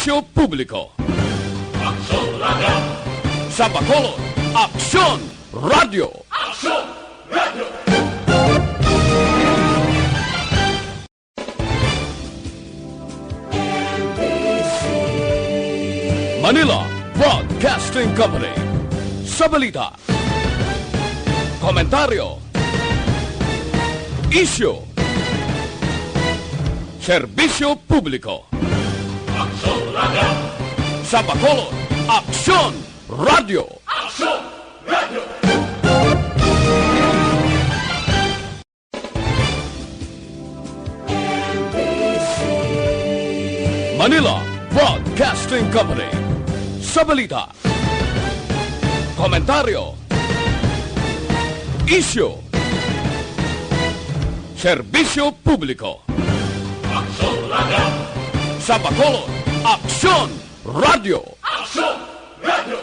Serbisyo Publiko. Aksyon Radio! Sa Bacolod, Aksyon Radio! Aksyon Radio! Manila Broadcasting Company. Sa balita, komentaryo, isyu, serbisyo publiko. Aksyon Radio! Sa Bacolod, Aksyon Radio! Aksyon Radio! Manila Broadcasting Company. Sa balita, komentaryo, isyu, serbisyo publiko. Aksyon Radio! Sa Bacolod, Aksyon Radio! Aksyon Radio!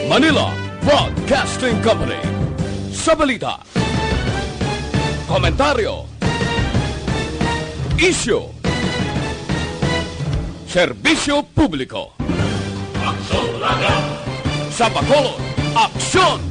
Manila Broadcasting Company. Sa balita, komentaryo, isyu, serbisyo publiko. Aksyon Radio! Sa Bacolod, Aksyon!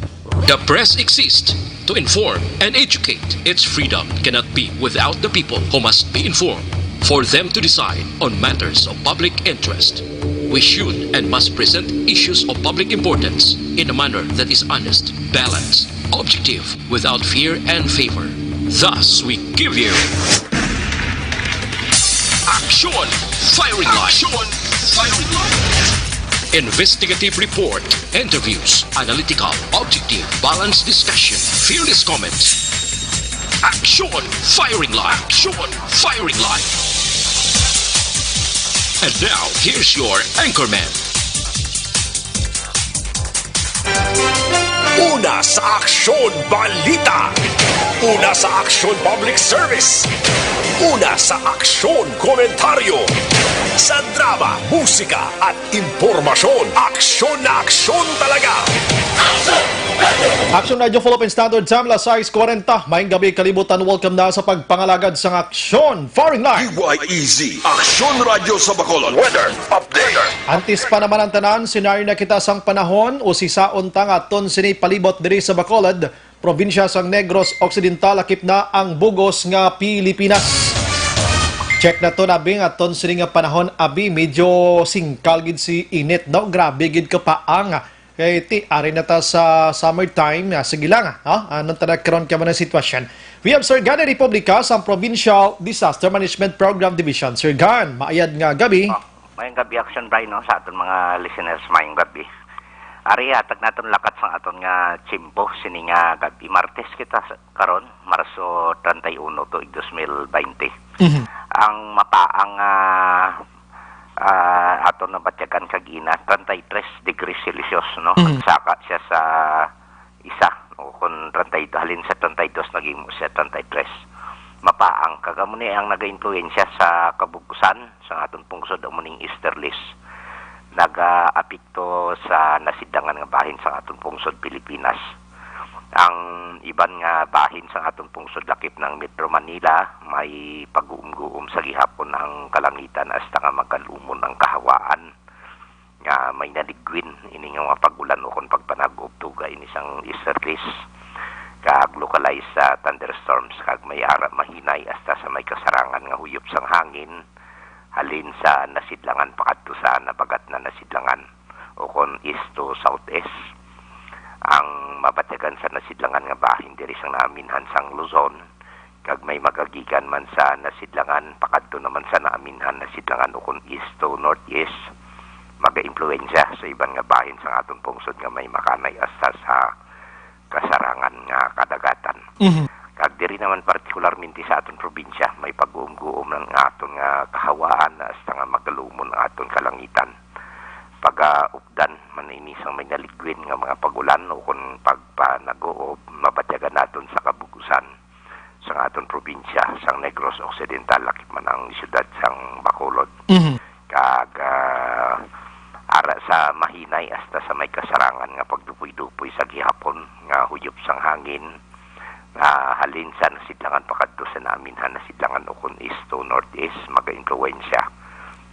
The press exists to inform and educate. Its freedom cannot be without the people who must be informed for them to decide on matters of public interest. We should and must present issues of public importance in a manner that is honest, balanced, objective, without fear and favor. Thus, we give you Aksyon Firing Line. Aksyon Firing Line. Investigative report, interviews, analytical, objective, balanced discussion, fearless comments. Aksyon Firing Line. Aksyon Firing Line. And now, here's your anchorman. Una sa Aksyon Balita. Una sa Aksyon Public Service. Una sa Aksyon Komentaryo. Sa drama, musika at impormasyon. Aksyon na aksyon talaga. Aksyon Radio Philippine Standard Time, alas 6:40. Maayong gabi, kalibutan. Welcome na sa pagpangalagad sa Aksyon Firing Line. UYEZ, Aksyon Radio sa Bacolod. Weather Update. Antis pa naman ang tanan, senaryo na kita sang panahon o sisaon tang aton sini palibot diri sa Bacolod, probinsya sang Negros Occidental, akip na ang bugos nga Pilipinas. Check na to nabi nga aton sini nga panahon, abi medyo singkal gid si init, no? Grabe gid ka paang. Kaya iti, ari na ta sa summertime. Sige lang, anong tanagkaroon ka man ng sitwasyon. We have Sir Gan Republika sa Provincial Disaster Management Program Division. Sir Gan, maayad nga gabi. Mayang gabi, Aksyon Bryan, no, sa aton mga listeners, mayang gabi. Ari, hatag naton lakat sa aton nga tsimpo, sini nga gabi. Martes kita karon, Marso 31 to 2020. Ang mapaang aton na batyagan kagina 33 degrees Celsius, no? Saka siya sa isa, o kung 32 halin sa 32 naging mo siya 33. Mapaang kagamuni ang naga-influensya sa kabugusan sa aton pungsod umuning easterlies. Naga-apekto sa nasidangan nga bahin sa aton pungsod Pilipinas. Ang iban nga bahin sa aton pungsod lakip ng Metro Manila may pag-uum-guum sa gihapon ang kalangitan hasta nga magalumon ang kahawaan nga may naligwin ini nga pagulan o kung pagpanag-ub tuga ini sang easterlies kag localized sa thunderstorms kag may ara mahinay hasta sa may kasarangan nga huyop sang hangin halin sa nasidlangan pakadto sa nabagat na nasidlangan o kung east to southeast. Ang mabatagan sa nasidlangan nga bahin diri sang naaminhan sang Luzon kag may magagikan man sa nasidlangan pakadto naman sa naaminhan nasidlangan o kung east to northeast maga-impluwensya sa iban nga bahin sa aton pungsod nga may makanay hasta sa kasarangan nga kadagatan. Kag diri naman partikularmente sa aton probinsya may pag-uum-guum ng aton nga kahawaan hasta nga magalumon ang aton kalangitan. Pag-updan man ini sang may naligwin nga mga pagulan o kung pagpanag-oob mabatyagan naton sa kabugusan sa aton probinsya sang Negros Occidental lakip man ang siyudad sang Bacolod. Kag ara sa mahinay hasta sa may kasarangan nga pagdupoy-dupoy sa gihapon nga huyop sang hangin halin sa nasidlangan pakadto sa namin nasidlangan ukon east to northeast maga-influensya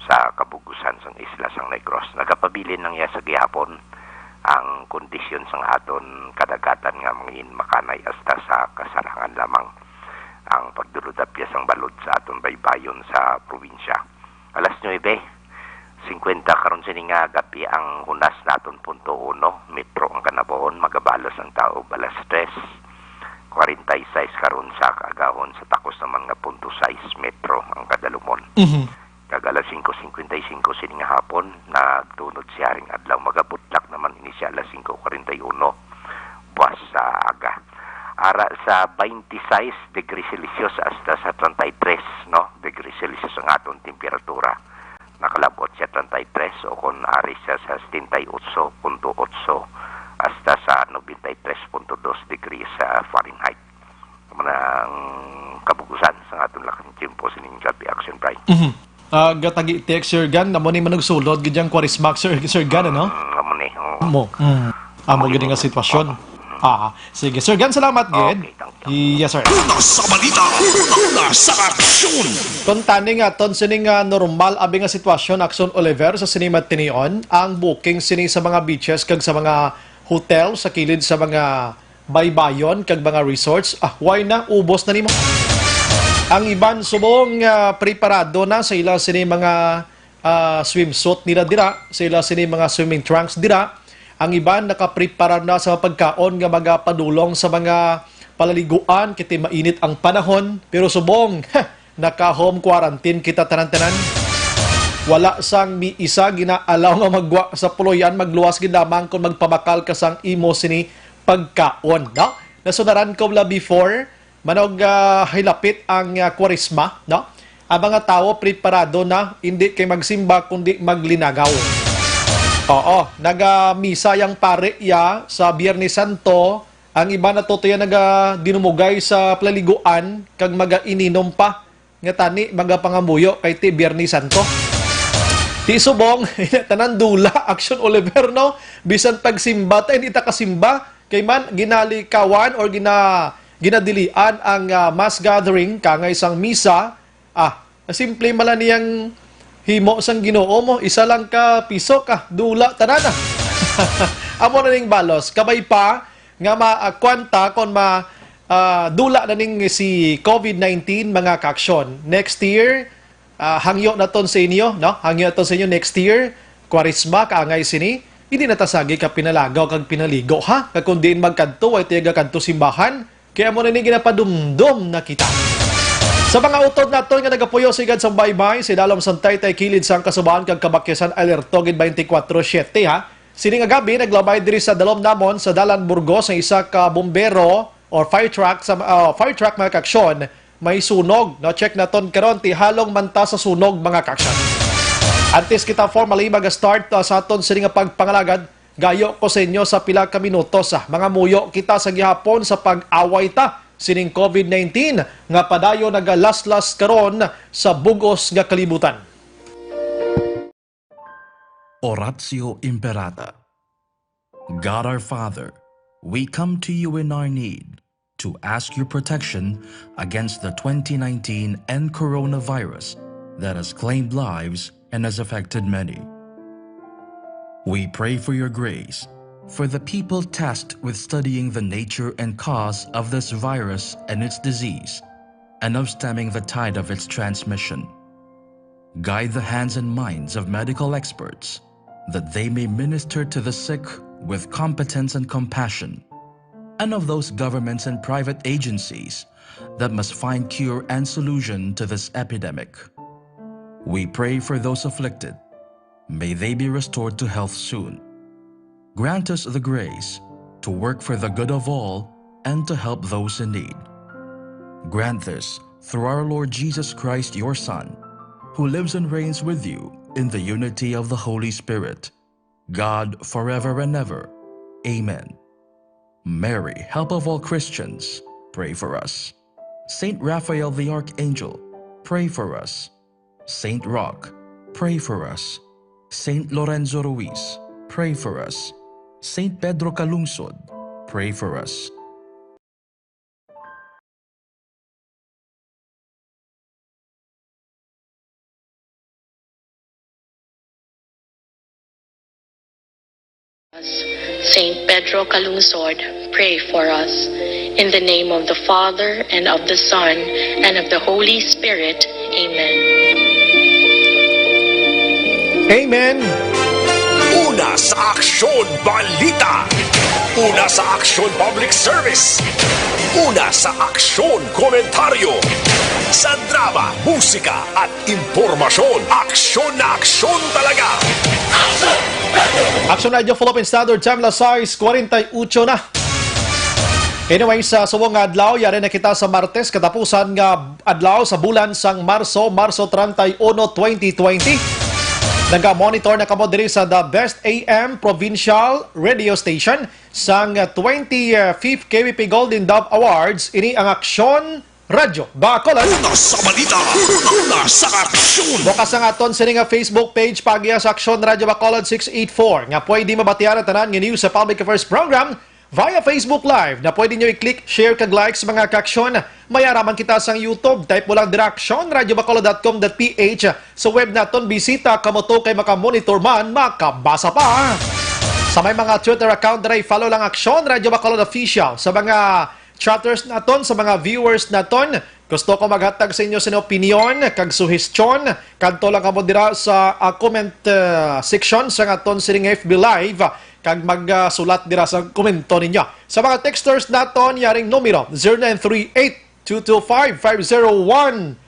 sa kabugusan sang isla sang Negros. Nagapabilin lang ya sa gihapon ang kondisyon sang aton kadagatan nga mangin makanay hasta sa kasarangan lamang ang pagduludapya sang balod sa aton baybayon sa probinsya. Alas 9:50 karon sini nga gabi ang hunas naton punto 1 metro ang kanabohon magabalos ang tao alas 3:46 karon sa kaagahon sa takos naman nga punto 6 metro ang kadalumon. Kag alas 5:55 sini nga hapon nagtunod siya ring adlaw magabutlak naman ini siya alas 5:41 buwas sa aga. Ara sa 26 degrees Celsius hasta sa 33 degrees Celsius ang aton temperatura. Nakalabot siya 33 o kung ari siya sa 78.8 hasta sa 93.2 degrees Fahrenheit. Manang kabugusan sa aton lakang tiyempo sa ning gabi Aksyon Bryan. Gatagi text Sir Gan namo ni manugsulod gidyang Quaresma Sir Gan ano? Amo ni. Mo. Amo gid nga sitwasyon. Sige Sir Gan, salamat gid. Okay, thank you. Yes sir. Una sa balita, una sa aksyon. Kung tani nga ton sining normal abi nga sitwasyon Aksyon Oliver sa sinima tinion ang booking sini sa mga beaches kag sa mga hotel sa kilid sa mga baybayon kag mga resorts why na ubos na nimo. Ang iban subong preparado na sa ila sini mga swimsuit nila dira, sa ila sini mga swimming trunks dira. Ang iban nakaprepara na sa pagkaon nga magapadulong sa mga palaliguan kiti mainit ang panahon pero subong naka-home quarantine kita tanan-tanan. Wala sang mi isa ginaalaw nga magwa sa puloyan magluwas gid lamang kung magpabakal ka sang imo sini pagkaon, no? Nasudaran ko la before manog hilapit ang Quaresma, no? Ang mga tao preparado na hindi kay magsimba kundi maglinagaw. Oo, naga-misa yang pare ya sa Biyernes Santo, ang iba na totoya dinumugay sa paliguan kag maga-ininom pa nga tani magapangamuyo kay ti Biyernes Santo. Ti subong tanan dula Aksyon Oliver no, bisan pagsimba ta hindi ta kasimba kay man ginalikawan or ginadilian ang mass gathering kangay sang misa. Simple mala niyang himo sang Ginoo mo, isa lang ka piso ka, dula tanana. Amo na ning balos, kabay pa nga makwanta kon dula na ning si COVID-19 mga kaaksyon. Next year, hangyo na ton sa inyo, no? Hangyo na ton sa inyo next year, Quaresma kaangay sini, hindi natasagi ka pinalagaw kag pinaligo ha. Kag kun diin magkadto ay tiyaga kadto simbahan, kaya mo na ning ginapadumdum na kita. Sa mga utod naton nga nagapuyo sigad sa baybay, si dalom santay tay kilid sang kasubaan kag kabakyasan alerto gid 24/7 ha. Sini nga gabi naglabay diri sa dalom namon sa Dalan Burgos ang isa ka bombero or fire truck mga kaaksyon may sunog. No, check naton karon ti halong manta sa sunog mga kaaksyon. Antes kita formally mag-start sa aton sini nga pagpangalagad, gayo ko sa inyo sa pila ka minutos mga muyo kita sa gihapon sa pag-away ta sining COVID-19 nga padayo nagalaslas karon sa bugos nga kalibutan. Oratio Imperata. God our Father, we come to you in our need to ask your protection against the 2019 and coronavirus that has claimed lives and has affected many. We pray for your grace for the people tasked with studying the nature and cause of this virus and its disease, and of stemming the tide of its transmission. Guide the hands and minds of medical experts, that they may minister to the sick with competence and compassion, and of those governments and private agencies that must find cure and solution to this epidemic. We pray for those afflicted. May they be restored to health soon. Grant us the grace to work for the good of all and to help those in need. Grant this through our Lord Jesus Christ, your Son, who lives and reigns with you in the unity of the Holy Spirit, God forever and ever. Amen. Mary, help of all Christians, pray for us. Saint Raphael the Archangel, pray for us. Saint Roch, pray for us. Saint Lorenzo Ruiz, pray for us. Saint Pedro Calungsod, pray for us. Saint Pedro Calungsod, pray for us. In the name of the Father, and of the Son, and of the Holy Spirit. Amen. Amen. Una sa Aksyon Balita. Una sa Aksyon Public Service. Una sa Aksyon Komentaryo. Sa drama, musika at impormasyon. Aksyon na aksyon talaga. Aksyon Radio Philippine Standard Time, las 6:48 na. Anyway, sa suwong adlaw, yari na kita sa Martes, katapusan nga adlaw sa bulan sang Marso 31, 2020. Nag-monitor na kamo diri sa The Best AM Provincial Radio Station sang 25th KBP Golden Dove Awards. Ini ang Aksyon Radio Bacolod. Una sa balita. Una sa aksyon. Bukas ang aton sa nga Facebook page pagiya sa Aksyon Radio Bacolod 684 nga pwede mabatian ang tanan nga news sa Public Affairs Program via Facebook Live na pwede nyo i-click, share, kag-like sa mga kaksyon. Mayaraman kita sa YouTube. Type mo lang direksyon radiobacolod.com.ph. Sa web naton, bisita kamo to kay makamonitor man, makabasa pa. Sa may mga Twitter account na follow lang Aksyon Radio Bacolod Official. Sa mga chatters naton, sa mga viewers naton, gusto ko maghatag sa inyo sa opinion, kag suhestyon, kadto lang kamo dira sa comment section sa aton sining FB Live, kag magsulat dira sa komento ninyo. Sa mga texters naton, yaring numero 0938-225-5017.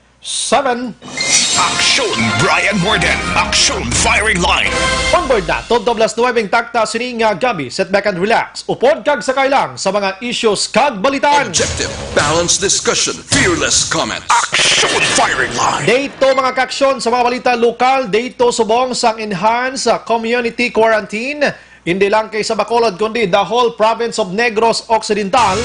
Aksyon Bryan Morden. Aksyon Firing Line. Onboard na, todoblas 9 takta sining gabi. Sit back and relax. Upod kag sakay lang sa mga issues kag balitaan. Objective, balanced discussion, fearless comments. Aksyon Firing Line. Dito mga kaksyon sa mga balita lokal, dito subong sang enhanced community quarantine. Hindi lang kay sa Bacolod, kundi the whole province of Negros Occidental.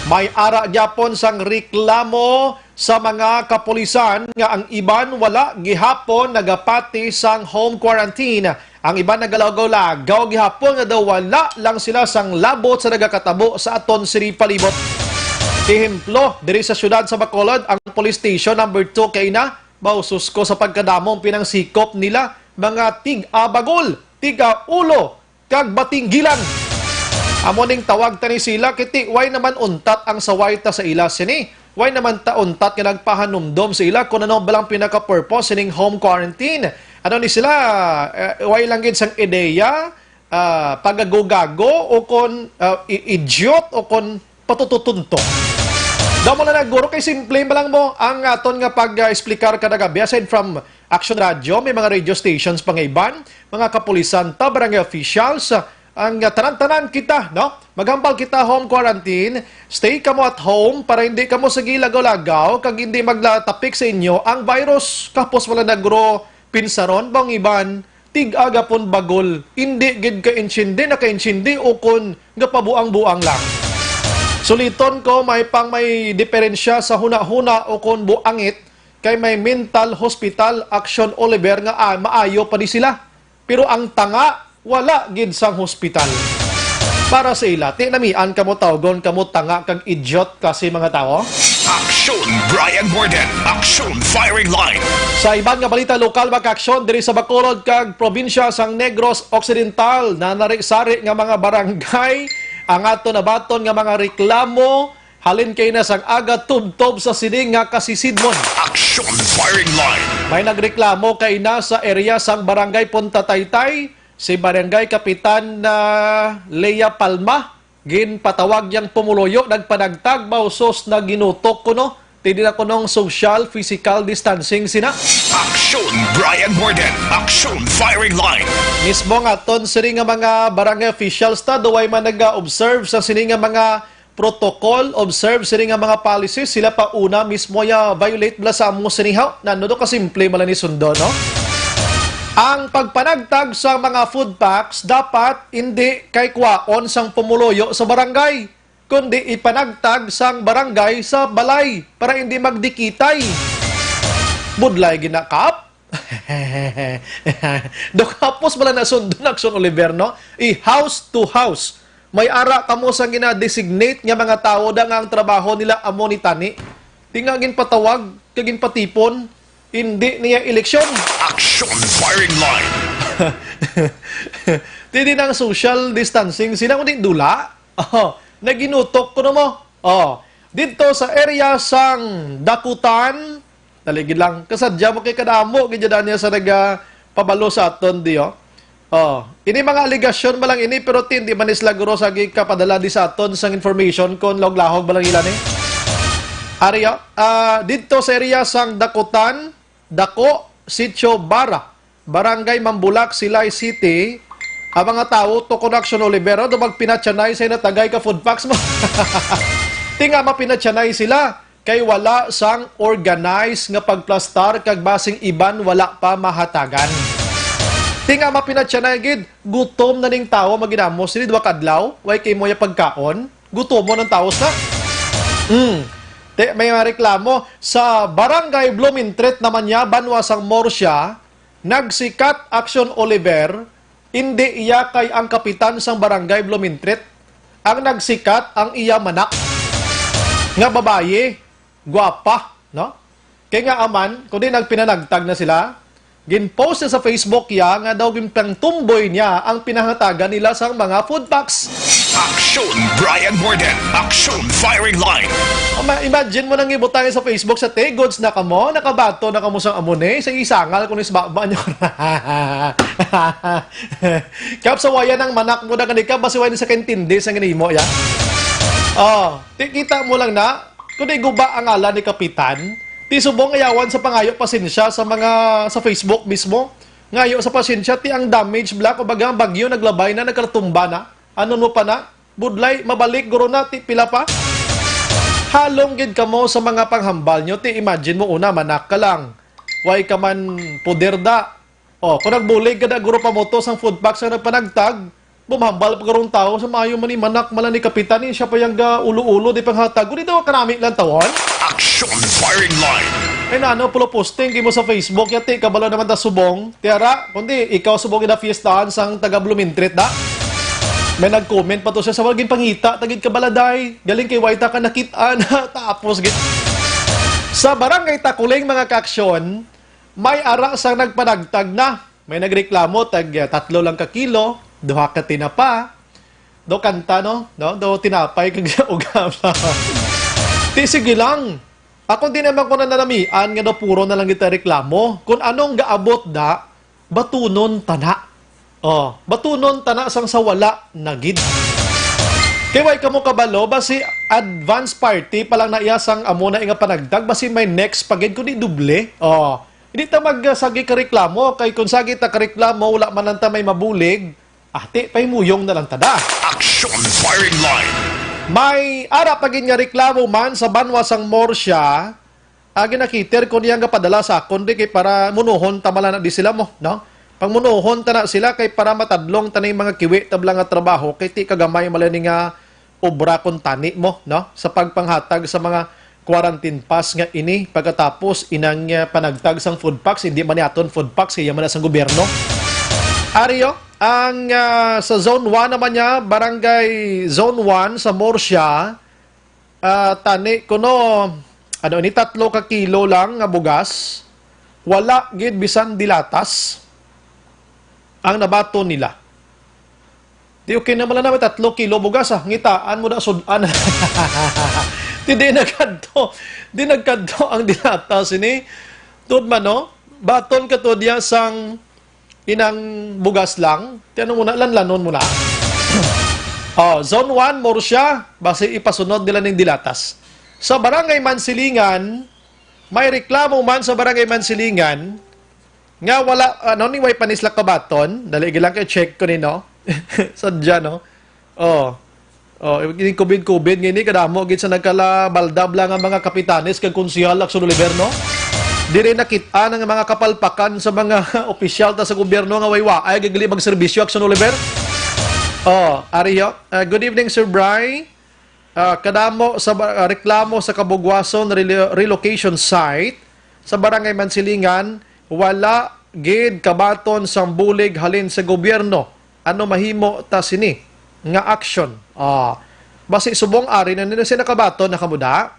May ara gyapon sang reklamo sa mga kapulisan nga ang iban wala gihapon nagapati sang home quarantine. Ang iban nagalagaw-lagaw gihapon nga daw wala lang sila sang labot sa nagakatabo sa aton Siri Palibot. Ehemplo, diri sa syudad sa Bacolod, ang police station number 2 kay na mausus ko sa pagkadamong pinangsikop nila mga tig-abagol, tiga-ulo, kag batinggilan. Amoning tawag tani sila kiti way naman untat ang saway ta sa ila sini. Way naman ta untat nga nagpahanumdom sa ila kung ano balang pinaka-purpose sining home quarantine. Ano ni sila way lang gid sang ideya, pagago-gago o kon idiot o kon patututunto. Daw mo na naguro kay simple ba lang mo ang aton nga pag-explicar kada gabi. Aside from Aksyon Radio, may mga radio stations pangaiban, mga kapulisan ta, barangay officials, ang tanan-tanan kita, no? Maghambal kita home quarantine, stay kamo at home para hindi kamo sige lagaw-lagaw, kag hindi maglatapik sa inyo ang virus. Kapos wala nagro pinsaron, bang iban, tig-aga pon bagol, hindi gid ka-insindi, naka-insindi o kon nga pabuang-buang lang. Suliton ko, may diferensya sa huna-huna o kon buangit, kay may mental hospital Aksyon Oliver nga maayo pa di sila. Pero ang tanga, wala gid sang hospital. Para sa ila, tinamian kamo tawgon kamo tanga kag idiot kasi mga tao. Aksyon Bryan Morden. Aksyon Firing Line. Sa ibang nga balita lokal maka-aksyon diri sa Bacolod kag probinsya sang Negros Occidental na narisari nga mga barangay ang ato nabaton nga mga reklamo halin kay na sang aga tubtob sa sining nga kasisidmon. Aksyon Firing Line. May nagreklamo kay na sa area sang barangay Punta Taytay. Si Barangay Kapitan na Lea Palma, ginpatawag yang pumuloyo, nagpanagtag, mausos na ginutok ko no. Tindi na ko nung social, physical distancing sina. Aksyon Bryan Morden. Aksyon Firing Line. Mismo nga ton sini nga mga barangay officials ta, duway man nag-observe sa sini nga mga protocol, observe sini nga mga policies, sila pa una mismo ya violate bala sa amo sinihaw. Nano do kasimple mala ni sundo no. Ang pagpanagtag sa mga food packs dapat hindi kay kwaon sang pumuloyo sa barangay, kundi ipanagtag sang barangay sa balay para hindi magdikitay. Budlay ginakap. Dokapos bala na sundo na Aksyon Oliver, no? I-house to house. May ara kamo sang gina-designate nga mga tao da nga ang trabaho nila amo ni tani. Tingagin patawag, kagin patipon, hindi niya eleksyon. Aksyon Firing Line. Tindi ng social distancing sila kundi dula. Naginutok ko na mo. Dito sa area sang Dakutan, taligid lang, kasadya mo kay kadamo, ganyan niya sa pabalo sa aton di ini mga aligasyon malang ini, pero hindi man isla guro sa kapadala di sa aton sang information kung laglahog malang ilan Area, dito sa area sang Dakutan, Dako, Sitio Bara, Barangay Mambulak, Silay City, ang mga tao to Aksyon Olivero, do magpinatsanay sa natagay ka food packs mo. Tinga mapinatsanay sila, kay wala sang organized nga pagplastar, kag basing iban wala pa mahatagan. Tinga mapinatsanay gid, gutom na ning tao maginamo, sili dua kadlaw, way kay mo ya pagkaon, gutom mo ng tao sa. May reklamo sa Barangay Blumintret naman niya, Banwasang Morsya, nagsikat Aksyon Oliver, hindi iya kay ang kapitan sang Barangay Blumintret. Ang nagsikat ang iya manak nga babaye, guwapa, no? Kaya nga aman, kundi nagpinanagtag na sila, ginpost na sa Facebook ya nga daw tumboy niya ang pinahatagan nila sa mga food packs. Aksyon Bryan Morden. Aksyon Firing Line. Imagine mo nang ibutang sa Facebook sa tegods na kamo, nakabato na kamo sa amune, sa isangal kung isbaba nyo. Kap sa waya ng manak mo na kanika, basi waya sa kentindi sa ganimo, ya? Kita mo lang na, kung guba ang ala ni Kapitan, ti subong ayawan sa pangayo pasensya sa mga sa Facebook mismo. Ngayo sa pasensya, ti ang damage black o bagang bagyo, naglabay na, nagkartumba na. Ano mo pa na? Budlay, mabalik, guro na, ti pila pa. Halong gid ka mo sa mga panghambal nyo, ti imagine mo una, manak ka lang. Way ka man puder da. Kung nagbulig ka na, guro pa mo to, sang food packs na nagpanagtag, bumambal pa karong tao, sa mayo man ni manak, malan ni Kapitan, siya pa yung ulo-ulo, di panghatag. Kung dito, kanami lang tawon. Aksyon Firing Line. Ay nano, pulo posting, mo sa Facebook, yati, kabalo naman ta subong. Tiara, kundi, ikaw subong ina fiestahan sang taga Blumintret da. May nag-comment pa to siya sa waging pangita, tagid ka baladay, galing kay Waita ka nakita na, tapos git. Sa Barangay Takuling mga kaaksyon, may ara sang nagpanagtag na. May nagreklamo, tag 3 lang ka kilo, 2 ka tinapa, do kanta no, do tinapay kag ugam. Ti sige lang. Ako din naman ko na nanamian nga do puro na lang kita reklamo. Kung anong gaabot da, batunon tana. Batunon tana sang sawala nagid. Kaya ka mo kabalo, basi advance party palang naiyasang amo na nga panagdag, basi may next pagid kundi duble. Hindi ta magsagi ka reklamo, kay kung sagi ta ka reklamo, wala man lang ta may mabulig, ate, pay muyong na lang tada. Aksyon Firing Line. May ara pagid nga reklamo man sa Banwasang Morsya, ginakiter ko niya nga padala sa akon, di kay para munuhon tamala na di sila mo, no? Pangmunuhon ta na sila kay para matadlong tanay mga kiwi tablang nga trabaho kay ti kagamay malani nga obra kon tani mo no sa pagpanghatag sa mga quarantine pass nga ini pagkatapos inang panagtag sang food packs hindi man aton food packs kaya man sa gobyerno. Ariyo ang sa zone 1 naman niya barangay zone 1 sa Morsya tani kuno ano ni 3 ka kilo lang nga bugas wala gid bisan dilatas ang nabato nila. Di okay naman lang namin 3 kilo bugas ngitaan mo na sudan. Di nagkadto ang dilata sini. Tud man no, baton ka to diya sang inang bugas lang. Tiano mo na lanlanon mo na. Zone 1 Morsya, base ipasunod nila ning dilatas. Sa Barangay Mansilingan, may reklamo man sa Barangay Mansilingan nga wala, ni way panislak ka baton, dali lang kayo check ko nino. Sadya, no? Covid, ngini, kadamo, git sa nagkalabaldab lang ang mga kapitanes, kag konsihal, Aksyon Oliver, no? Di rin nakita ng mga kapalpakan sa mga opisyal ta sa gobyerno nga waywa, ay gagli magserbisyo, Aksyon Oliver. Ariyo, good evening, Sir Bryan. Kadamo sa reklamo sa Kabugwason relocation site sa Barangay Mansilingan, wala gid kabaton sang bulig halin sa gobyerno. Ano mahimo ta sini nga action? Basi subong ari na nila sina kabaton na kamuda.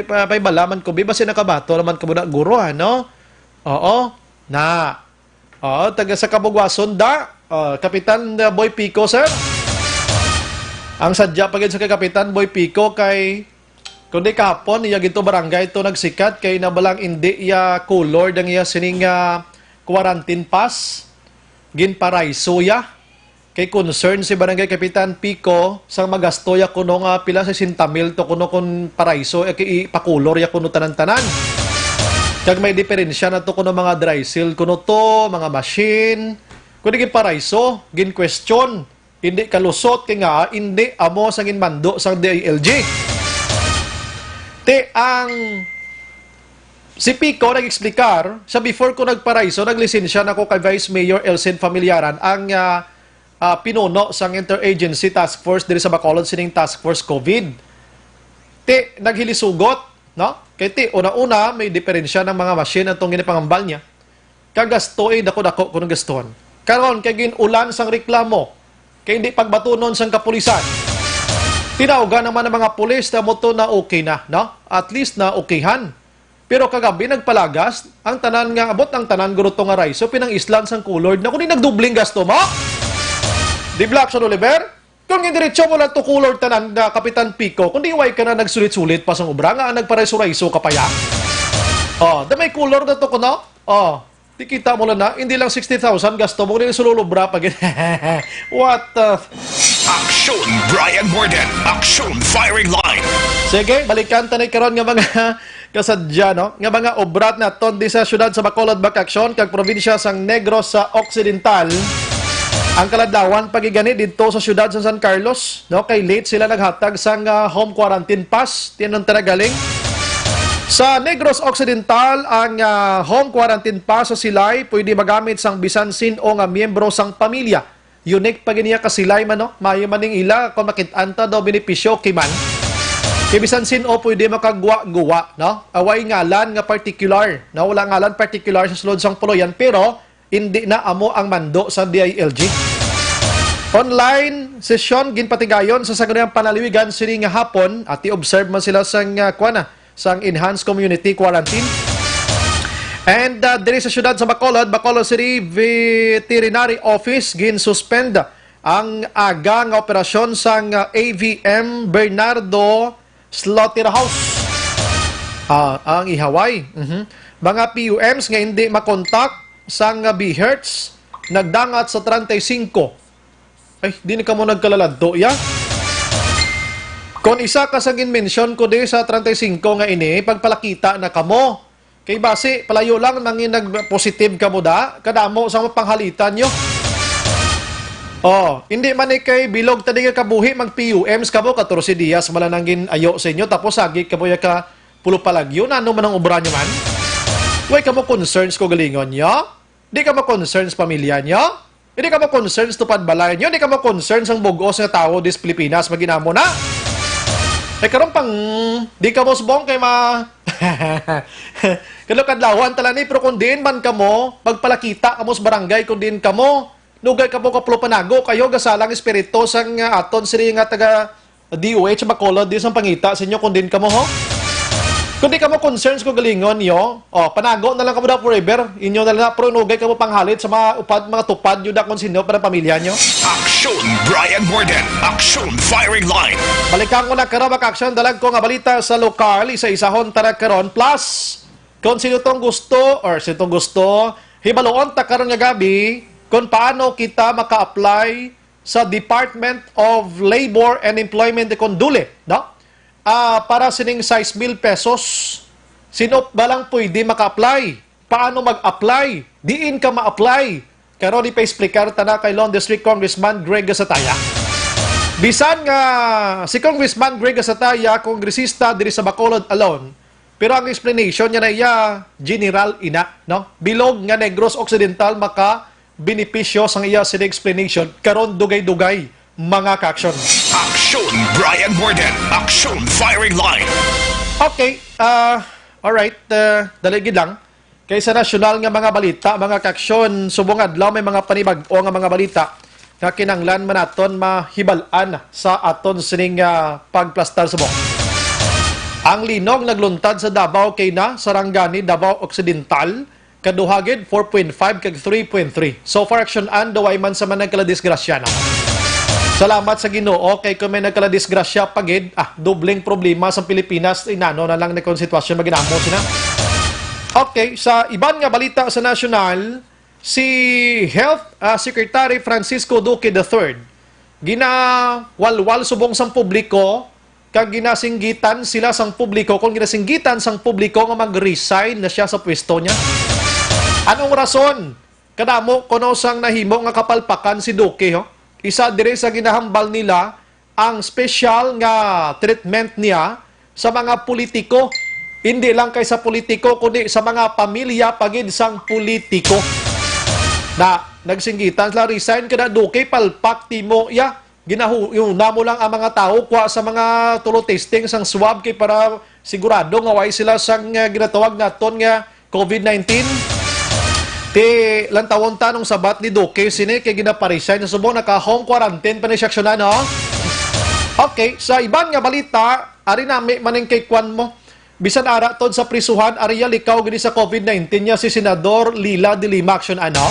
Pay balaman ko basi nakabato naman kamuda guro ano? Oo. Taga sa Kabugwason da. Kapitan Boy Pico, sir. Ang sadya pagin sa kay Kapitan Boy Pico kay kundi kahapon iya gito barangay ito nagsikat kay nabalang hindi iya color dang iya sining quarantine pass ginparaiso ya kay concern si barangay Kapitan Pico sang magasto ya kuno nga pila 60,000 to kuno kun paraiso kay ipakulor ya kuno tanan-tanan. Kag may diferensya na to kuno mga dry seal kuno to mga machine kundi ginparaiso gin question hindi kalusot kay nga hindi amo sang inmando sang DILG. Te ang si Pico nag-explikar sa before ko nagparaiso naglisensya na ko kay Vice Mayor Elsen Familiaran ang pinuno sang Interagency Task Force diri sa Bacolod sining Task Force COVID. Te naghilisugot, no? Kay te una-una may diferensya ng mga machine atong ginipangambal niya. Kagasto dako-dako kuno gaston. Karon kay ginulan sang reklamo kay hindi pagbatunon sang kapulisan. Tinawgan naman ng mga pulis na moto na okay na, no? At least na okayhan. Pero kagabi nagpalagas, ang tanan nga abot ang tanan guruto nga raiso pinang islan sang kulord na kundi nagdubling gasto mo. Di Black Son Oliver, kung indiretso mo lang to kulord tanan na Kapitan Pico, kundi iway ka na nagsulit-sulit pa sang ubra nga nagparaiso-raiso ka pa ya. Da may kulor na to kuno. Tikita mo lang na, hindi lang 60,000 gasto mo, kundi sululubra pag what the... Aksyon, Bryan Morden. Aksyon, firing line. Sige, balikan tanay karon nga mga kasadya, no? Nga mga obrat na ton di sa syudad sa Bacolod, Bakaksyon, kag probinsya sang Negros sa Occidental. Ang kaladlawan pagigani dito sa syudad sa San Carlos, no? Kay late sila naghatag sang home quarantine pass, tinong galing. Sa Negros Occidental, ang home quarantine pass sa silay pwede magamit sang bisan sino nga miyembro sang pamilya. Unique pa giniya ka silay man, no? Mayo maning ila kung makitanta daw benepisyo kiman. Kay bisan sino pwede makagwa-guwa, no? Away ngalan nga particular, no? Wala ngalan particular sa sulod sang puloyan, pero hindi na amo ang mando sa DILG. Online session ginpatigayon sa saganayang panaliwigan sining hapon at i-observe man sila sang sang enhanced community quarantine. And diri sa syudad sa Bacolod City Veterinary Office gin-suspend ang aga nga operasyon sang AVM Bernardo Slaughterhouse. Ang ihaway. Mga PUMs nga hindi makontak sang BHertz nagdangat sa 35. Ay, di ka mo nagkalaladto ya. Kung isa ka sa ginmention ko di sa 35 nga ini, pagpalakita na kamo. Kay base, palayo lang nangin nag-positive ka mo da, kadamo sa panghalitan nyo. Hindi man kay bilog tadi nga kabuhi, mag-PUMs ka mo, 14 dias, malanangin ayo sa inyo, tapos sagi ka mo ka pulo palagyo, na ano man ang obra nyo man? Huwag ka mo concerns ko galingon nyo? Di ka mo concerns pamilya nyo? Hindi ka mo concerns tupad balay nyo? Hindi ka mo concerns ang bugos nga tao dis Pilipinas, maginamo na? Karon pang di ka mo subong kay kadlawan tala ni pero kung din man kamo pagpalakita kamo sa barangay kung din kamo nugay kamo kaplo panago kayo gasalang espiritu sang aton sini nga taga DOH Bacolod di sang pangita sa inyo kung din kamo ho. Kung di kamo concerns ko galingon yo, panago na lang kamo da forever. Inyo na lang pero nugay kamo panghalit sa mga upad mga tupad yo da kon sino para pamilya nyo. Aksyon, Bryan Morden. Aksyon, firing line. Balikan ko na karon Aksyon dalag ko nga balita sa lokal isa-isahon tara karon plus kung sino tong gusto hibaloon ta karon nga gabi kung paano kita maka-apply sa Department of Labor and Employment kung duli, no? Para sining 6,000 pesos. Sino ba lang pwede maka-apply? Paano mag-apply? Diin ka ma-apply? Karon ipa-explicar tana kay Lone District Congressman Greg Gasataya. Bisan nga si Congressman Greg Gasataya, kongresista diri sa Bacolod alone, pero ang explanation niya na general ina, no? Bilog nga Negros Occidental maka benepisyo sang iya sining explanation karon dugay-dugay mga ka-aksyon. Aksyon, Bryan Morden. Aksyon, firing line. Okay, alright, daligid lang. Kaysa nasyonal nga mga balita, mga ka-aksyon, subong adlaw may mga panibag-o nga mga balita nga kinanglan man aton mahibalan sa aton sining pagplastar subong. Ang linog nagluntad sa Davao kay na Sarangani, Davao Occidental kaduhagid 4.5 kag 3.3. So for action an daway man sa man nagkala-disgrasya na. Salamat sa Ginoo kay kung may nagkala-disgrasya pagid, dobleng problema sa Pilipinas, inano na lang na kung sitwasyon maginamo sina. Okay, sa iban nga balita sa national, si Health Secretary Francisco Duque III ginawalwal subong sang publiko kag ginasinggitan sila sang publiko kung ginasinggitan sang publiko nga mag-resign na siya sa pwesto niya. Anong rason? Kadamo kuno sang nahimo nga kapalpakan si Duque, ho? Isa dire sa ginahambal nila ang special nga treatment niya sa mga politiko. Hindi lang kay sa politiko kundi sa mga pamilya pagid sang politiko. Na nagsinggitan sila resign kada Duque palpak timo ya ginahuna mo lang ang mga tao kuha sa mga tulo testing sang swab kay para sigurado nga way sila sang ginatawag naton nga COVID-19. Ti lantawon tanong sabat ni Duque sini kay ginaparesign na subong naka home quarantine pa ni seksyonan, no? Okay, sa iban nga balita, ari nami maning kay kwan mo. Bisan ara tod sa prisuhan, ariya likaw gini sa COVID-19 niya si Senador Lila de Lima Aksyon, ano?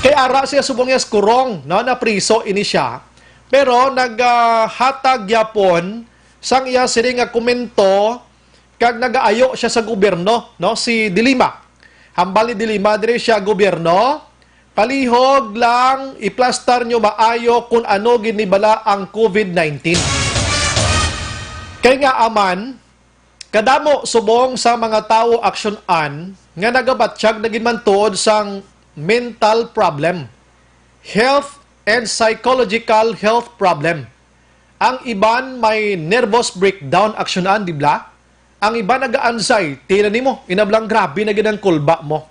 Kay ara siya subong niya skurong, no, na priso ini siya. Pero naghatag yapon sang iya sini nga komento kag nagaayo siya sa gobyerno, no, si de Lima. Hambal ni de Lima dire siya gobyerno, palihog lang iplastar nyo maayo kung ano ginibala ang COVID-19. Kaya nga aman, kadamo subong sa mga tao aksyonan nga nagabatsyag na ginmantuod sang mental problem, health and psychological health problem. Ang iban may nervous breakdown aksyonan, di ba? Ang iba nag-anxiety na nimo, inablang grabe na ginang kulba mo.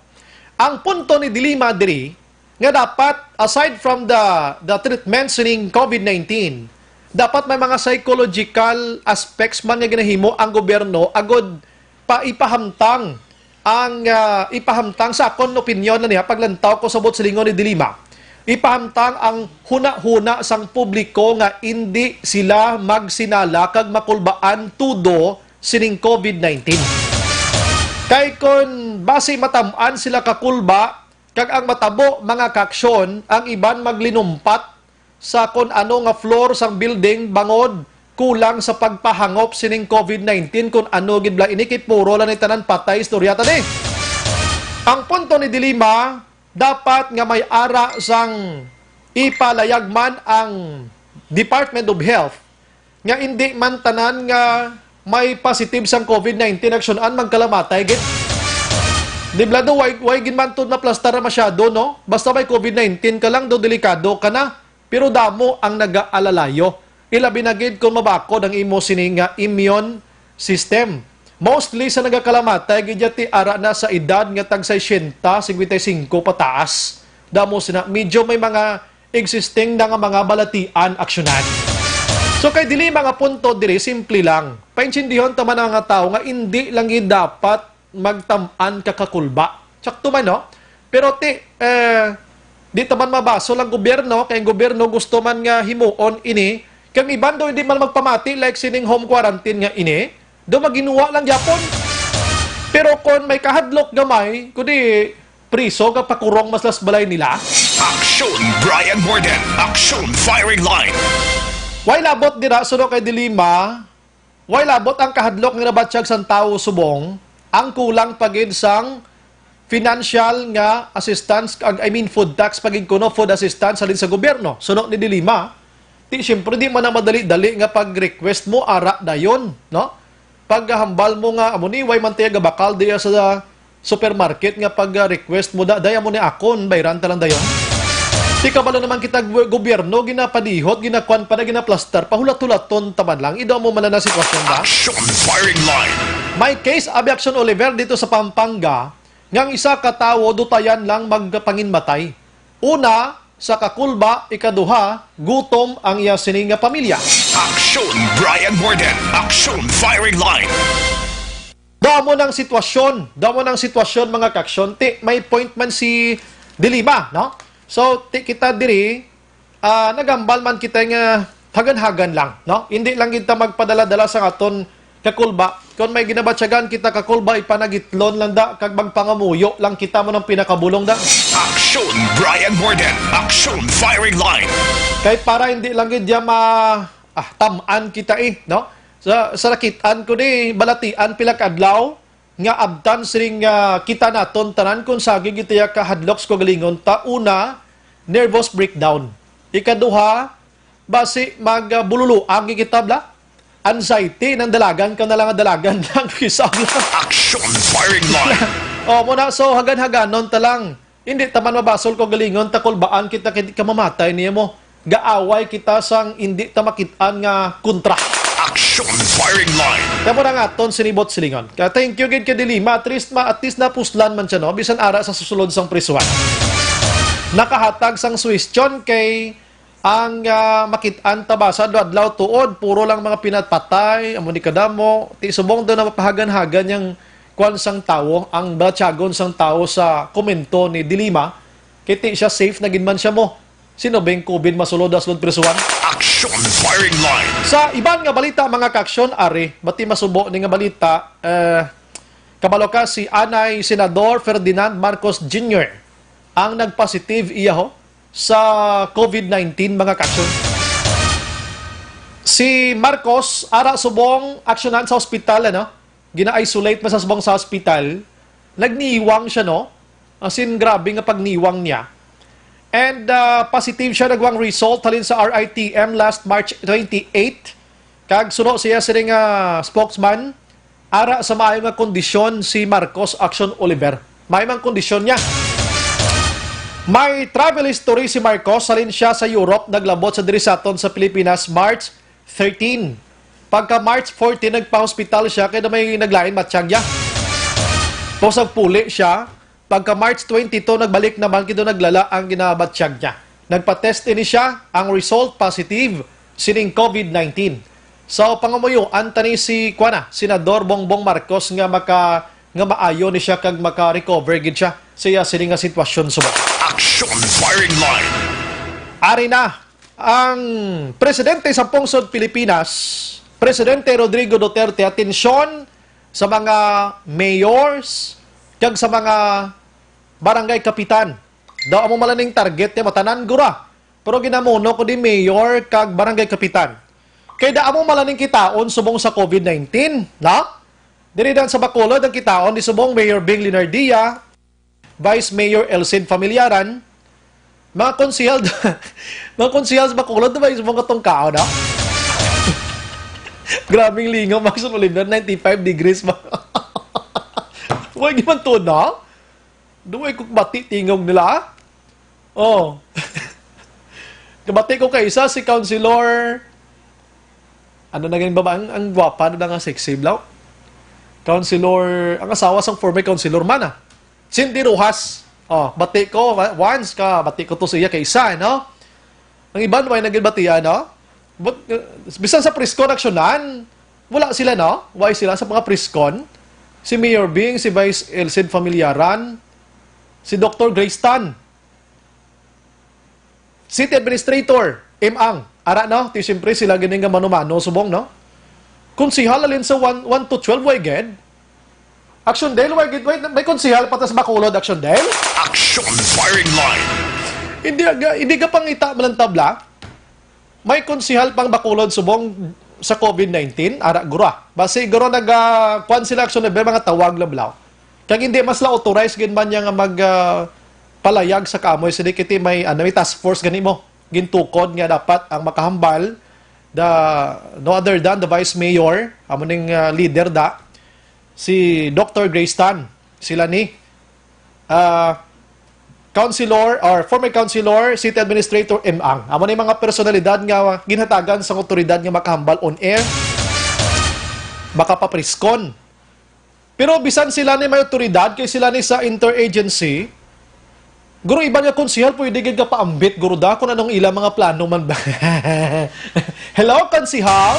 Ang punto ni de Lima diri nga dapat aside from the treatments ning COVID-19, dapat may mga psychological aspects man nga ginahimo ang gobyerno agod pa ipahamtang ang ipahamtang sa akon opinyon na niya paglantaw ko sabot sa lingon ni de Lima. Ipahamtang ang huna-huna sang publiko nga hindi sila magsinala kag makulbaan tudo sining COVID-19. Kay kon base matamaan sila kakulba kag ang matabo mga kaksyon, ang iban maglinumpat sa kon ano nga floor sang building bangod kulang sa pagpahangop sining COVID-19 kun ano gid bla ini kay puro lang ni tanan patay istorya tani. Ang punto ni de Lima, dapat nga may ara sang ipalayag man ang Department of Health nga hindi man tanan nga may positive sang COVID-19 aksyonan magkalamatay gid. Di blado way ginmantod na plastar masyado, no? Basta may COVID-19 ka lang do delikado ka na. Pero damo ang nag-aalalayo. Ilabi na gid kung mabakod ang imo sining immune system. Mostly sa nagakalamatay gid ti ara na sa edad nga tag 60, 55 pataas. Damo sina medyo may mga existing na nga mga balatian aksyonan. So kay dili mga punto diri simple lang. Paintindihan taman ang mga tao nga hindi lang gid dapat magtam-an kakakulba. Sakto man, no? Pero di taman mabaso lang gobyerno kay gobyerno gusto man nga himuon ini kang iban do hindi man magpamati like sining home quarantine nga ini do maginuwa lang gyapon. Pero kon may kahadlok gamay kundi priso ka pakurong maslas balay nila. Aksyon Bryan Morden. Aksyon Firing Line. Way labot dira suno kay de Lima, way labot ang kahadlok nga nabatsyag sang tawo subong, ang kulang pagid sang financial nga assistance, food tax pagid kuno, food assistance alin sa gobyerno. Suno ni de Lima, siyempre di man na madali-dali nga pag-request mo ara dayon, no? Paghambal mo nga amo ni way man tiya bakal diya sa supermarket nga pag-request mo daya mo ni akon bayran ta lang dayon. Di kabalo naman kita gobyerno, ginapadihot, ginakwan pa na ginaplastar, pahulat-hulaton taman lang. Idaw mo man na sitwasyon ba? Aksyon Firing Line. May case Abi Aksyon Oliver dito sa Pampanga, ngang isa katawo dutayan lang magpanginmatay. Una, sa kakulba, ikaduha, gutom ang iya sininga pamilya. Aksyon Bryan Morden. Aksyon Firing Line. Daw mo ng sitwasyon mga kaksyon. May point man si de Lima, no? So, kita diri, nagambal man kita nga hagan-hagan lang, no? Hindi lang kita magpadala-dala sa aton kakulba. Kung may ginabatsagan kita kakulba, ipanagitlon lang da, kag magpangamuyo lang kita mo ng pinakabulong da. Aksyon Bryan Morden. Aksyon Firing Line. Kahit para hindi lang gidya tamaan kita no? Sa rakitan ko ni balatian pila kadlaw nga abtan siring kita naton tanan kung sagi gitaya kahadloks ko galingon ta una nervous breakdown. Ikaduha basi magbululuang kita bla. Anxiety ng dalagan ka na lang dalagan ng pisang lang. Aksyon Firing Line. Muna so hagan-haganon ta lang. Hindi taman mabasol ko galingon ta kulbaan kita ka mamatay niya mo. Gaaway kita sang hindi ta makitaan nga kontra. Aksyon Firing Line. Tamo na nga ton sinibot silingon. Kaya thank you gid ka dilima at least na puslan man siya no bisan ara sa susulod sang prisuan. Nakahatag sang suwestyon kay ang makitaan tabasa adlaw tuod puro lang mga pinatpatay amo ni kadamo ti subong do na mapahagan-hagan yang kwan sang tawo ang batyagon sang tawo sa komento ni Dilima kiti siya safe na ginman siya mo sino beng COVID masulod aslod prisuan. Aksyon Firing Line. Sa iban nga balita mga kaksyon ari bati masubo ni nga balita kabalo ka si Anay Senador Ferdinand Marcos Jr. ang nagpositive iya ho sa COVID-19 mga kaksyon. Si Marcos ara subong aksyonan sa ospital gina-isolate man sa subong sa ospital. Nagniwang siya no. As in grabe nga pagniwang niya. And positive siya nagwang result halin sa RITM last March 28. Kag suno siya siring spokesman ara sa maayo nga kondisyon si Marcos Action Oliver. Maayo mang kondisyon niya. May travel history si Marcos, salin siya sa Europe, naglabot sa dirisaton sa Pilipinas March 13. Pagka March 14, nagpa-hospital siya, kaya may naglain matsyag niya. Posag puli siya, pagka March 22, nagbalik naman, kito naglala ang ginabatsyag niya. Nagpa-test ini siya, ang result positive, sining COVID-19. So, pangamuyuan tani si Senador Bongbong Marcos nga maayo ni siya kag maka-recover gid siya siya sining nga sitwasyon suba. Aksyon Firing Line. Ari na ang presidente sa pungsod Pilipinas, Presidente Rodrigo Duterte, atensyon sa mga mayors kag sa mga barangay kapitan. Daw amo malaning target niya matanan gura. Pero ginamuno ko di mayor kag barangay kapitan. Kay da amo malaning kitaon subong sa COVID-19, na? Diri dan sa Bacolod ang kitaon ni subong Mayor Bing Linardia, Vice Mayor Elcid Familiaran, mga konsihal sa Bacolod, diba yung subong katong kao, na? Grabing lingaw, Maxon Oliver, 95 degrees ba? Huwag naman to, na? Duway kong bati tingog nila, oh. Kabati ko kay isa, si Councilor, ano na ganyan ba? Ang gwapa na nga sexy, blau? Councilor, ang asawa sang former councilor man Cindy Rojas. Bati ko once bati ko to siya kay isa, no? Ang iban may nagbatiya, no? But bisan sa Priscon aksyonan, wala sila, no? Why sila sa mga Priscon? Si Mayor Bing, si Vice Elcid Familiaran, si Dr. Grace Tan, City Administrator Ang. Ara, no? Ti siyempre sila ganing nga mano-mano subong, no? Konsihal alin sa 1 to 12, why ged? Action Dale, why ged? May konsihal patas Bacolod, Action Dale? Action Firing Line. Hindi ka pang ita tabla. May konsihal pang Bacolod subong sa COVID-19, ara gura. Basi guro kwan sila Action Dale, mga tawag lablaw. Kaya hindi mas la authorize gid man niya nga palayag sa kamoy, sidi kiti may task force gani mo. Gintukod nga dapat ang makahambal no other than the Vice Mayor, amuning leader si Dr. Grace Tan, sila ni Councilor or former Councilor, City Administrator Ang. Amuning mga personalidad nga ginhatagan sa otoridad nga makahambal on air, makapapriskon. Pero bisan sila ni may otoridad, kay sila ni sa interagency, guro iba nga konsihal, pwede gid ka paambit, guro da, kung anong ilang mga plano man ba. Hello, konsihal?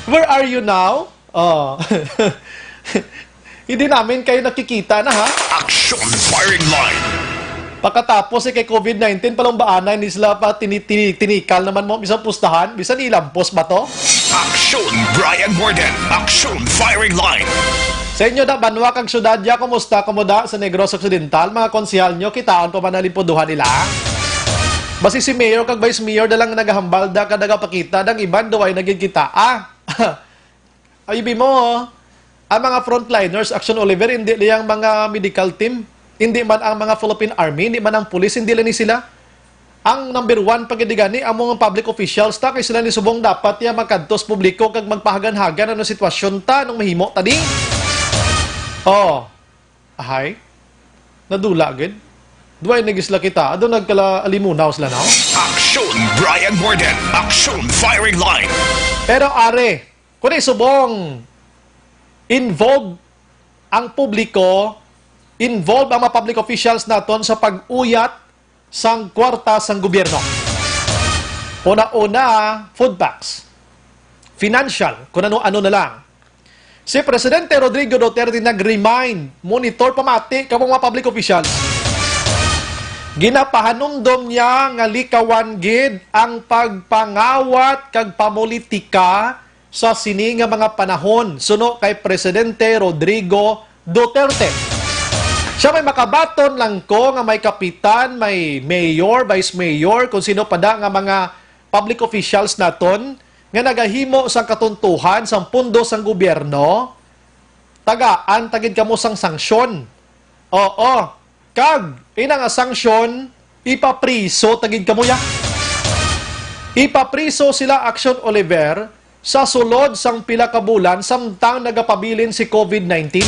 Where are you now? Hindi namin kayo nakikita na, ha? Action Firing Line. Pagkatapos kay COVID-19, palang baanay, ni sila pa tinikal naman mo, bisan pustahan, bisan ilampos ba to? Aksyon Bryan Morden. Aksyon Firing Line. Sa inyo na, banwa kag syudadya, kumusta komoda sa Negros Occidental? Mga konsihal nyo, kitaan pa man nalimpuduhan nila. Basi si Mayor kag Vice Mayor na lang nagahambal da kada pakita ng iban duway naging kita. Ayubi mo, ang mga frontliners, Aksyon Oliver, hindi liyang mga medical team, hindi man ang mga Philippine Army, hindi man ang police, hindi lang ni sila. Ang number one pagidigani ang mga public officials ta kay sila ni subong dapat ya magkantos publiko kag magpahagan-hagan ano sitwasyon ta nung mahimo tadi. Ahay. Nadula gid. Duay nagisla kita, ado nagkala alimunaw sila now. Aksyon Bryan Morden. Aksyon Firing Line. Pero are, kung subong involved ang publiko, involved ang mga public officials naton sa pag-uyat sang kwarta sang gobyerno. Una-una, food packs. Financial, kung ano-ano na lang. Si Presidente Rodrigo Duterte nag-remind, monitor pamati ka mga public officials. Ginapahanumdom niya nga likawan gid ang pagpangawat kag pamulitika sa sini nga mga panahon suno kay Presidente Rodrigo Duterte. Siya may makabaton lang ko nga may kapitan, may mayor, vice mayor, kung sino pa da nga mga public officials naton nga nagahimo sang katuntuhan sang pundo sang gobyerno, tagaan tagid kamo sang sanksyon. Oo. Kag ina nga sanksyon ipapriso tagid kamo ya. Ipapriso sila Aksyon Oliver sa sulod sang pila ka bulan samtang nagapabilin si COVID-19.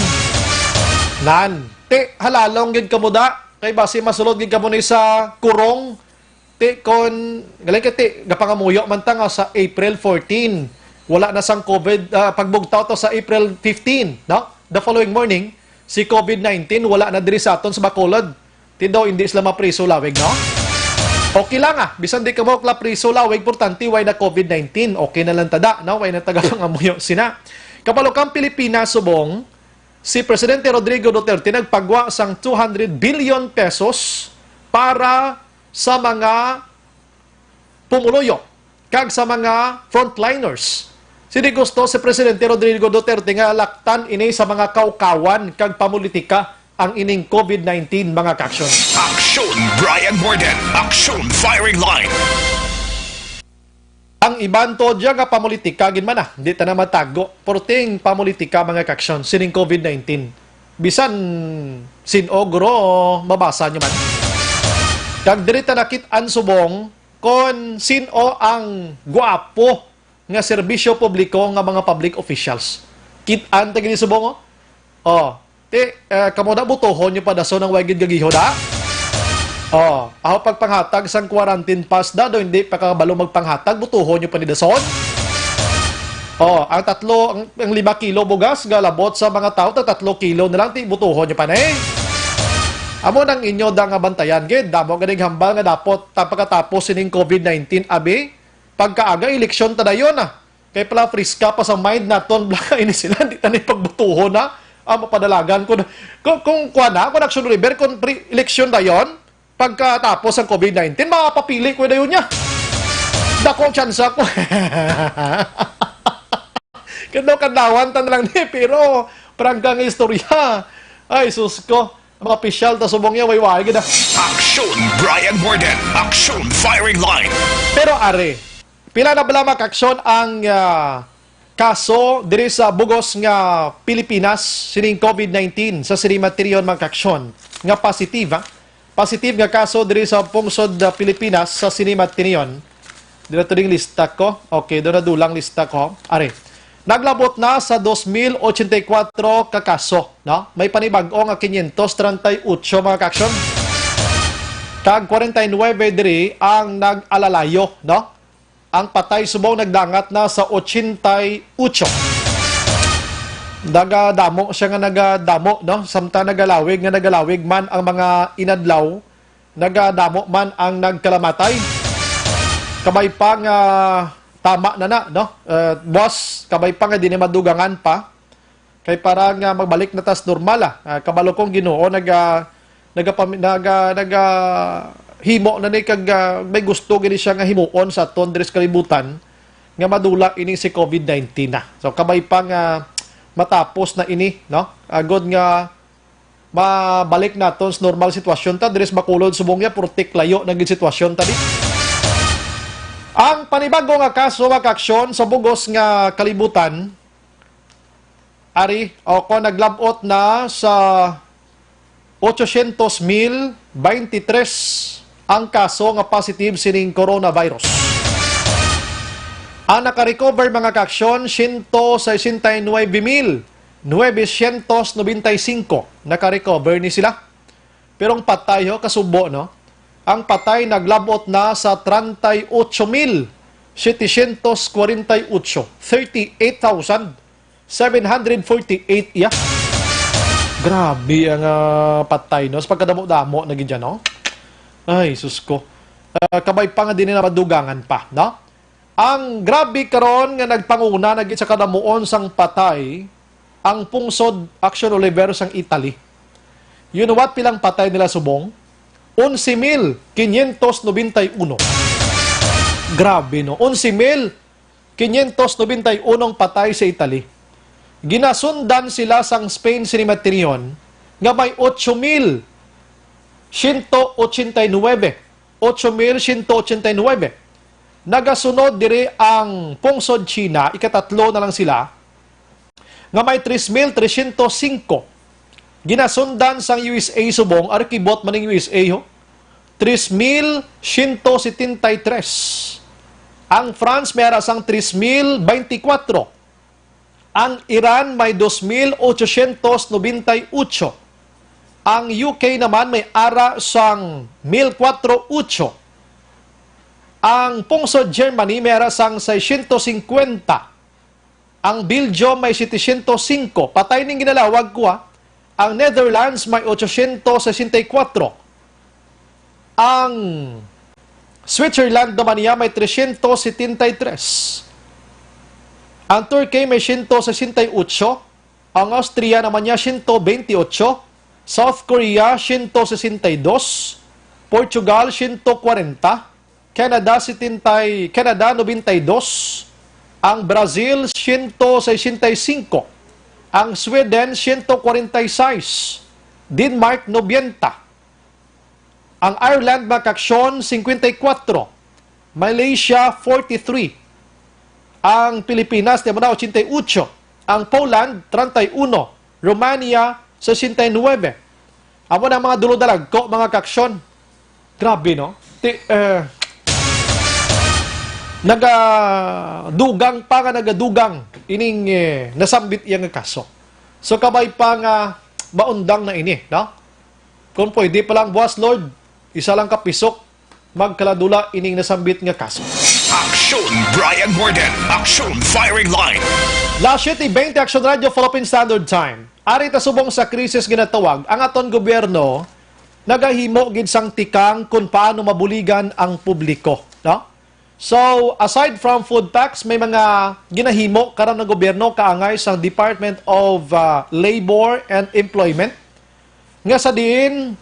Halalong gid kamo da kay base masulod gid kamo ni sa kurong kon galing kati gapangamuyo man ta nga sa April 14 wala na sang COVID pagbugtaw to sa April 15 no the following morning si COVID-19 wala na diri sa aton sa Bacolod tidaw hindi sila mapriso lawig no okay lang bisan di ka mo kla priso lawig importante why na COVID-19 okay na lang tada no why na tagapangamuyo sina kapalukang Pilipinas subong si Presidente Rodrigo Duterte nagpagwa sang 200 billion pesos para sa mga pumuluyo kag sa mga frontliners. Sini gusto si Presidente Rodrigo Duterte nga laktan ini sa mga kaukawan kag pamulitika ang ining COVID-19 mga kaksyon. Aksyon Bryan Morden. Aksyon Firing Line. Ang iban to dyan nga pamulitika, ginman hindi ta na matago. Porting pamulitika mga kaksyon, sining COVID-19. Bisan sinogro, mabasa nyo man. Kag dirita nakitaan subong, kon sino ang guwapo nga serbisyo publiko nga mga public officials. Kitaan tagini subong, kamo na butohon nyo pa daso ng wagid gagiho da. Ako pagpanghatag sang quarantine pass da do hindi pa kabalo magpanghatag butuhon nyo pa ni dason. Ang 5 kilo bugas galabot sa mga tao 3 kilo na lang ti butuhon nyo pa na Amo nang inyo da nga bantayan gid damo ganing hambal nga dapot pagkatapos sining COVID-19 abi pagkaaga eleksyon ta dayon kay pala friska pa sa mind naton bla ini sila di tani pagbutuhon mapadalagan ko kung Aksyon River kung eleksyon dayon pagkatapos ang COVID-19, makapapili ko na yun niya. Dako tsansa ko. Kadawan tan lang ni, pero pranggang istorya. Ay, sus ko. Mga pisyal, tasubong niya, wayway gina. Aksyon Bryan Morden. Aksyon Firing Line. Pero are, pila na bala makaksyon ang kaso diri sa bugos nga Pilipinas sining COVID-19 sa sinimateryon makaksyon nga positive Positive nga kaso diri sa pungsod Pilipinas sa Sinimat Tinion. Dito ding lista ko. Okay, doon na dulang lista ko. Are. Naglabot na sa 2,084 ka kaso, no? May panibag-o nga 538 mga kaksyon. Kag 49 diri ang nag-alalayo, no? Ang patay subong nagdangat na sa 88. Nagadamo siya nga nagadamo, no? Samtang nagalawig man ang mga inadlaw, nagadamo man ang nagkalamatay. Kabay pa nga tama na, no? Boss, kabay pa nga di na madugangan pa. Kay para nga magbalik na tas normal, kabalo kong Ginoo himo na ni kag may gusto gini siya nga himuon sa aton diri sa kalibutan nga madula ini si COVID-19 na. So kabay pa nga matapos na ini, no? Agod nga mabalik naton sa normal sitwasyon ta, dres makulod subong ya purtik layo na gid sitwasyon ta di. Ang panibago nga kaso nga aksyon sa bugos nga kalibutan ari o ko naglabot na sa 800,023 ang kaso nga positive sining coronavirus. Ang naka-recover mga kaaksyon, 169,995 naka-recover ni sila. Pero ang patay, kasubo, no? Ang patay naglabot na sa 38,748. 38,748 iya. Grabe ang patay, no? Sa pagkadamo-damo na gidya, no? Ay, sus ko. Kabay pa nga din na madugangan pa, no? Ang grabe karon nga nagpanguna nagit sa kadamuon sang patay ang pungsod Aksyon Oliver sang Italy. You know what pilang patay nila subong? 11,591. Grabe no. 11,591 patay sa Italy. Ginasundan sila sang Spain Sinimaterion nga may 8,189. 8,189. Nagasunod dire ang pungsod China, ikatatlo na lang sila, nga may 3,305. Ginasundan sang USA subong, arkibot maning USA, 3,173. Ang France may arasang 3,024. Ang Iran may 2,898. Ang UK naman may ara sang 1,408. Ang pungsod Germany may arasang 650. Ang Belgium may 705. Patay ning ginalawag ko Ang Netherlands may 864. Ang Switzerland naman niya may 373. Ang Turkey may 168. Ang Austria naman niya 128. South Korea 162. Portugal 140. Canada 92, ang Brazil 165, ang Sweden 146, Denmark 90, ang Ireland makaksyon 54, Malaysia 43, ang Pilipinas 88, ang Poland 31, Romania 69. Amo na mga dulo-dalag ko mga kaksyon. Grabe no? Nagadugang pa nga nagadugang ining nasambit iyang kaso. So kabay pa nga maundang na ini, no? Kung pwede pa lang, Boss Lord, isa lang kapisok, magkaladula ining nasambit nga kaso. Aksyon Bryan Morden, Aksyon Firing Line. Last 7:20 Aksyon Radio Philippine Standard Time. Ari ta subong sa krisis ginatawag, ang aton gobyerno nagahimo gid sang tikang kung paano mabuligan ang publiko, no? So, aside from food packs, may mga ginahimo karon ng gobyerno kaangay sa Department of Labor and Employment. Nga sa diin,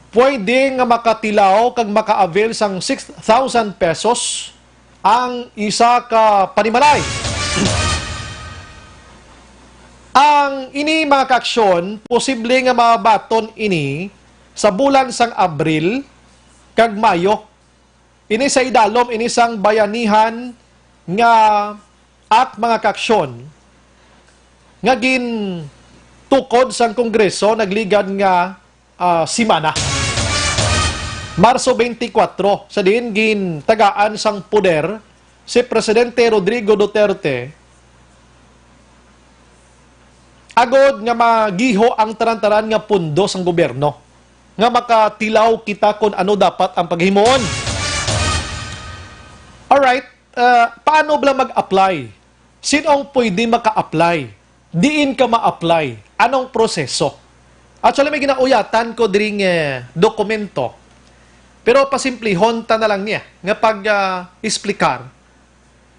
pwede nga makatilaw kag maka-avail sang 6,000 pesos ang isa ka panimalay. Ang ini mga kaaksyon, posible nga mabaton ini sa bulan sang Abril kag Mayo. Ini sa idalom, ini sang bayanihan nga at mga kaaksyon nga gin tukod sang Kongreso nagligad nga simana. Marso 24, sa din gin tagaan sang poder si Presidente Rodrigo Duterte agod nga magiho ang taran-taran nga pundo sang gobyerno nga makatilaw kita kung ano dapat ang paghimoon. Alright, paano ba mag-apply? Sinong pwede maka-apply? Diin ka ma-apply? Anong proseso? Actually, may ginauyatan ko diring dokumento. Pero pasimplihon ta na lang niya nga pag-explicar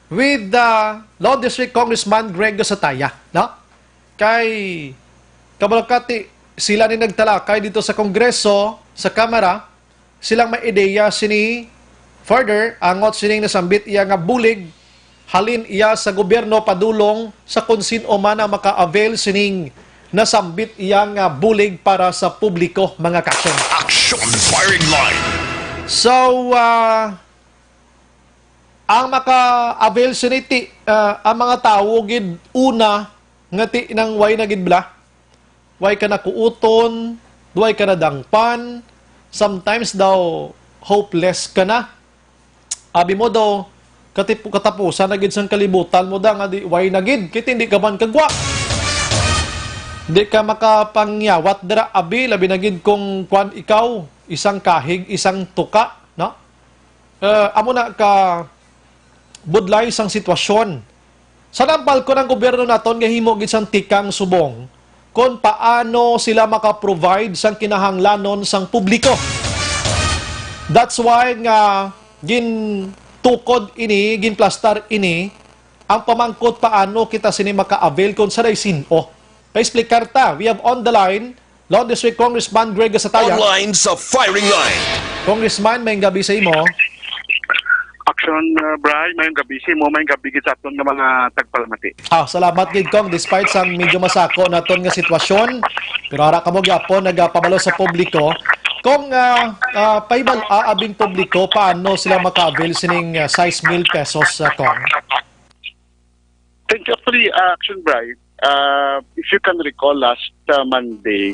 with Law District Congressman Greg Sataya. No? Kay kabalakati, sila ni nagtalakay dito sa Kongreso, sa Kamara, silang may ideya sini further, angot sining nasambit iya nga bulig halin iya sa gobyerno padulong sa kung sino man ang maka-avail sining nasambit iyang bulig para sa publiko, mga kaksyon. Aksyon Firing Line. So, ang maka-avail siniti, ang mga tao, gid una, ngati ng way na gidbla, way ka na kuuton, way ka na dangpan, sometimes daw, hopeless ka na. Abi mo daw, katapusan na gid sang kalibutan mo da, nga di, way na gid, kit hindi ka man kagwa. Di ka makapangyawat dira, abi, labi na gid kung kwan ikaw, isang kahig, isang tuka, no? Amo na ka budlay isang sitwasyon. Sa nampal ko ng gobyerno naton nga himo gid sang tikang subong kung paano sila maka-provide sang kinahanglanon sang publiko. That's why nga gintukod ini, ginplastar ini ang pamangkot paano kita sini maka-avail kung sa sino. Pa-explicar ta. We have on the line Law District Congressman Greg Gasataya. Online sa Firing Line. Congressman, may gabi sa imo. Aksyon, Bryan, mayong gabi si mo, mayong gabi sa aton nga mga tagpalamati. Salamat gid kong despite sang medyo masako naton nga sitwasyon, pero ara kamo gyapon nagapabalo sa publiko kung paibal aabing publiko paano sila maka-avail sining 6 mil pesos kong. Thank you. Actually, Aksyon, Bryan, if you can recall last Monday,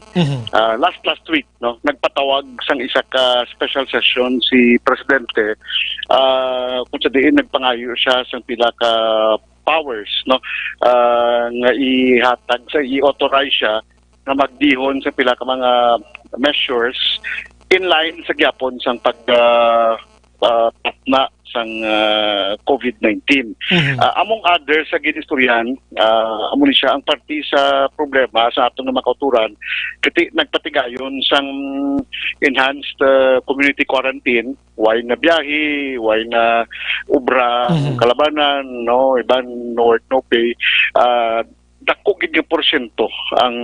last week, no, nagpatawag sang isa ka special session si Presidente kung sa diin nagpangayo siya sang pila ka powers, no, nga ihatag sa i-authorize siya na magdihon sa pila ka mga measures in line sa gyapon sang patna sang COVID-19. Among others sa ginistoryan, amo ni siya ang parti sa problema sa atong mga kauturan kiti nagpatigayon sang enhanced community quarantine, why na biyahe, why na ubra, kalabanan, no, iban no work no pay, dako gid nga porsyento ang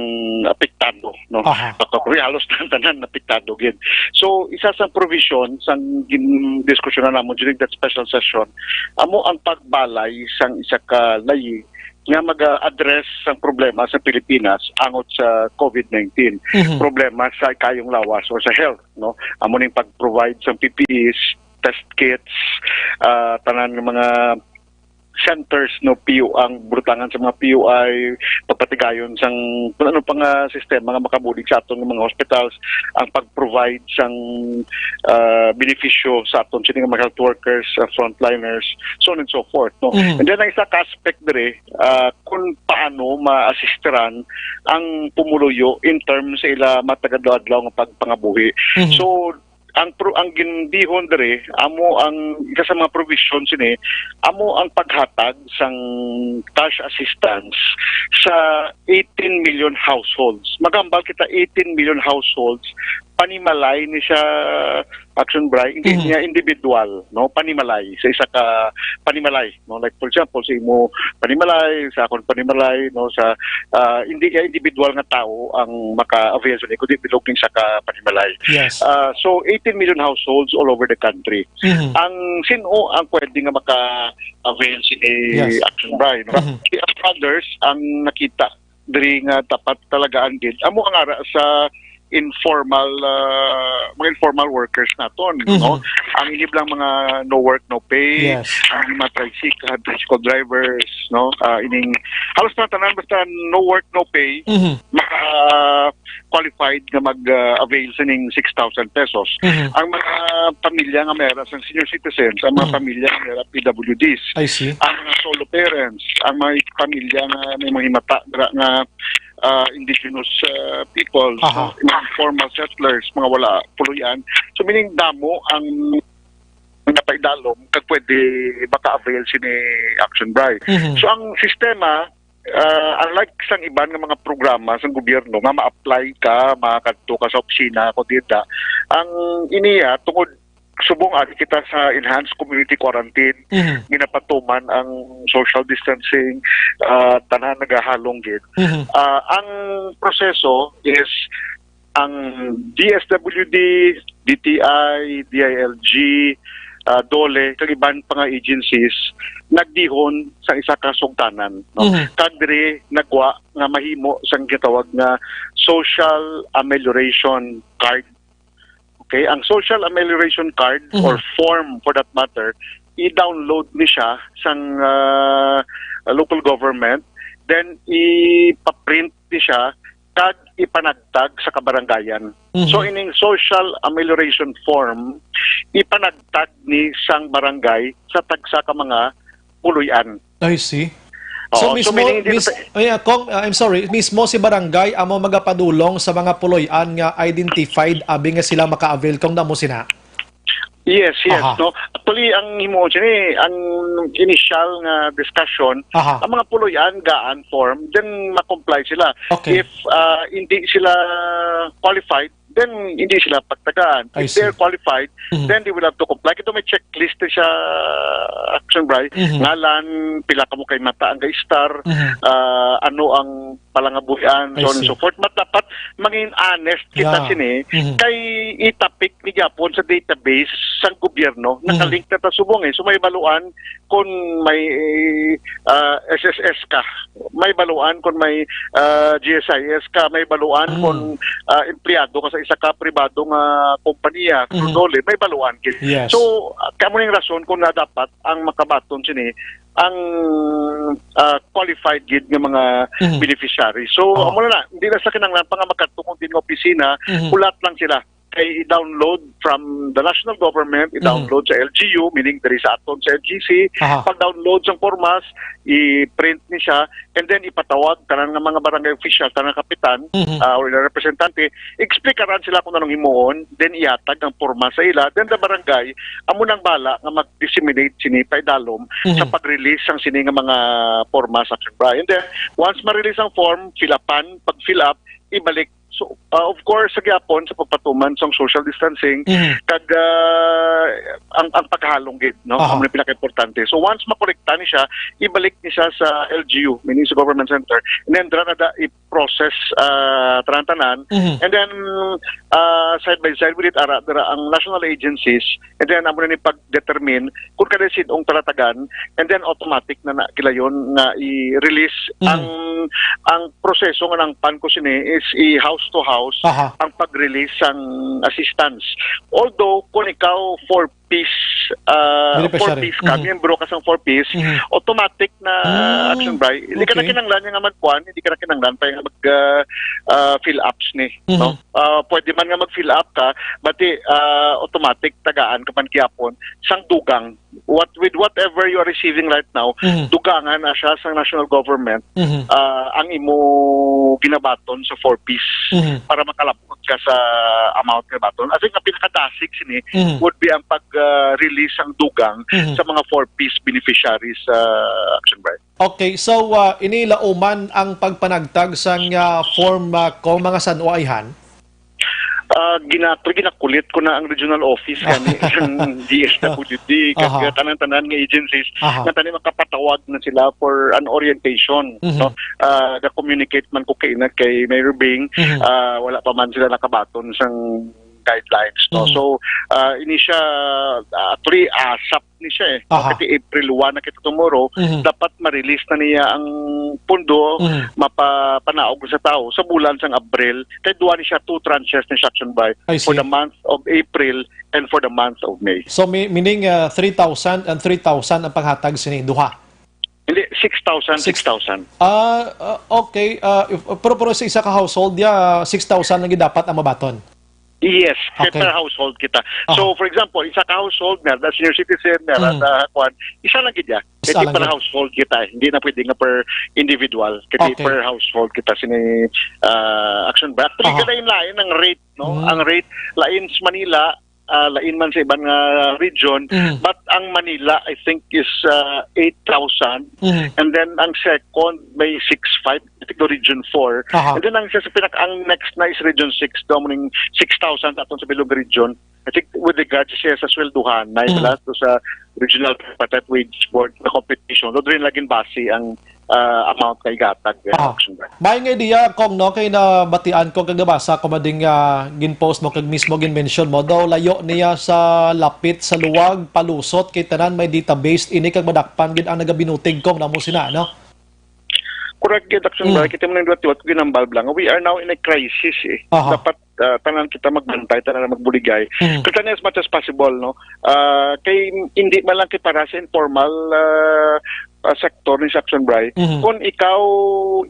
apektado, no. Baka halos tanan apektado gid. So isa sa provision sang gindiskusyonan namo during that special session, amo ang pagbalay sang isa ka layi nga mag-address sang problema sa Pilipinas angot sa COVID-19. Problema sa kayong lawas o sa health, no. Amo ning pag-provide sang PPEs, test kits, tanan ng mga centers, no, PO ang brutangan sa mga POI, pagpatigayon sang ano pang sistema nga makabulig sa aton ng mga hospitals, ang pag-provide sang benepisyo sa aton sining mga health workers, frontliners, so on and so forth, no. And then ang isa ka aspect dire, kung paano ma-assisteran ang pumuluyo in terms sa ila matagadlaw nga pagpangabuhi. So ang gindihon dire amo ang isa sa mga provisions ini amo ang paghatag sang cash assistance sa 18 million households. Magambal kita 18 million households panimalay ni siya, Aksyon, Bryan, hindi niya individual, no, panimalay sa isa ka panimalay, no, like for example sa imo panimalay, sa akon panimalay, no, sa hindi niya individual nga tao ang maka-avail sa kundi bilog ning sa ka panimalay. Yes. So 18 million households all over the country. Ang sino ang pwede nga maka-avail sini Aksyon, Bryan, no? Others ang nakita diri nga dapat talagaan gid amo ang ara sa mga informal workers naton, no. Ang iniblang mga no work no pay, ang mga tricycle drivers, no, ining halos na tanan basta no work no pay, maka qualified nga mag-avail sa ning 6,000 pesos. Ang mga pamilya nga mayroon sang senior citizens, ang mga pamilya nga mayroon PWDs, ang mga solo parents, ang mga pamilya nga may mga himata nga indigenous people, informal settlers, mga wala puluyan. So meaning damo ang napaidalom kag pwede maka-avail sini Aksyon, Bryan. So ang sistema, unlike sang iban nga mga programa sa gobyerno nga ma-apply ka, makadto ka sa opisina ko dita, ang iniya tungod subong adi kita sa enhanced community quarantine, ginapatuman ang social distancing, tanan nagahalong gid. Ang proseso is ang DSWD, DTI, DILG, DOLE kag iban pa nga agencies nagdihon sa isa ka sugdanan, no? Kadre nagwa nga mahimo sang gitawag nga social amelioration card. Okay, ang social amelioration card or form for that matter, i-download ni siya sang local government, then ipaprint ni siya kag ipanagtag sa kabarangayan. So ining social amelioration form ipanagtag ni sang barangay sa tagsa ka mga puloy-an. I see. So mismo, I'm sorry, mismo si barangay amo magapadulong sa mga puloy-an nga identified abi nga sila maka-avail kung namo sina. Yes, no. Actually, ang himo ang initial nga discussion, ang mga puloy-an gaan form, then ma-comply sila. Okay. If hindi sila qualified, then hindi sila pagtagaan. If they're qualified, then they will have to comply. Ito may checklist siya, Aksyon, Bryan. Ngalan, pila ka mo kay mata ang star, ano ang palangabuyan, so on and so forth. But dapat maging honest kita sini, kay itapik ni Japon sa database sa gobyerno, nakalink na tasubong So may baluan kung may SSS ka, may baluan kung may GSIS ka, may baluan kung empleyado ka sa isa ka pribado nga kompanya, DOLE, may baluan. Yes. So, kamo ning rason kung na dapat ang makabaton sini ang qualified gid nga mga beneficiaries. So, amo na, hindi na sa kinanglan pa nga magkatungod din ng opisina, ulat lang sila. Kay i-download from the national government, i-download sa LGU, meaning there is aton sa LGC, pag-download sa formas, i-print ni siya, and then ipatawag tanan nga mga barangay official, tanan kapitan, or representante, explikaran sila kung anong himuon, then iatag ang forma sa ila, then the barangay, amo nang bala nga mag-disseminate sini paidalom sa pag-release ang sini nga mga forma sa Aksyon, Bryan. And then, once ma-release ang form, fill-upan, pag-fill up, ibalik. So, of course, sa gyapon, sa pagpatuman sa social distancing, kag ang pagkahalong gid, no? Ang pinaka-importante. So, once makolekta ni siya, ibalik ni siya sa LGU, meaning sa government center, and then dra na i-process tanan-tanan, and then side by side with it, dra ang national agencies, and then amo na ni pag-determine kung kada sidong talatagan, and then automatic na kilayon nga i-release ang proseso nga ng PAN ko sini is i-house to house ang pag-release ng assistance. Although, kung ikaw 4-piece ka, miyembro ka sa 4-piece, automatic na Aksyon, Bryan. Hindi ka na kinanglan yung magkuhan, hindi ka na kinanglan pa yung mag-fill ups ni. No? Pwede man nga mag-fill up ka, but automatic tagaan ka man kiyapon sang dugang. With whatever you are receiving right now, dugangan na siya sa national government ang imo ginabaton sa 4-piece para makalapot ka sa amount na baton. I think ang pinakadasig sini would be ang pag-release ang dugang sa mga 4-piece beneficiaries sa Aksyon, Bryan. Okay, so inilauman ang pagpanagtag sa form kung mga sanwaihan? Ginakulit ko na ang regional office kani ng DSWD kaya tanan-tanan nga agencies na tani makapatawag na sila for an orientation, no? Na-communicate man ko kay Mayor Bing, wala pa man sila nakabaton sang guidelines, no? So ini siya actually ASAP ni siya kasi April 1 na kita tomorrow, dapat ma-release na niya ang pundo, mapapanaog sa tao sa bulan sang Abril. Kaya duwa ni siya 2 tranches ni Aksyon, Bryan for the month of April and for the month of May. So meaning 3,000 and 3,000 ang paghatag sini duha? Hindi, 6,000. Okay. Pero sa isa ka household, 6,000 lang dapat ang mabaton? Yes, per household kita. So, for example, isa ka household na, senior citizen na, isa lang kita. Kasi per household kita. Hindi na pwede nga per individual. Kasi per household kita sini Aksyon, Bryan. Actually, lain ang rate, no? Ang rate, lain sa Manila, lain man sa ibang region, but ang Manila I think is 8,000, and then ang second may 6,500, I think the region 4, and then ang next na is region 6, domining 6,000 aton sa Bilog region. I think with regards siya sa swelduhan na to sa regional tripartite wage board na competition, doon rin laging base ang amount kay gatag action ba. May nga idea kung no kay nabatian ko kag nabasa ko mading ginpost mo kag mismo ginmention mo daw layo niya sa lapit sa luwag palusot kay tanan may database ini kag madakpan gid ang nagabinutig kong namo sina no. Correct gid action ba kita man nang duwat ginambal lang. We are now in a crisis dapat tanan kita magbantay, tanan magbuligay. Kita as much as possible no. Kay hindi man lang kita para sa informal sektor ni Aksyon Bray, kung ikaw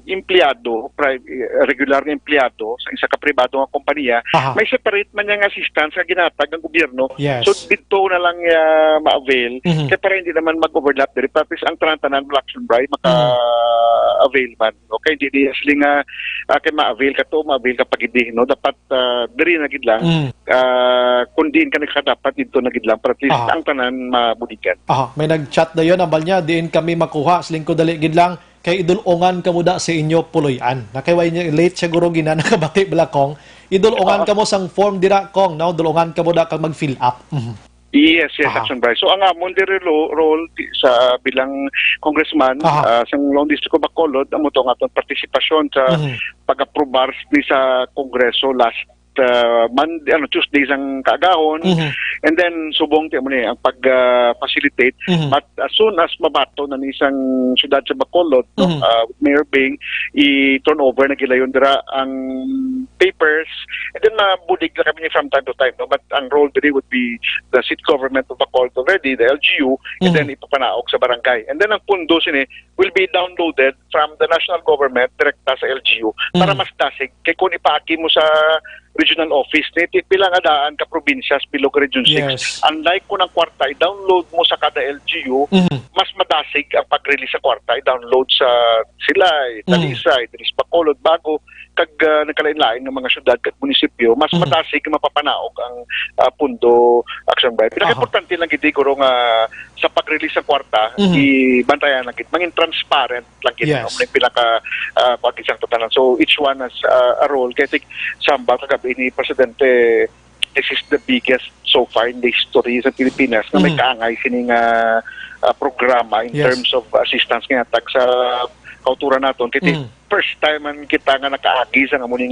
empleyado, regular na empleyado sa isa ka pribado nga kompanya, may separate man yang assistance sa ginatag ng gobyerno. So dito na lang ma-avail, kaya para hindi naman mag-overlap diri tapos ang tanan ng Aksyon Bray maka-avail man. Okay, hindi sila nga kay ma-avail ka to, ma-avail ka pagidi no, dapat diri na gid lang. Kung diin ka nagkadapat dito na gid lang para at least ang tanan mabudigan. May nag-chat na yon ambal niya diin kami makuha slingko dali gid lang kay idulongan kamo da sa inyo puloy-an. Nakay niya late siguro gina nakabati bala kong idulongan kamo sang form dira kong no dulongan kamo da kag mag-fill up. Yes, Action Bray. So ang amon diri role sa bilang congressman sa Long District of Bacolod amo to nga partisipasyon sa pag-aprobar ni sa Kongreso last Tuesday sang kaagahon and then subong ti mo ni ang pag-facilitate but as soon as mabato na ni isang syudad sa Bacolod Mayor Bing i-turn over na gilayon dira ang papers and then mabudig na kami from time to time no but ang role diri would be the city government of Bacolod already, the LGU and then ipapanaog sa barangay and then ang pundo sini will be downloaded from the national government direkta sa LGU para mas dasig kay kung ipaaki mo sa regional office ni pila nga daan ka probinsya bilog region 6 unlike kung ang kwarta i-download mo sa kada LGU mas madasig ang pag-release sa kwarta i-download sa Silay, Talisay, Diris Bacolod bago kag nagkalain-lain ng mga syudad kag munisipyo mas madasig mapapanaog ang pundo Action Bray. Pinaka-importante lang gid guro nga sa pag-release sa kwarta i-bantayan lang gid mangin transparent lang gid ang pinaka pag-isang totalan. So each one has a role kay samba kagabi ni Presidente this is the biggest so far in the history sa Pilipinas na may kaangay sining programa in terms of assistance nga tag sa kauturan naton kiti first time man kita nga nakaagi sa amuning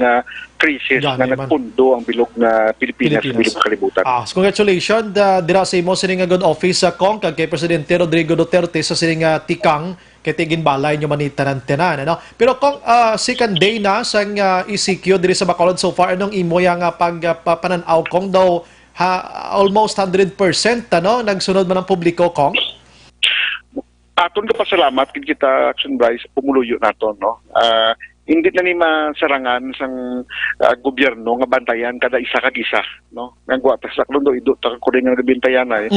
crisis nga nagpundo ang bilog na Pilipinas sa bilog kalibutan. So congratulations dira sa imo sining good office sa kong kag kay Presidente Rodrigo Duterte sa sining tikang kay tigin balay nyo manitanan-tanan ano. Pero kung second day na sang ECQ diri sa Bacolod so far anong imo yang pagpananaw kong daw almost 100% ano nagsunod man ang publiko kong? Aton ka pasalamat kita Action Bray sa pumuluyo naton no. Hindi na ni masarangan sang gobyerno nga bantayan kada isa kag isa no. Nagwa ta sa klundo ido ta ko nga nagabintayan ay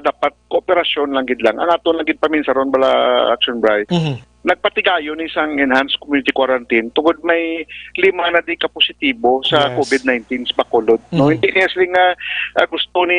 dapat kooperasyon lang gid lang. Ang aton lang gid paminsaron bala Action Bray. Nagpatigayon isang enhanced community quarantine tungod may 5 na di ka positibo sa COVID-19 sa Bacolod. No, hindi niya sila nga gusto ni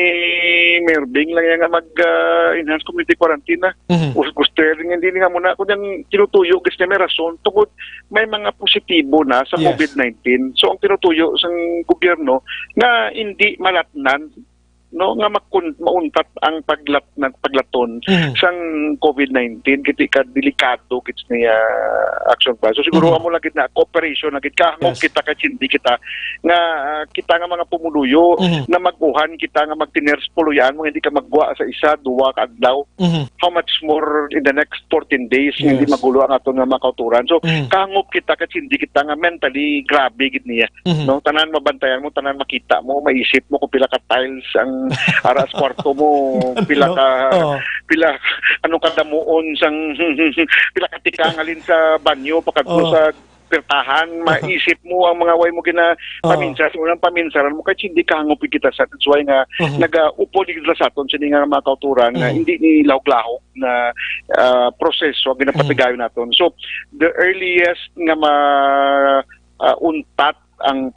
Mayor Bing lang nga mag-enhanced community quarantine na. Gusto rin hindi nga muna kung yung tinutuyo kasi may rason tungod may mga positibo na sa COVID-19. So ang tinutuyo sa gobyerno nga hindi malatnan no nga mauntat ang paglaton sang COVID-19 kiti ka delikado kits niya Action Bray. So siguro amo lagid na cooperation lagid ka kita ka hindi kita nga kita nga mga pumuluyo na maguhan kita nga magtiners puluyan mo hindi ka magwa sa isa duwa ka adlaw. How much more in the next 14 days hindi magulo ang aton nga makauturan. So kahangop kita ka hindi kita nga mentally grabe gid niya no tanan mabantayan mo tanan makita mo maisip mo kung pila ka tiles ang aras kwarto mo pila ano kadamuon sang pila ka tikangalin sa banyo pakadto sa pertahan maisip mo ang mga way mo gina paminsan unang paminsaran mo kay hindi ka hangopi kita sa that's why nga nagaupo ni sa aton sa nga mga kauturan nga hindi ni lahog-lahog na proseso ang ginapatigayon naton. So the earliest nga untat ang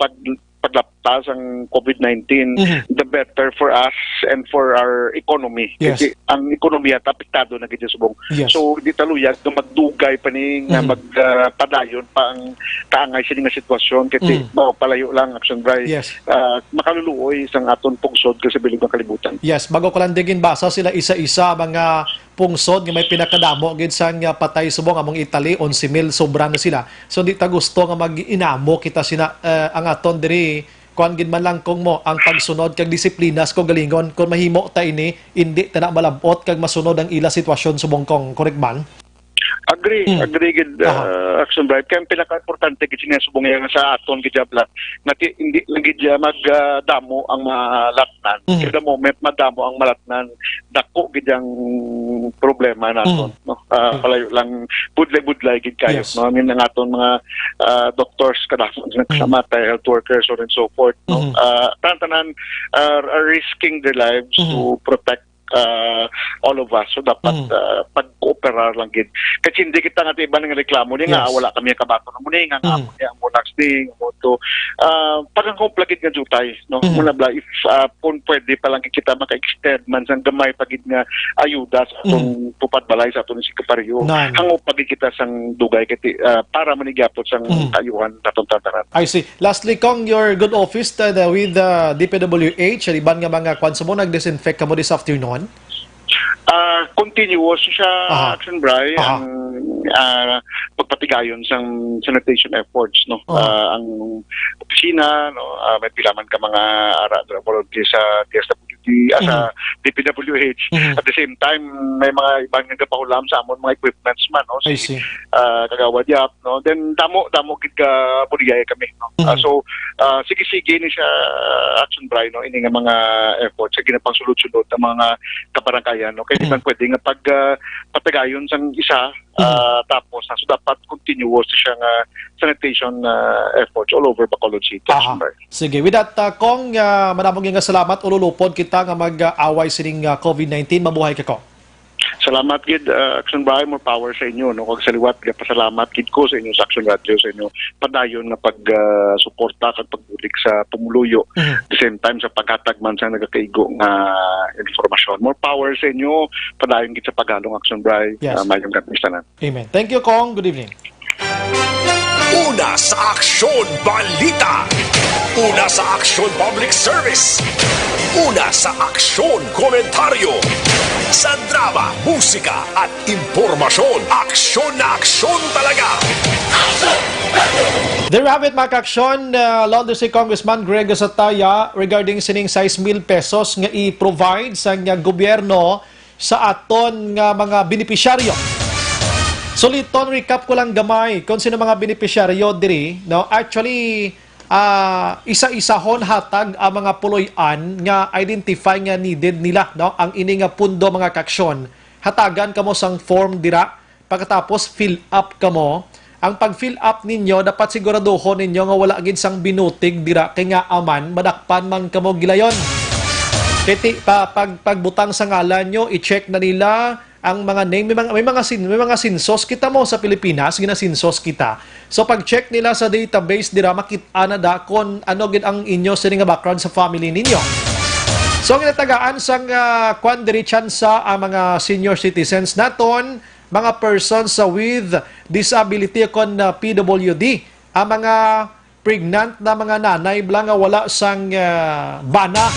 taas ang COVID-19, the better for us and for our economy. Yes. Kasi ang ekonomiya apektado na gid subong. Yes. So di taluyag nga magdugay pa ni nga magpadayon pa ang kaangay sini nga sitwasyon kasi palayo lang Aksyon Bray. Yes. Makaluluoy sang aton pungsod kasi bilog ng kalibutan. Yes, bago ko lang digin basa sila isa-isa mga pungsod nga may pinakadamo gid sang patay subong among Italy 11,000 sobra na sila. So di ta gusto nga mag-inamo kita sina ang aton diri kuan gid man lang kung mo ang pagsunod kag disiplinas ko galingon kung mahimo ta ini indi ta na malabot kag masunod ang ila sitwasyon subong kong correct man. Agree gid Aksyon Bray. Kaya ang pinaka-importante gid nga subong nga sa aton gid jabla nga hindi lang gid magdamo ang malatnan. Kada moment madamo ang malatnan dako gid ang problema naton no. Palayo lang budlay gid kayo no. I mean ang aton mga doctors kada nagkamatay, health workers so and so forth no. Tanan are risking their lives to protect all of us. So dapat pag-cooperar lang gid. Kasi hindi kita nga iba ng reklamo ni nga wala kami kabato na muni nga ang next thing mo to pagangkomplagid nga jutay no. Muna bla if kung pwede pa lang kita maka-extend man sang gamay pagid nga ayuda sa atong tupad balay sa atong sikaparyo. Hango pagid kita sang dugay kiti para manigapot sang ayuhan atong tatanan. I see. Lastly kong your good office with the DPWH iban nga mga kwan mo nag-disinfect kamo this afternoon. Continuous siya Aksyon Bray ang pagpatigayon sang sanitation efforts no. Ang opisina no may pilaman ka mga volunteer sa DSWD sa DPWH at the same time may mga ibang nagapahulam sa amon mga equipments man no si kagawad yap no then damo gid ka buligay kami no. So sige ni siya Aksyon Bray no ini nga mga efforts sa ginapang sulod-sulod ng mga kabaranggayan no kay di man pwede nga pagpatagayon sang isa tapos so dapat continuous siyang sanitation efforts all over Bacolod City. Sige, with that kong manamong nga salamat ululupod kita nga mag-away sining COVID-19 mabuhay ka ko. Salamat gid Aksyon Bray, more power sa inyo no kag saliwat gid pasalamat gid ko sa inyo sa Aksyon Radio sa inyo padayon nga pag suporta kag pagbulig sa pumuluyo the same time sa paghatag man sa nagakaigo nga informasyon. More power sa inyo padayon gid sa paghalong Aksyon Bray. Mayong gamistanan. Amen. Thank you Kong. Good evening. Una sa Aksyon Balita. Una sa Aksyon Public Service. Una sa Aksyon Komentaryo. Sa drama, musika at impormasyon. Aksyon na aksyon talaga. There you have it mga kaksyon. London si Congressman Greg Sataya regarding sining 6,000 pesos nga i-provide sa nga gobyerno sa aton nga mga benepisyaryo. So liton recap ko lang gamay kung sino mga benepisyaryo diri no actually isa-isahon hatag ang mga puloy-an nga identify nga needed nila no ang ini nga pundo mga kaksyon hatagan kamo sang form dira pagkatapos fill up kamo ang pag-fill up ninyo dapat siguraduhon ninyo nga wala gid sang binutig dira kay nga aman madakpan man kamo gilayon kiti pagbutang sa ngalan nyo i-check na nila ang mga name may mga sinsos kita mo sa Pilipinas ginasinsos kita so pag-check nila sa database dira makita na da kon ano gid ang inyo sa nga background sa family ninyo so ginatagaan sang kwan diri tsansa ang mga senior citizens naton mga persons with disability kon PWD ang mga pregnant na mga nanay blang nga wala sang bana.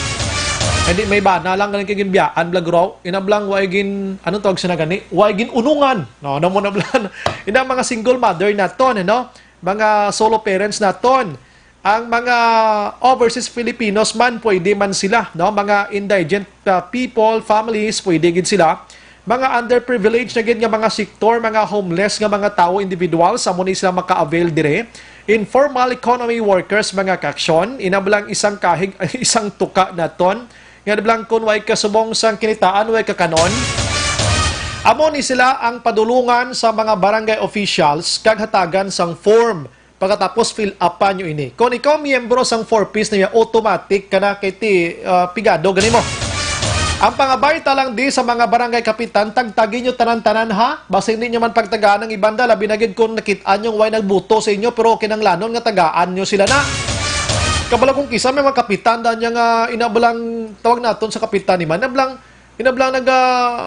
Hindi may bana lang galing kagin biyaan blag raw. Inablang waigin anong tawag sa nagani? Waigin unungan. No, mo na blan. Ina mga single mother naton, no? Mga solo parents naton. Ang mga overseas Filipinos man pwede man sila, no? Mga indigent people, families pwede gid sila. Mga underprivileged na gid nga mga sektor, mga homeless nga mga tao individuals amo ni sila maka-avail dire. Informal economy workers mga kaksyon, inablang isang kahig isang tuka naton. Nga blang kun way kasubong sang kinitaan way kakanon. Amo ni sila ang padulungan sa mga barangay officials kag hatagan sang form pagkatapos fill up pa nyo ini. Kung ikaw miyembro sang 4-piece na automatic kana kay ti pigado ganimo. Ang pangabayta lang di sa mga barangay kapitan tagtagin nyo tanan-tanan ha. Basta hindi nyo man pagtagaan ng ibanda labi na gid kung nakitaan yung way nagbuto sa inyo pero kinanglanon nga tagaan nyo sila na. Kabalagong kisa may mga kapitan da niya nga inablang tawag naton sa kapitan ni man inablang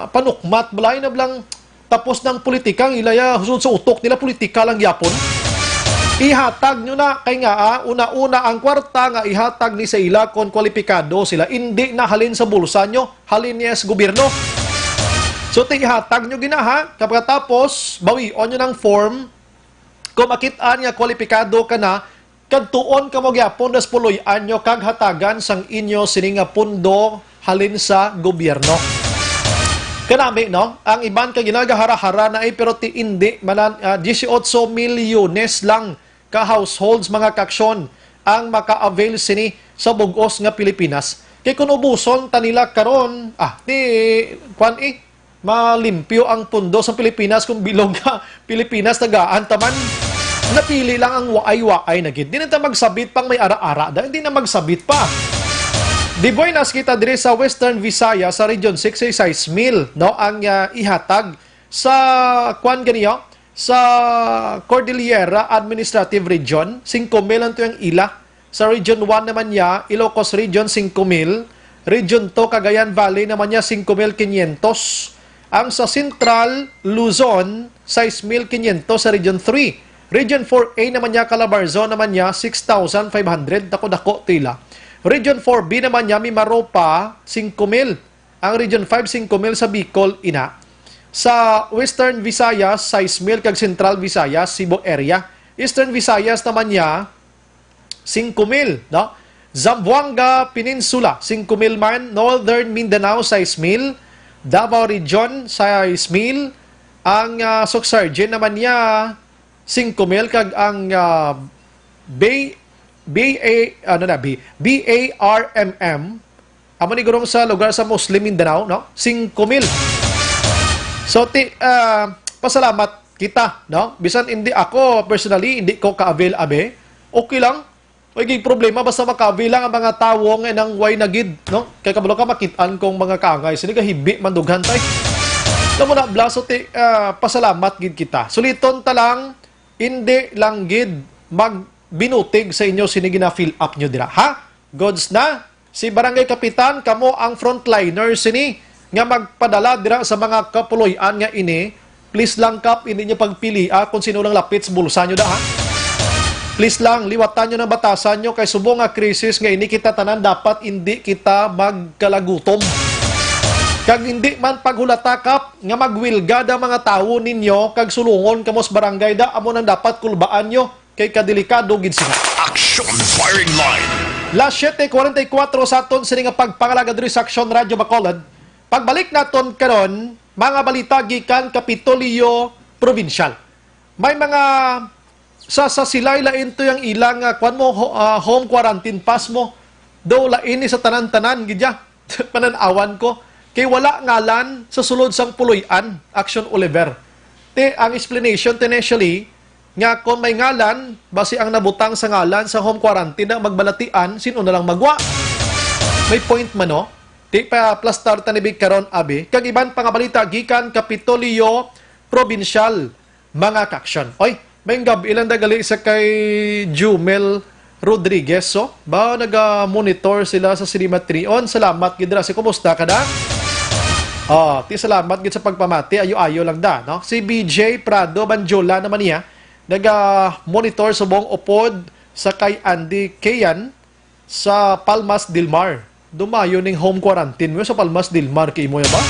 panukmat bala inablang tapos ng politikang ilaya husod sa utok nila politika lang yapon. Ihatag nyo na kay nga una-una ang kwarta nga ihatag ni sa ila kon kwalipikado sila hindi na halin sa bulsa nyo halin niya sa gobyerno. So ihatag nyo ginaha kapagkatapos bawion nyo ng form kung makitaan nga kwalipikado ka na kadtuon ka mo gyapon das puloy-an nyo kag hatagan sang inyo sini nga pundo halin sa gobyerno. Kanami, no? Ang iban ka ginagahara-hara na ay pero ti hindi manan 18 milyones lang ka households mga kaksyon ang maka-avail sini sa bugos nga Pilipinas. Kay kung ubuson tanila karon malimpyo ang pundo sa Pilipinas kung bilog ka Pilipinas tagaan taman. Napili lang ang waay-waay na gid. Di na ta magsabit pang may ara-ara da, hindi na magsabit pa. Di buenas kita dire sa Western Visayas sa Region 6 ay 6,000 no ang ihatag sa ganiyo sa Cordillera Administrative Region 5,000 ang tuyang ila sa Region 1 naman niya Ilocos Region 5,000 Region 2 Cagayan Valley naman niya 5,500 ang sa Central Luzon 6,500 sa Region 3 Region 4A naman niya Calabarzon naman niya 6,500 dako-dako tila Region 4B naman niya Mimaropa 5,000 ang Region 5 5,000 sa Bicol ina sa Western Visayas 6,000 kag Central Visayas Cebu area Eastern Visayas naman niya 5,000 no Zamboanga Peninsula 5,000 man Northern Mindanao 6,000 Davao Region 6,000 ang Soxargen naman niya 5,000 kag ang BARMM amo ni gurong sa lugar sa Muslim Mindanao no 5,000 So, pasalamat kita, no? Bisan hindi ako, personally, hindi ko ka-avail abe. Okay lang. Huwag problema, basta maka-avail lang ang mga tawong ng way na gid, no? Kaya kabalo ka makitaan kong mga kaangay. Sini ka hibi, mandughan tayo. Alam mo na, blaso, pasalamat gid kita. Suliton talang, hindi lang gid magbinutig sa inyo sinigi na fill up nyo dira. Ha? Gods na? Si Barangay Kapitan, kamo ang frontliner sini nga magpadala dira sa mga kapuloy-an nga ini, please lang kap, hindi nyo pagpili kung sino lang lapit sa bulsa nyo da, ha? Please lang, liwatan nyo ng batasan nyo kay subong nga krisis nga ini kita tanan dapat hindi kita magkalagutom. Kag hindi man paghulata kap, nga magwilga da mga tao ninyo, kag sulungon kamos barangay da, amo nang dapat kulbaan nyo, kay kadelikado gid sila. Aksyon Firing Line. Last 7:44 sa aton sini nga pagpangalaga diri sa Aksyon Radio Bacolod. Pagbalik naton karon, mga balita gikan Kapitolyo Provincial. May mga sa silay lain to yung ilang home quarantine pass mo. Do lain sa tanan-tanan gidya. Pananawan ko kay wala ngalan sa sulod sang puloy-an Action Oliver. Ang explanation initially nga kung may ngalan base ang nabutang sa ngalan sa home quarantine na magbalatian sino na lang magwa. May point man no? Di pa plastar tanibig karon abi kag iban pa nga balita gikan Kapitolyo Provincial mga kaksyon. Oy, may gabi ilang dagali sa kay Jumel Rodriguez so ba naga-monitor sila sa Cinema 3 on. Salamat gid ra si kumusta ka da? Salamat gid sa pagpamati ayo-ayo lang da no. Si BJ Prado Banjola naman niya naga-monitor sa buong upod sa kay Andy Kayan sa Palmas del Mar. Dumayo ning home quarantine mo sa Palmas del Mar kay mo ba?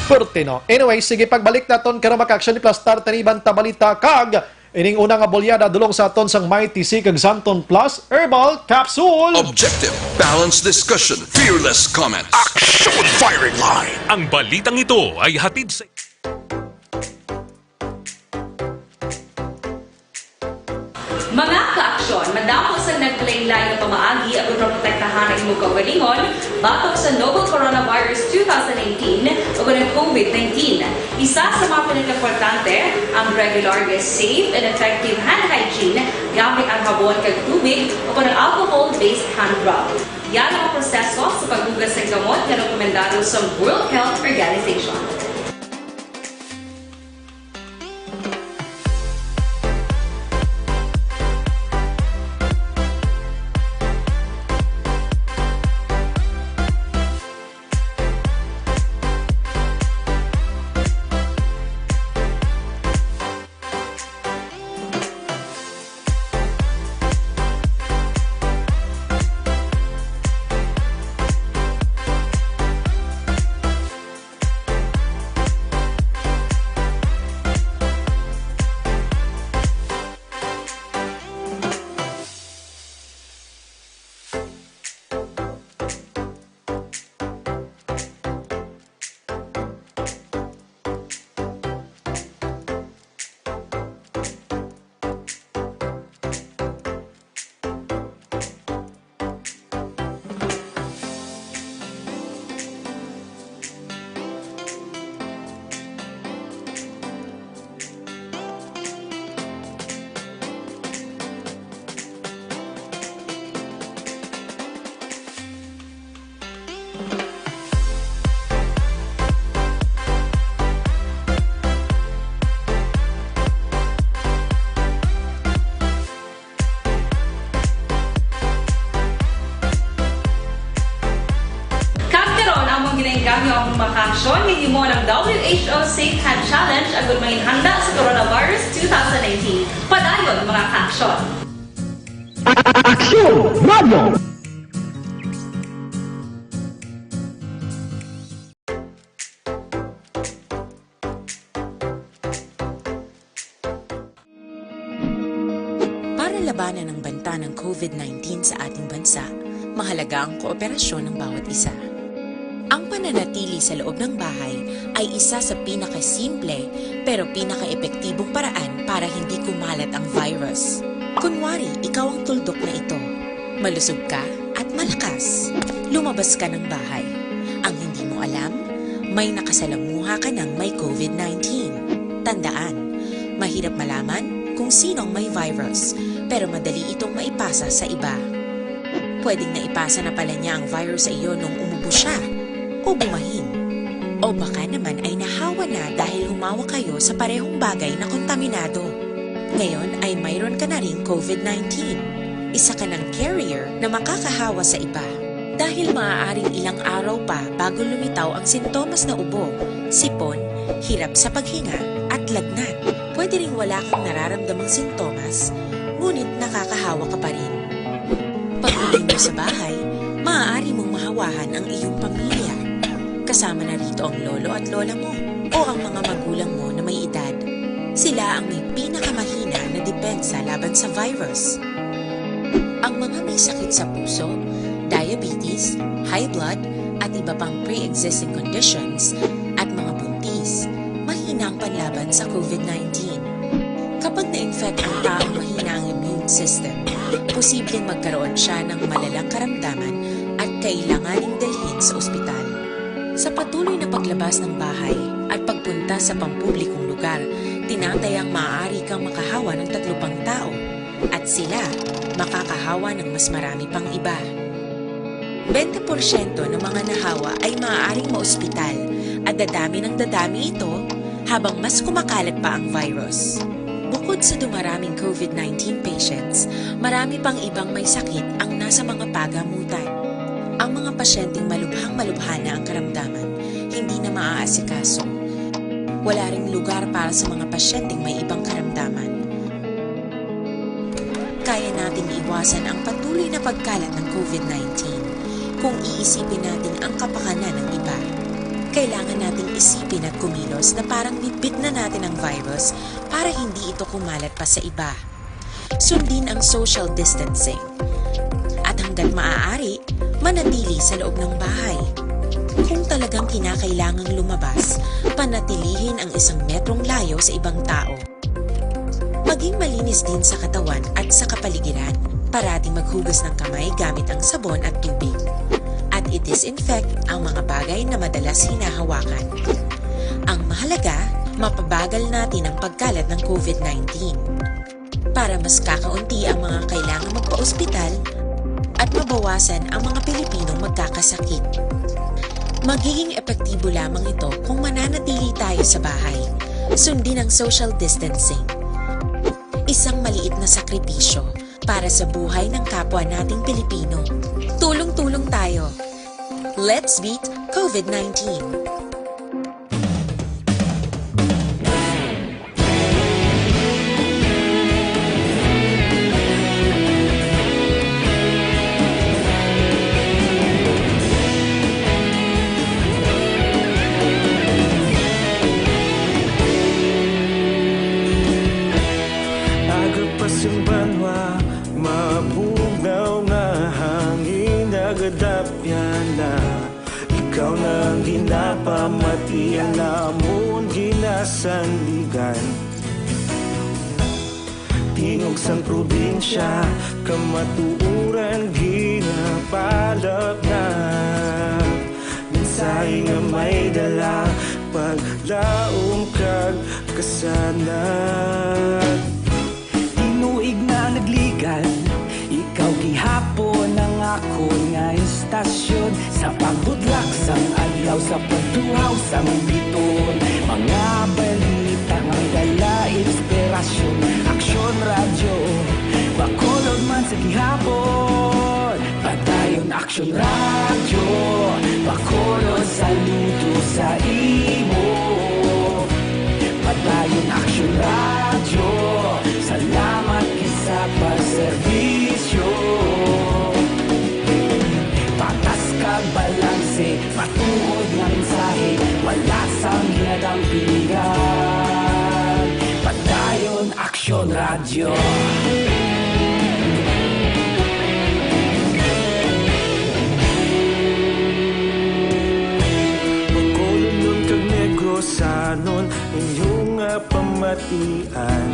Perte no. Anyway, sige pagbalik naton karon maka-action ni Plastar taniban ta balita kag ining una nga bolyada dulong sa aton sang Mighty C kag Santon Plus Herbal Capsule. Objective, balanced discussion, fearless comments. Aksyon Firing Line. Ang balitang ito ay hatid sa... Mga ka-aksyon, madamo sa naglaylay na pamaagi at protektahan ang imong kaugalingon batok sa novel coronavirus 2018 o ng COVID-19. Isa sa mga pinaka-importante ang regular, safe, and effective hand hygiene gamit ang habon kag tubig o ng alcohol-based hand rub. Yan ang proseso sa paghugas ng gamot na rekomendado sa World Health Organization. ikaw makaksyon, hindi mo ng WHO Safe Hand Challenge agad may handa sa Coronavirus 2019. Padayon mga kaaksyon! Aksyon Radio! Para labanan ang banta ng COVID-19 sa ating bansa, mahalaga ang kooperasyon ng bawat isa. Ang pananatili sa loob ng bahay ay isa sa pinakasimple pero pinaka-epektibong paraan para hindi kumalat ang virus. Kunwari, ikaw ang tuldok na ito. Malusog ka at malakas. Lumabas ka ng bahay. Ang hindi mo alam, may nakasalamuha ka ng may COVID-19. Tandaan, mahirap malaman kung sinong may virus, pero madali itong maipasa sa iba. Pwedeng naipasa na pala niya ang virus sa iyo nung umubo siya o bumahin. O baka naman ay nahawa na dahil humawa kayo sa parehong bagay na kontaminado. Ngayon ay mayroon ka na ring COVID-19. Isa ka ng carrier na makakahawa sa iba. Dahil maaaring ilang araw pa bago lumitaw ang sintomas na ubo, sipon, hirap sa paghinga at lagnat. Pwede ring wala kang nararamdamang sintomas, ngunit nakakahawa ka pa rin. Pag-uwi mo sa bahay, maaari mong mahawahan ang iyong pamilya. Kasama na rito ang lolo at lola mo o ang mga magulang mo na may edad. Sila ang may pinakamahina na depensa laban sa virus. Ang mga may sakit sa puso, diabetes, high blood, at iba pang pre-existing conditions at mga buntis, mahina ang panlaban sa COVID-19. Kapag na-infect ang taong mahina ang immune system, posibleng magkaroon siya ng malalang karamdaman at kailanganing dalhin sa ospital. Sa patuloy na paglabas ng bahay at pagpunta sa pampublikong lugar, tinatayang maaari kang makahawa ng 3 pang tao at sila makakahawa ng mas marami pang iba. 20% ng mga nahawa ay maaaring maospital at dadami ng dadami ito habang mas kumakalat pa ang virus. Bukod sa dumaraming COVID-19 patients, marami pang ibang may sakit ang nasa mga pagamutan. Ang mga pasyenteng malubhang-malubha na ang karamdaman, hindi na maaasikaso. Wala ring lugar para sa mga pasyenteng may ibang karamdaman. Kaya nating iwasan ang patuloy na pagkalat ng COVID-19 kung iisipin natin ang kapakanan ng iba. Kailangan nating isipin at kumilos na parang bibit na natin ang virus para hindi ito kumalat pa sa iba. Sundin ang social distancing. At hanggat maaari, manatili sa loob ng bahay. Kung talagang kinakailangang lumabas, panatilihin ang 1 metrong layo sa ibang tao. Maging malinis din sa katawan at sa kapaligiran. Parating maghugas ng kamay gamit ang sabon at tubig. At i-disinfect ang mga bagay na madalas hinahawakan. Ang mahalaga, mapabagal natin ang pagkalat ng COVID-19 para mas kakaunti ang mga kailangang magpa-ospital at mabawasan ang mga Pilipinong magkakasakit. Magiging epektibo lamang ito kung mananatili tayo sa bahay. Sundin ang social distancing. Isang maliit na sakripisyo para sa buhay ng kapwa nating Pilipino. Tulong-tulong tayo. Let's beat COVID-19. Agapas yung banwa, mabugaw na hangin, nagadapyan na. Ikaw nang ginapamatian namon ginasandigan. Tingog sang probinsya, kamatuuran ginapalap na. Minsay nga may dala, paglaom kag kasanat. Inuig na nagligan, ikaw gihapon ang ako nga istasyon. Sa pagbudlak sang adlaw, sa pagtuhaw sang biton. Mga balita nga dala inspirasyon. Aksyon radyo, bakolod man sa gihapon. Padayon Padayon Aksyon Radyo, bakolod saludo sa imo. Padayon Aksyon Radyo, salamat kisa pagserbisyo. Patas kag balanse, matuod nga mensahe, wala sang hinadang pilihan. Padayon Aksyon Radyo. Sanon inyong pamatian,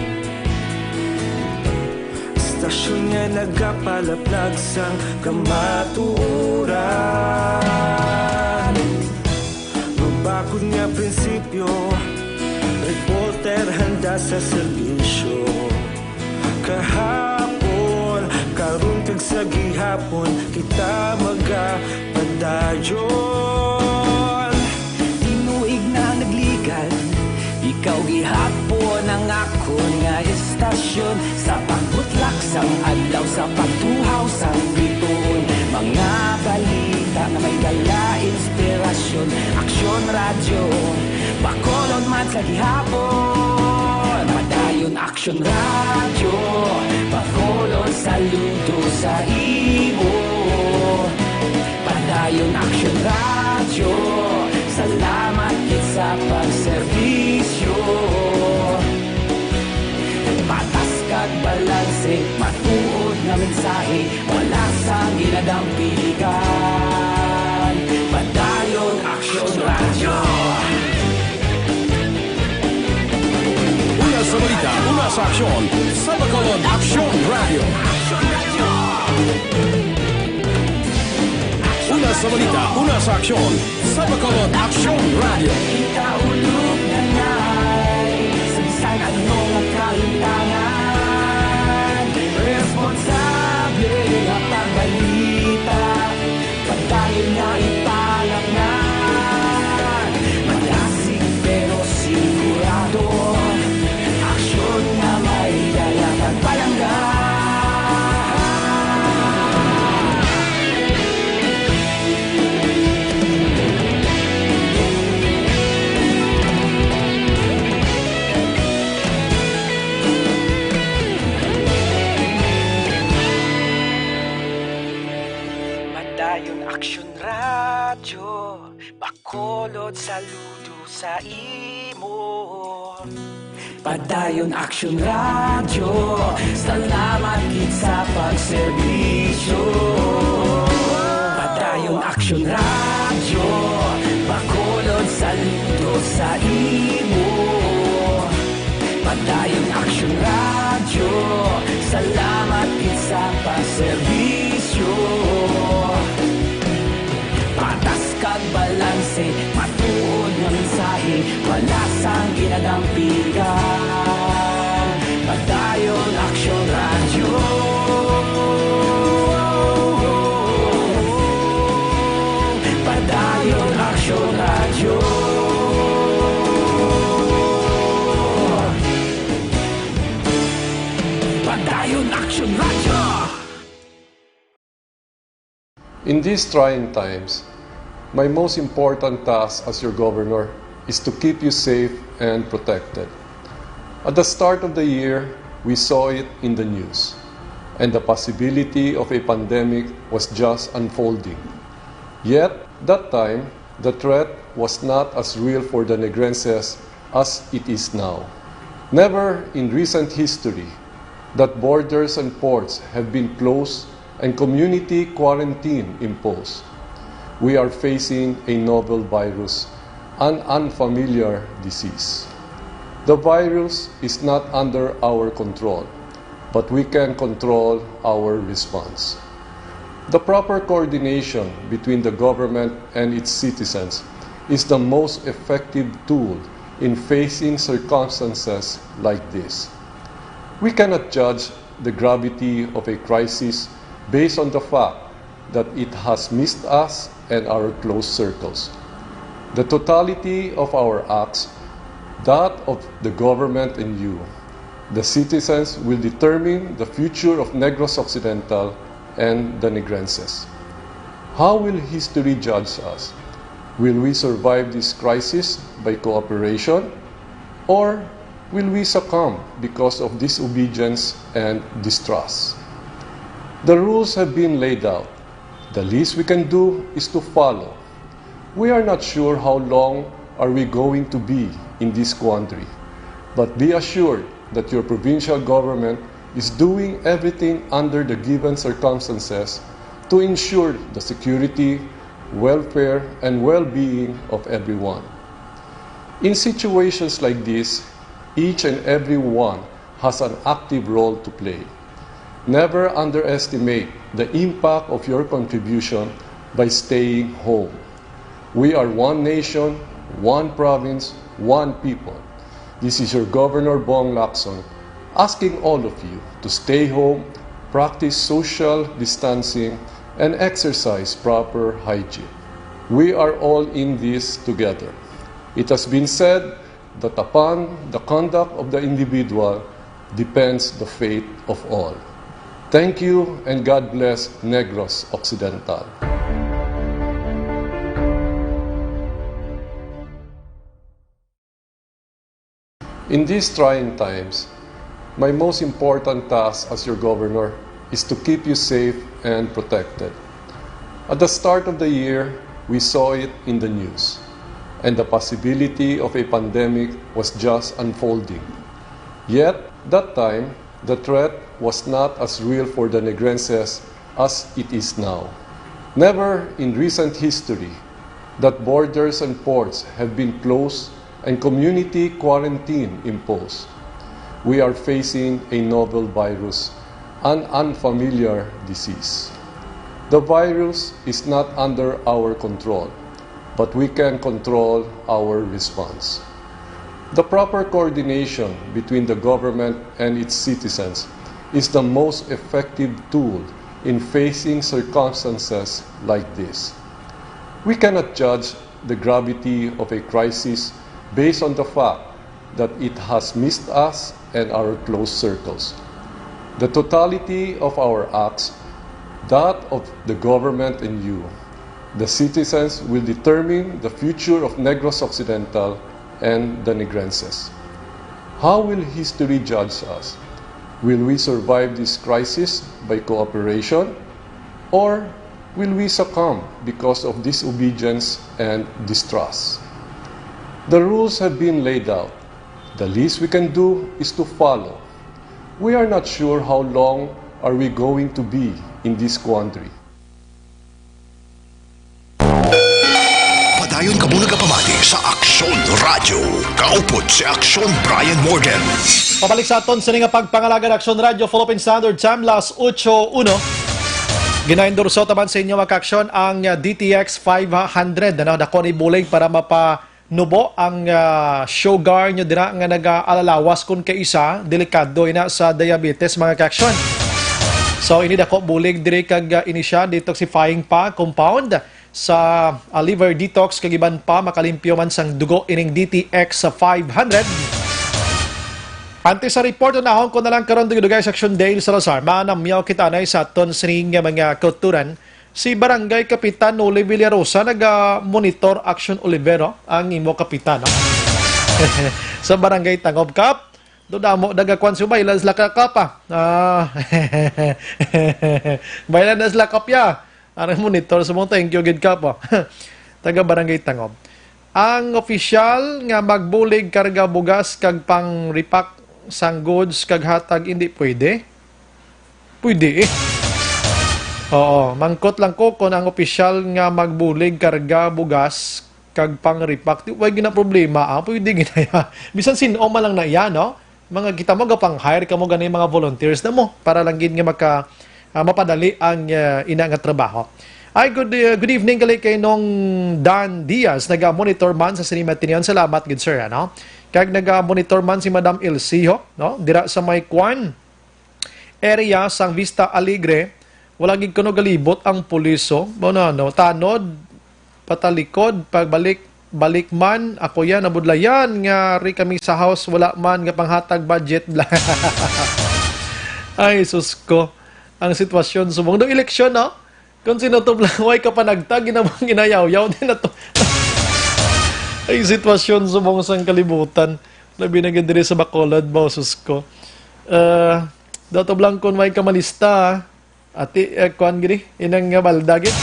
istasyon nga nagapalaplag sang kamatuuran. Mabakod nga prinsipyo, reporter handa sa serbisyo. Kahapon, karon kag sa gihapon, kita magapadayon. Ikaw gihapon ang akon nga istasyon, sa pagbutlak sang adlaw, sa pagtuhaw sang bituon. Mga balita na may dala inspirasyon, Aksyon Radyo, bakolod man sa gihapon. Padayon Aksyon Radyo, bakolod saludo sa imo. Padayon Aksyon Radyo, salamat kit sa pagserbisyo. Patas kag balanse, matuod nga mensahe, wala sang ginadang pilihan. Padayon Aksyon Radyo. Una sa balita, una sa aksyon, sa bakolod Aksyon Radio. Una sa balita, una sa aksyon, sa bakolod Aksyon Radio. Ikaulog na ngay, sabisan anong kalintangan. Responsable nga pagbalita, pagdayon nga ipalaknan. Malasig pero sigurado, aksyon nga may dalang pagpalanggan. Aksyon Radyo, bakolod saludo sa imo. Padayon Aksyon Radyo, salamat kit sa pagserbisyo. Padayon Aksyon Radyo, bakolod saludo sa imo. Padayon Aksyon Radyo, salamat kit sa pagserbisyo. Patas kag balanse, matuod nga mensahe, wala sang ginadampigan. Padayon Aksyon Radyo. Padayon Aksyon Radyo. Padayon Aksyon Radyo. In these trying times, my most important task as your governor is to keep you safe and protected. At the start of the year, we saw it in the news, and the possibility of a pandemic was just unfolding. Yet, that time, the threat was not as real for the Negrenses as it is now. Never in recent history that borders and ports have been closed and community quarantine imposed. We are facing a novel virus, an unfamiliar disease. The virus is not under our control, but we can control our response. The proper coordination between the government and its citizens is the most effective tool in facing circumstances like this. We cannot judge the gravity of a crisis based on the fact that it has missed us and our close circles. The totality of our acts, that of the government and you, the citizens, will determine the future of Negros Occidental and the Negrenses. How will history judge us? Will we survive this crisis by cooperation? Or will we succumb because of disobedience and distrust? The rules have been laid out. The least we can do is to follow. We are not sure how long are we going to be in this quandary, but be assured that your provincial government is doing everything under the given circumstances to ensure the security, welfare, and well-being of everyone. In situations like this, each and every one has an active role to play. Never underestimate the impact of your contribution by staying home. We are one nation, one province, one people. This is your Governor Bong Lacson asking all of you to stay home, practice social distancing, and exercise proper hygiene. We are all in this together. It has been said that upon the conduct of the individual depends the fate of all. Thank you and God bless Negros Occidental. In these trying times, my most important task as your governor is to keep you safe and protected. At the start of the year, we saw it in the news, and the possibility of a pandemic was just unfolding. Yet, that time, the threat was not as real for the Negrenses as it is now. Never in recent history that borders and ports have been closed and community quarantine imposed. We are facing a novel virus, an unfamiliar disease. The virus is not under our control, but we can control our response. The proper coordination between the government and its citizens is the most effective tool in facing circumstances like this. We cannot judge the gravity of a crisis based on the fact that it has missed us and our close circles. The totality of our acts, that of the government and you, the citizens, will determine the future of Negros Occidental and the Negrenses. How will history judge us? Will we survive this crisis by cooperation? Or will we succumb because of disobedience and distrust? The rules have been laid out. The least we can do is to follow. We are not sure how long are we going to be in this quandary. Padayon ka muna kapamati sa Aksyon Radio. Kaupod si Aksyon Bryan Morden. Pabalik sa aton sa nga pagpangalaga ng Aksyon Radio Philippine Standard Time, las 8:01. Ginaendorso taban sa inyo Aksyon ang DTX 500 na dako ni bulig para mapanubo ang sugar nyo dira nga nag-alalawas kung kaisa delikado ina sa diabetes mga Aksyon. So ini dako bulig diri kag inisya detoxifying pa compound sa liver detox kag iban pa makalimpyo man sang dugo ining DTX 500. Ante sa report na ko na lang karon dugay sa Aksyon Dale Salazar, manamyaw kita na sa aton sining mga kauturan si Barangay Kapitan Oli Villarosa naga-monitor Aksyon Olivero ang imo kapitan no? Sa Barangay Tangob Kap do damo dagakwan si baylan sila kakapa baylan na sila kapya ang monitor sa mga thank you gid kapo taga Barangay Tangob ang opisyal nga magbulig karga bugas kag pang repack sang goods kag hatag hindi pwede oo mangkot lang ko kung ang opisyal nga magbulig karga bugas kag pang repack way gina problema pwede ginaya bisan sino man lang na iya no mga kita mo gapang hire kamo gani mga volunteers na mo para lang gid nga mapadali ang ina nga trabaho. Ay good evening kali kay nong Dan Diaz naga-monitor man sa Sinima Tinion. Salamat gid sir ano. Kag naga-monitor man si Madam Elsiho no dira sa may Kwan area sang Vista Alegre wala gid kuno galibot ang puliso mo no tanod patalikod pagbalik man ako yan nabudlayan nga ri kami sa house wala man nga panghatag budget ay sus ko ang sitwasyon subong do eleksyon no Kung sinutublaway ka panagtag, ginabang ginayaw-yaw din na to. Ay sitwasyon sa mong sang kalibutan na binagin diri sa Bacolod, boses ko. Dato blang kung may kamalista, ati, kuhan gini, inang baldagit.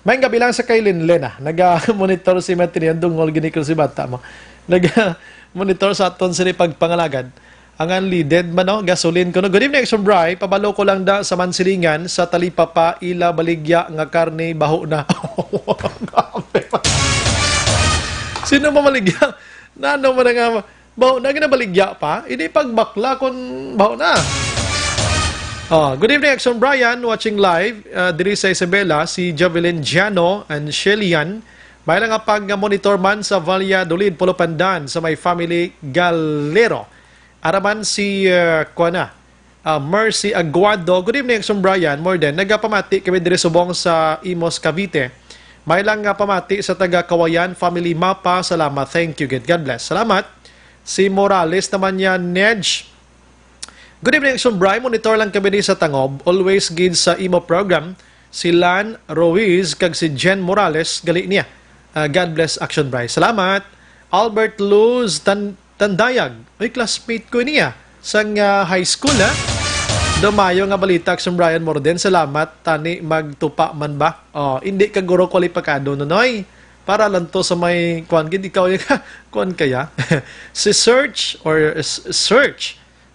May gabi lang sa kay Linlen, nag-monitor si Matrian, dungol gini ko si bata mo. Nag-monitor sa aton sila pagpangalagad. Ang unleaded man, no? Gasolin ko. No? Good evening, Aksyon Bry. Pabalo ko lang da sa Mansilingan, sa talipapa, ila, baligya, nga karne, baho na. Sino mamaligya? Nano mo na nga, baho na, ginabaligya pa? Hindi pagbakla kung baho na. Good evening, Aksyon Bryan, watching live. Diri sa Isabela, si Javelin Giano and Shelian. May lang nga pag-monitor man sa Valladolid, Polopandan, sa may family Galero. Araman si Mercy Aguado. Good evening, Aksyon Bryan, Morden. Nagapamati kami diri subong sa Imos, Cavite. May lang nga pamati sa taga Kawayan Family Mapa. Salamat. Thank you. God bless. Salamat. Si Morales naman niya, Nedge. Good evening, Aksyon Bryan. Monitor lang kami diri sa Tangob. Always gid sa Imo program. Si Lan Ruiz kag si Jen Morales. Gali niya. God bless, Aksyon Bryan. Salamat. Albert Luz Tandayag. Ay, classmate ko niya sa high school, ha? Dumayo nga balita, Aksyon Bryan Morden. Salamat. Tani, magtupa man ba? Hindi ka guro kwalipakado, nonoy. Para lang to sa may, kuhan, ikaw yung kuhan kaya. Si Search,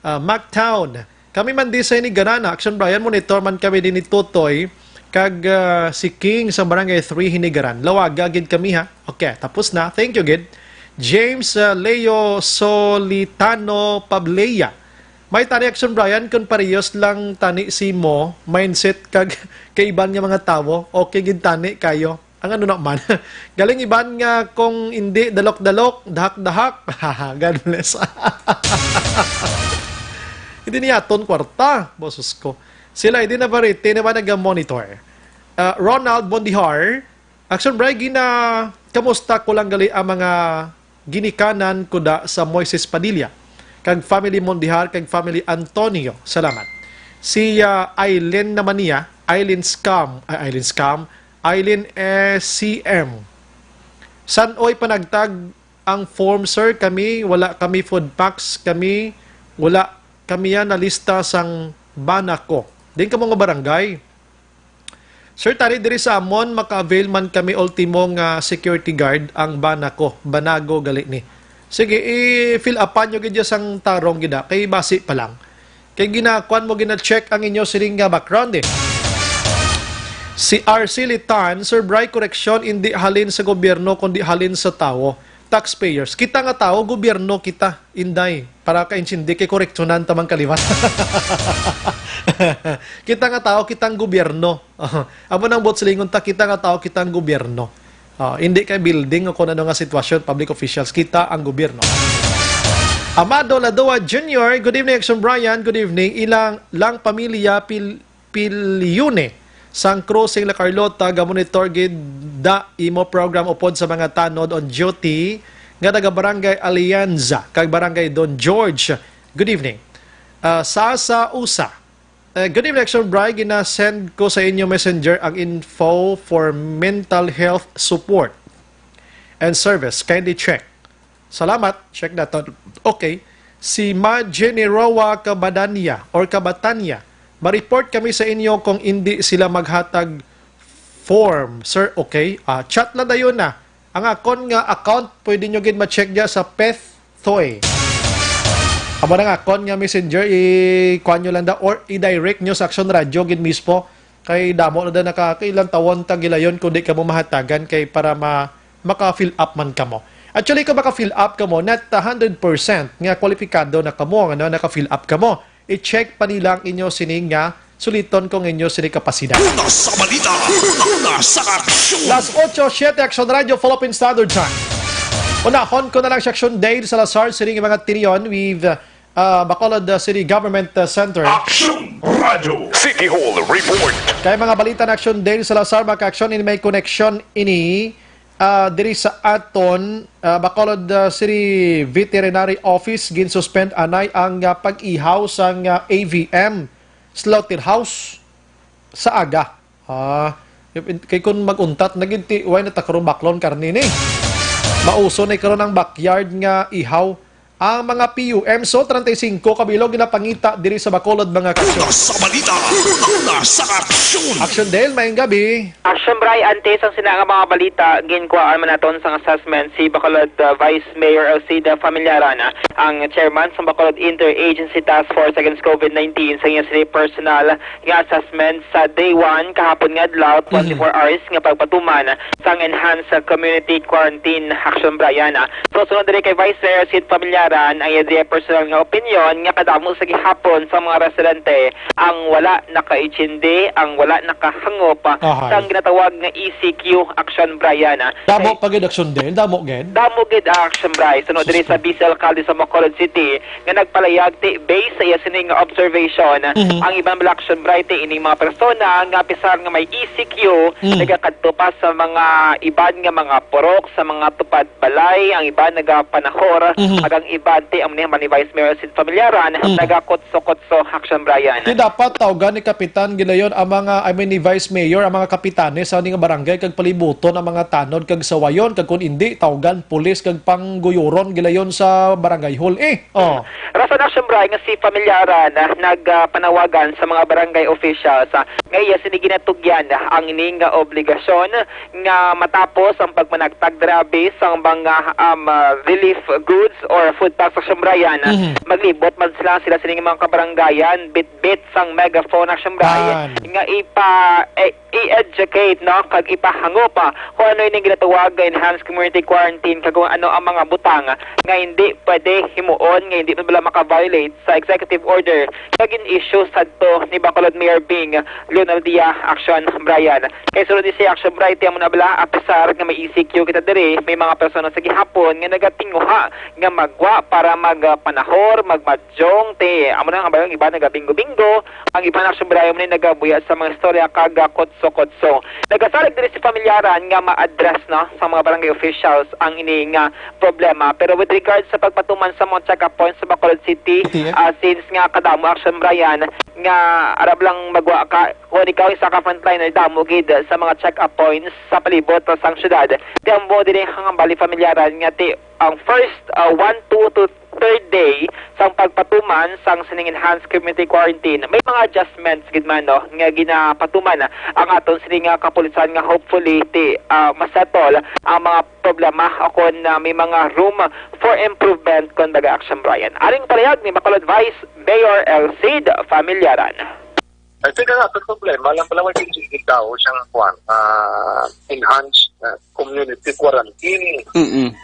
Mactown. Kami man di sa Hinigarana, Aksyon Bryan, monitor man kami din ni Totoy, kag si King sa Barangay 3 Hinigaran. Lawag, agad kami, ha? Okay, tapos na. Thank you, gid. James Leo Solitano Pableya. May tani, Aksyon Bryan, kung parehas lang tani si mo, mindset kag kaiban nga mga tao, okay gid tani kayo. Ang ano naman, galing iban nga kung hindi dalok-dalok, dahak-dahak. God bless. Hindi niya ton kwarta, boses ko. Sila hindi na barite naman nag-monitor. Ronald Bondihar, Aksyon Bryan, kamusta ko lang gali ang mga ginikanan ko da sa Moises Padilla, kag family Mondihar, kag family Antonio. Salamat. Si Aileen naman niya, Aileen CM. San oy panagtag ang form, sir? Kami, wala kami food packs, kami, wala kami yan na lista sang banako. Din ka mga barangay. Sir, tari diri sa amon, maka-avail man kami ultimong security guard ang banako, banago gali ni. Sige, i-fill upan nyo gidya sang tarong gida, kay basi pa lang. Kay ginakuan mo, gina-check ang inyo siring background eh. Si RC Litan, Sir Bry, correction, hindi halin sa gobyerno, kundi halin sa tao. Taxpayers. Kita nga tao, gobyerno kita, inday. Para ka-insindi, kay koreksyonan tamang kaliwan. Kita nga tao, kitang gobyerno. Amo nang botsilingon ta, kita nga tao, kitang gobyerno. Hindi kay building o kung ano nga sitwasyon, public officials, kita ang gobyerno. Amado Ladoa Jr., good evening, Aksyon Bryan, good evening. Ilang lang pamilya Piliune. Sang Crossing La Carlota, gamonitor gid da imo program upod sa mga tanod on duty nga taga Barangay Alianza kag Barangay Don George. Good evening. Sasa Usa. Good evening, Aksyon Bryan. Gina-send ko sa inyo messenger ang info for mental health support and service. Kindly check. Salamat. Check na to. Okay. Si Ma Generoa Kabadania or Kabatanya. Ma-report kami sa inyo kung hindi sila maghatag form. Sir, okay. Chat na dayon na. Ang akon nga account, pwede nyo gid ma-check dya sa Pethoy. Aba na nga, akon nga messenger, i-kuhan nyo lang da or i-direct nyo sa Aksyon Radio gid mismo. Kay damo na da nakakailang tawon tagilayon kung di ka mo mahatagan kay para maka-fill up man ka mo. Actually, kung maka-fill up ka mo, not 100% nga kwalipikado na ka mo, naka-fill up ka mo. I-check pa nila ang inyo sining nga suliton kong inyo sining kapasidad. Una sa balita, una sa aksyon. Las 8:07 Aksyon Radio, Philippine Standard Time. Unahon ko na lang sa Aksyon Day sa Lasar, sining mga tiniyon with Bacolod City Government Center. Aksyon Radio City Hall Report. Kaya mga balita na Aksyon Day sa Lasar, maka-aksyon ini may connection ini diri sa aton Bacolod City Veterinary Office gin-suspend anay ang pag-ihaw sang AVM slaughterhouse. sa aga. Kay kung maguntat, naginti, why na takarong baklon karni ni. Mauso na karon ang backyard nga ihaw. Ang mga PUM, so 35 kabilog ginapangita diri sa Bacolod mga kaksyon. Sa balita, una sa aksyon. Aksyon Del, mayong gabi. Aksyon Bryan, antes ang sinanga mga balita, ginkuhaan man naton sa assessment si Bacolod Vice Mayor Alcida Familiaran, ang chairman sa Bacolod Interagency Task Force Against COVID-19 sa iyang personal nga assessment sa day 1 kahapon nga adlaw 24 hours nga pagpatuman sa enhanced community quarantine. Aksyon Bryan. So sunod diri kay Vice Mayor Alcida Familiaran ang iyang personal nga opinion nga kadamo sa gihapon sa mga residente ang wala nakaitsindi, ang wala nakahangop sa ginatawag nga ECQ. Aksyon Bryan. Damo pagid Aksyon Del, damo gid. Damo gid Aksyon Bryan. Sunod diri sa Vice Alcalde sa Bacolod City nga nagpalayag ti based sa iya sining observation ang ibang Aksyon Bryan ti ini mga persona nga pisar nga may ECQ nagakadto pa sa mga iban nga mga purok sa mga tupad balay, ang iba nagapanahor ang iban ti ang ni Vice Mayor Sid Familiaran nagakotso-kotso. Aksyon Bryan. Di dapat tawgan ni Kapitan gilayon ang mga ni Vice Mayor ang mga kapitanes sa ning barangay kag palibuton ang mga tanod kag sawayon kag kun hindi tawgan pulis kag pangguyoron gilayon sa barangay hall Rason Aksyon Bryan nga si Familiaran nagpanawagan sa mga barangay officials nga iya siniginatugyan ang ining obligasyon nga matapos ang pagmanagtag grabe sa mga relief goods or food packs. Aksyon Bryan, maglibot man sila sining mga kabarangayan bit-bit sang megaphone. Aksyon Bryan nga i-educate kag ipahangop kung ano yung ginatawag enhanced community quarantine kag kung ano ang mga butang nga hindi pwede himuon, nga hindi pwede maka-violate sa executive order kag in-issue sadto ni Bacolod Mayor Bing Leonel Dia. Aksyon Bryan. Kay sunod si Aksyon Bryan tiyan mo na bala apesar nga may ECQ kita diri, may mga persona sa gihapon nga nagatinguha nga magwa para magpanahor, magmadjong te amo na ang bayong iba nagabingo-bingo, ang iba na Aksyon Bryan mo na nagabuya sa mga istorya kag kotso. Nagasalig diri si Familiaran nga ma-address sa mga barangay officials ang ini nga problema. Pero with regards sa pagpatuman sa mga check-up points sa Bacolod City, since nga kadamo Aksyon Bryan nga arab lang magwa ka kung ikaw isa ka frontliner damo gid sa mga check-up points sa palibot sa syudad. Di ang mo din ang bali Familiaran nga ang first 1, 2 to 3rd day sang pagpatuman sang sining enhanced community quarantine may mga adjustments gid man nga ginapatuman ang aton sining kapulisan nga hopefully masettle ang mga problema o kung may mga room for improvement kon baga. Aksyon Bryan. Aring palayag ni Bacolod Vice Mayor Elcid Familiaran. I think ang ating problema lang pala may pinsigil tao siyang enhanced community quarantine.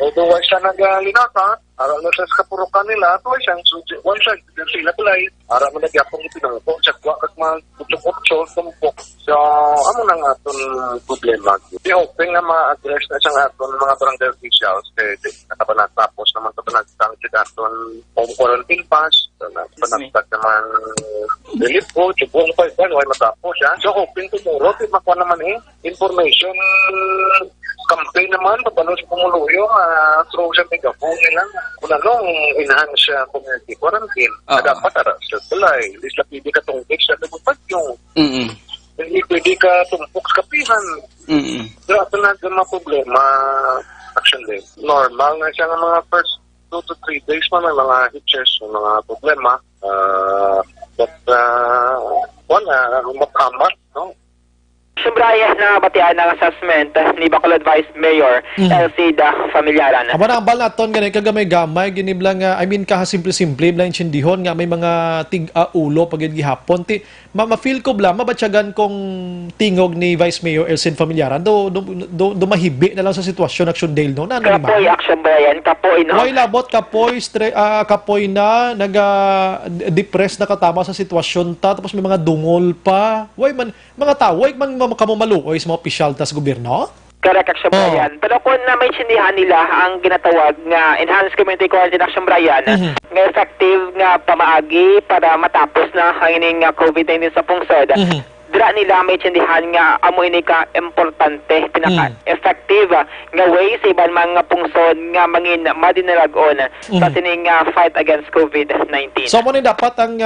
Although siya naglinata, aral na sa kapurukan nila, ito siyang one side, sila tulay, aral mo nagyapong ipinangko, siya kwa kag mag-utso, tumpok. So, ano nang aton problema? Di hoping na ma-address na siyang aton mga barangay officials, kaya nakapanatapos naman ito panagtang siya aton home quarantine pass, panagtag naman relief po, buong pa ito, ay matapos siya. So, hoping tomorrow, makuha naman information campaign naman, paano sa pumuluyo, through sa megaphone nila, kung anong enhance community quarantine, na dapat sa tulay, isla pwede ka tungkik sa lumupad yung, hindi pwede ka tumpok sa kapihan. So, ito na mga problema, Aksyon Day. Normal na siya ng mga first 2 to 3 days man may mga hitches, mga problema, but, wala, makamat, no? Aksyon Bryan na batian ng assessment ni Bacolod Vice Mayor Elcida Familiaran. Aba na ang bal naton ganay kagamay-gamay giniblang kaha simple-simple lang intindihon nga may mga tig-ulo pagid gihapon ti ma-feel ko bla mabatyagan kong tingog ni Vice Mayor Elcida Familiaran do mahibi na lang sa sitwasyon Aksyon Dale no. Kapoy Aksyon Bryan, kapoy no. Way labot kapoy na naga-depress na katama sa sitwasyon ta tapos may mga dungol pa. Way man mga tao way man makamumaluoy sa mga opisyal ta sa gobyerno? Correct, Aksyon Bryan. Pero kung na may sindihan nila ang ginatawag nga enhanced community quarantine, Aksyon Bryan, nga effective nga pamaagi para matapos na ang ining COVID-19 sa pungsod, dira nila may tsindihan nga amo ini ka importante, pinaka-effective nga way sa iban mga pungsod nga mangin madinalagon sa sining fight against COVID-19. So mo ni dapat ang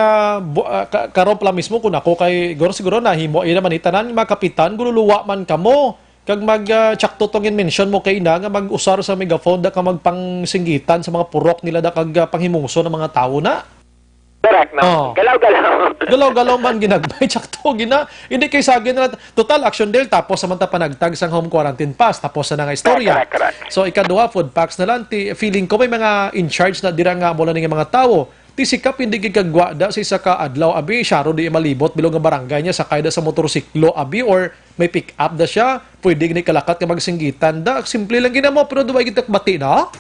karon pala mismo kun ako kay siguro nahimo ina man itanan mga kapitan gululuwa man kamo kag mag-check tongin mention mo kay ina nga mag-usar sa megaphone da ka magpangsinggitan sa mga purok nila da kag panghimungso ng mga tawo na. Correct na. Galaw-galaw. Galaw-galaw man ginagbay tsakto gina. Hindi kay sagin na total action deal tapos samanta panagtag sang home quarantine pass tapos na nga istorya. Correct. So ikaduha food packs na lang feeling ko may mga in charge na dira nga mula nga mga tawo. Ti sikap hindi gigagwa da sa isa ka adlaw abi syaro di malibot bilog nga barangay niya sakay da sa motorsiklo abi or may pick up da siya pwede ni kalakat ka magsinggitan da simple lang ginamo pero duway gitak bati na.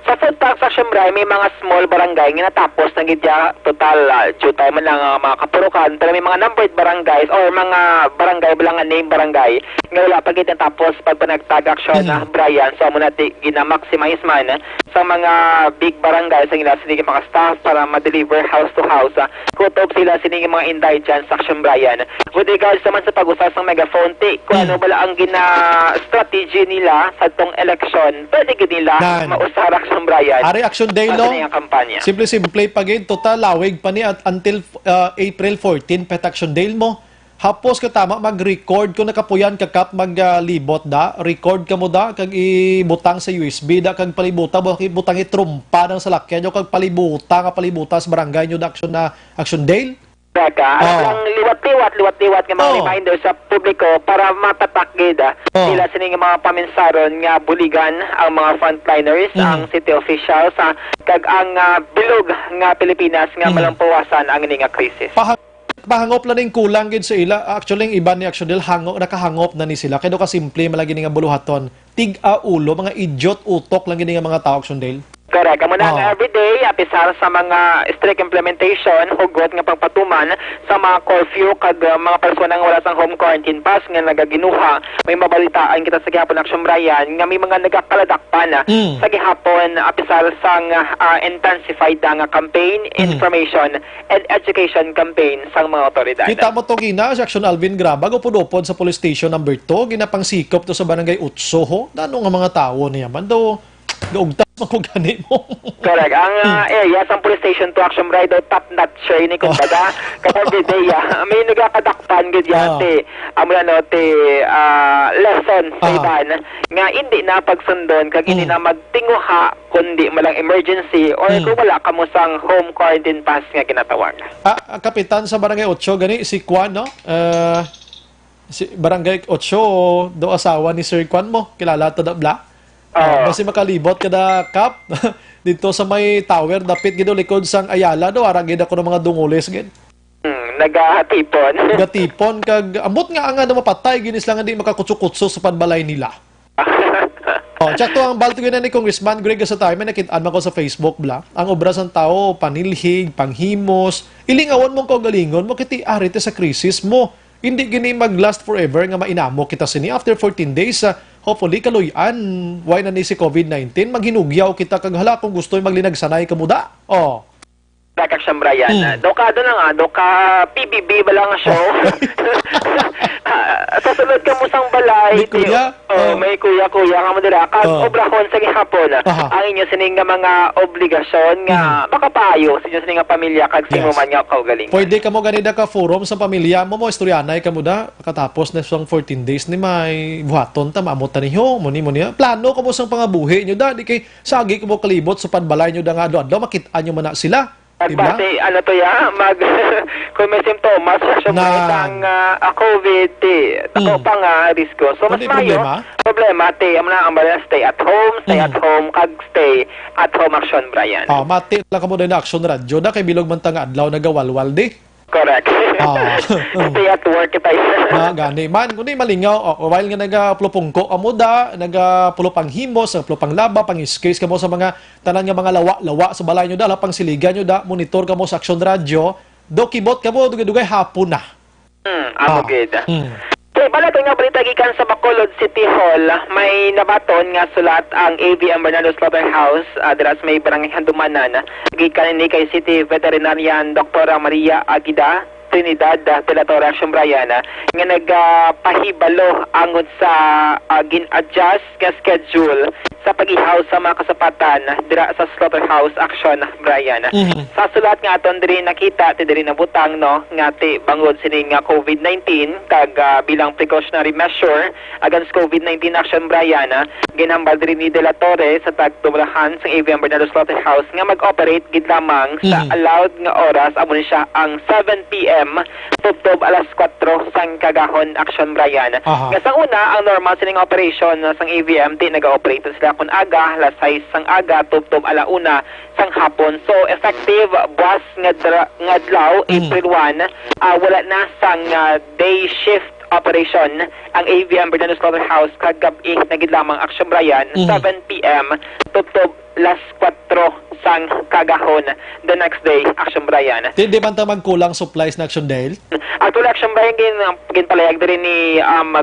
Sa food tax Aksyon Bryan may mga small barangay nga natapos na gidya total jutay man lang mga kapurukan pero may mga numbered barangays or mga barangay bilang name barangay nga wala pa gid natapos pag panagtag Aksyon Bryan so mo nati gina-maximize man sa mga big barangay sa ila sige mga staff para ma-deliver house to house kutob sila sining mga indigents sa Aksyon Bryan with regards naman sa pag-usas ng megaphone kung ano bala ang strategy nila sa tong election pwede gid nila mausar Aksyon Bryan Ari action day lo simple pagin total lawig pa ni at until April 14 pet action day mo hapos ka tama mag-record kung nakapuyan ka kap maglibot da record ka mo da kag ibutang sa USB da kag palibuta butang itrumpa ng salakyan nyo kag palibuta sa barangay nyo da action day. Ang liwat-liwat nga mga reminder sa publiko para matatakgid sila sining mga paminsaron nga buligan ang mga frontliners, ang city officials, kag ang bilog nga Pilipinas nga malampuwasan ang ini nga krisis. Pahangop lang kulang gid sa ila. Actually, iba ni Aksyon nakahangop na ni sila. Kaya ka simple malagi nga buluhaton. Tig-a ulo, mga idiot utok lang gid nga mga tao Aksyon Dale. Correct. Amo na everyday apisar sa mga strict implementation hugot nga pagpatuman sa mga curfew kag mga persona nga wala sang home quarantine pass nga nagaginuha. May mabalitaan kita sa gihapon Aksyon Bryan nga may mga nagakaladakpan sa gihapon apisar sang intensified nga campaign, information and education campaign sang mga otoridad. Kita mo to gina sa Aksyon Alvin Graba upod-upod sa police station number 2 ginapang sikop to sa barangay Utso ho. Dano nga mga tawo niya man do gaugtas magugani mo. Correct. Ang area sa police station to Aksyon Bryan do top notch ni kumbaga kasi day may nagakadakpan gid yate amo na lesson sa iban nga hindi na pagsundon kag hindi na magtinguha kundi malang emergency or kung wala kamo sang home quarantine pass nga ginatawag. Kapitan sa barangay 8 gani si Kwan no? Si barangay 8 do asawa ni Sir Kwan mo kilala to da bla? Kasi makalibot kada kap dito sa may tower dapit gido likod sang Ayala do ara gid ako ng mga dungulis gid. Nagatipon kag ambot nga anga na mapatay ginis lang hindi makakutsukutso sa panbalay nila. Tsakto ang balto gina ni Congressman Greg sa time nakit-an man ko sa Facebook bla. Ang obra sang tao panilhig, panghimos, ilingawan mong kaugalingon mo kiti arite sa krisis mo. Hindi gini mag-last forever nga mainamo kita sini after 14 days hopefully kaluyan why na ni si COVID-19 maghinugyaw kita kag hala kung gusto maglinag sanay ka muda. Aksyon Bryan. Do ka PBB ba lang show? Sasunod ka mo sang balay. May kuya ka mo dira. Kag obrahon sa gihapon. Ang inyo sining nga mga obligasyon nga makapayo sa inyo sining nga pamilya kag sinuman nga kaugaling. Pwede ka mo ganida ka forum sa pamilya mo istoryanay ka mo da katapos na sang 14 days ni may buhaton ta maamot ta niyo mo niya. Plano ka mo sang pangabuhi nyo da di kay sagi ko mo kalibot sa panbalay nyo da nga adlaw makit-an nyo man na sila. Base, kung may simptomas, ang COVID, tako pa nga risko. So, mas mayo, problema, stay at home, kag stay at home Aksyon Bryan. Mati lang ka mo din na Aksyon Radyo na kay bilog man tanga adlaw nagawalwal di. Correct. Stay at work kita. Gani man kundi malingaw while nga nagapulupungko amuda, nagapulupang himos, nagapulupang laba, pang-skis ka mo sa mga tanan nga mga lawa sa balay nyo da, lapang siligan nyo da, monitor ka mo sa Aksyon Radyo, do kibot ka mo dugay-dugay hapon na. Amogid. Okay, balato nga balita gikan sa Bacolod City Hall, may nabaton nga sulat ang AVM Bernardo Slaughterhouse, adras may barangay Handumanan, gikan ni kay City Veterinarian Dr. Maria Aguida, Trinidad de la Torre Aksyon Bryan nga nagpahibalo angon sa gin-adjust nga schedule sa pag-ihaw sa mga kasapatan dira sa Slaughterhouse Aksyon Bryan. Sa sulat nga aton diri nakita ti diri nabutang no nga ti bangod sining COVID-19 kag bilang precautionary measure against COVID-19 Aksyon Bryan ginhambal diri ni De La Torre sa tagtumulahan sa AVM Bernardo Slaughterhouse nga mag-operate gid lamang sa allowed nga oras amo ni siya ang 7 PM tubtob alas 4 sang kagahon Aksyon Bryan. Nga sa una ang normal sining operation sang AVM di naga-operate sila kun aga alas 6 sang aga tubtob ala una sang hapon. So effective buwas nga adlaw April 1 wala na sang day shift operation ang AVM Bernardo Slaughterhouse kagabi nagid lamang Aksyon Bryan 7 PM tubtob alas 4 sang kagahon the next day Aksyon Bryan. Di man ta magkulang supplies na Aksyon Dale? Actually, Aksyon Bryan ginpalayag din ni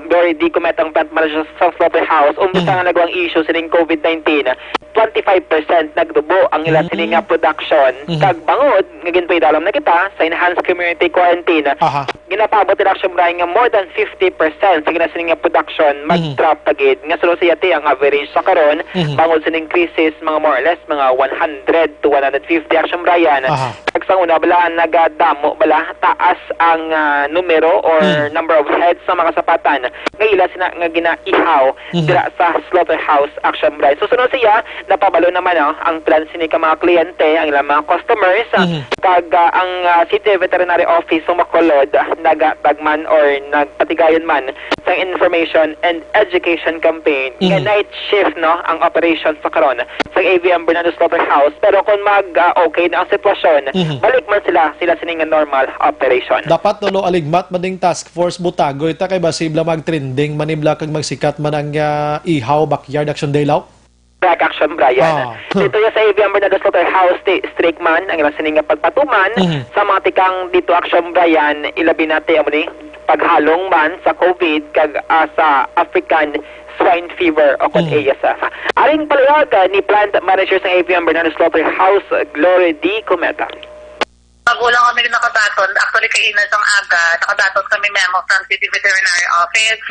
Glory D. Kumetang plant manager sa Slaughterhouse umbisa nga nagawang issue sining COVID-19 25% nagdubo ang ilang sining production kag bangod nga ginpaidalam na kita sa enhanced community quarantine ginapabot ni Aksyon Bryan nga more than 50% sa ginasining production mag-drop pagid nga sulo siya ang average sa karon bangod sining crisis mga more or less mga 100 to 150 Aksyon Bryan kag sa una bala nagadamo bala taas ang numero or number of heads sa mga sapatan nga ila nga ginaihaw dira sa Slaughterhouse Aksyon Bryan. So sunod siya napabalo naman ang plan sini ka mga kliyente ang ilang mga customers kag ang City Veterinary Office sa Macolod nagatagman or nagpatigayon man sa information and education campaign nga night shift no ang operation sa karon sa AVM Bernardo Slaughterhouse pero kung okay na ang sitwasyon balik man sila sining normal operation. Dapat nulo aligmat maning task force butagoy ta kay basibla mag-trending manibla kag magsikat man ang ihaw backyard Aksyon Daylaw. Aksyon Bryan. Dito sa AVM Bernardo Slaughterhouse strict man ang ilang sining pagpatuman sa mga tikang dito Aksyon Bryan ilabi nate amo ni paghalong man sa COVID kag sa African swine fever o kon ASF. Aring palayag ni plant manager sa AVM Bernardo Slaughterhouse Glory D. Cometa. Magulang kami nakadaton. Actually, kainan sang aga, nakadaton kami memo from City Veterinary Office.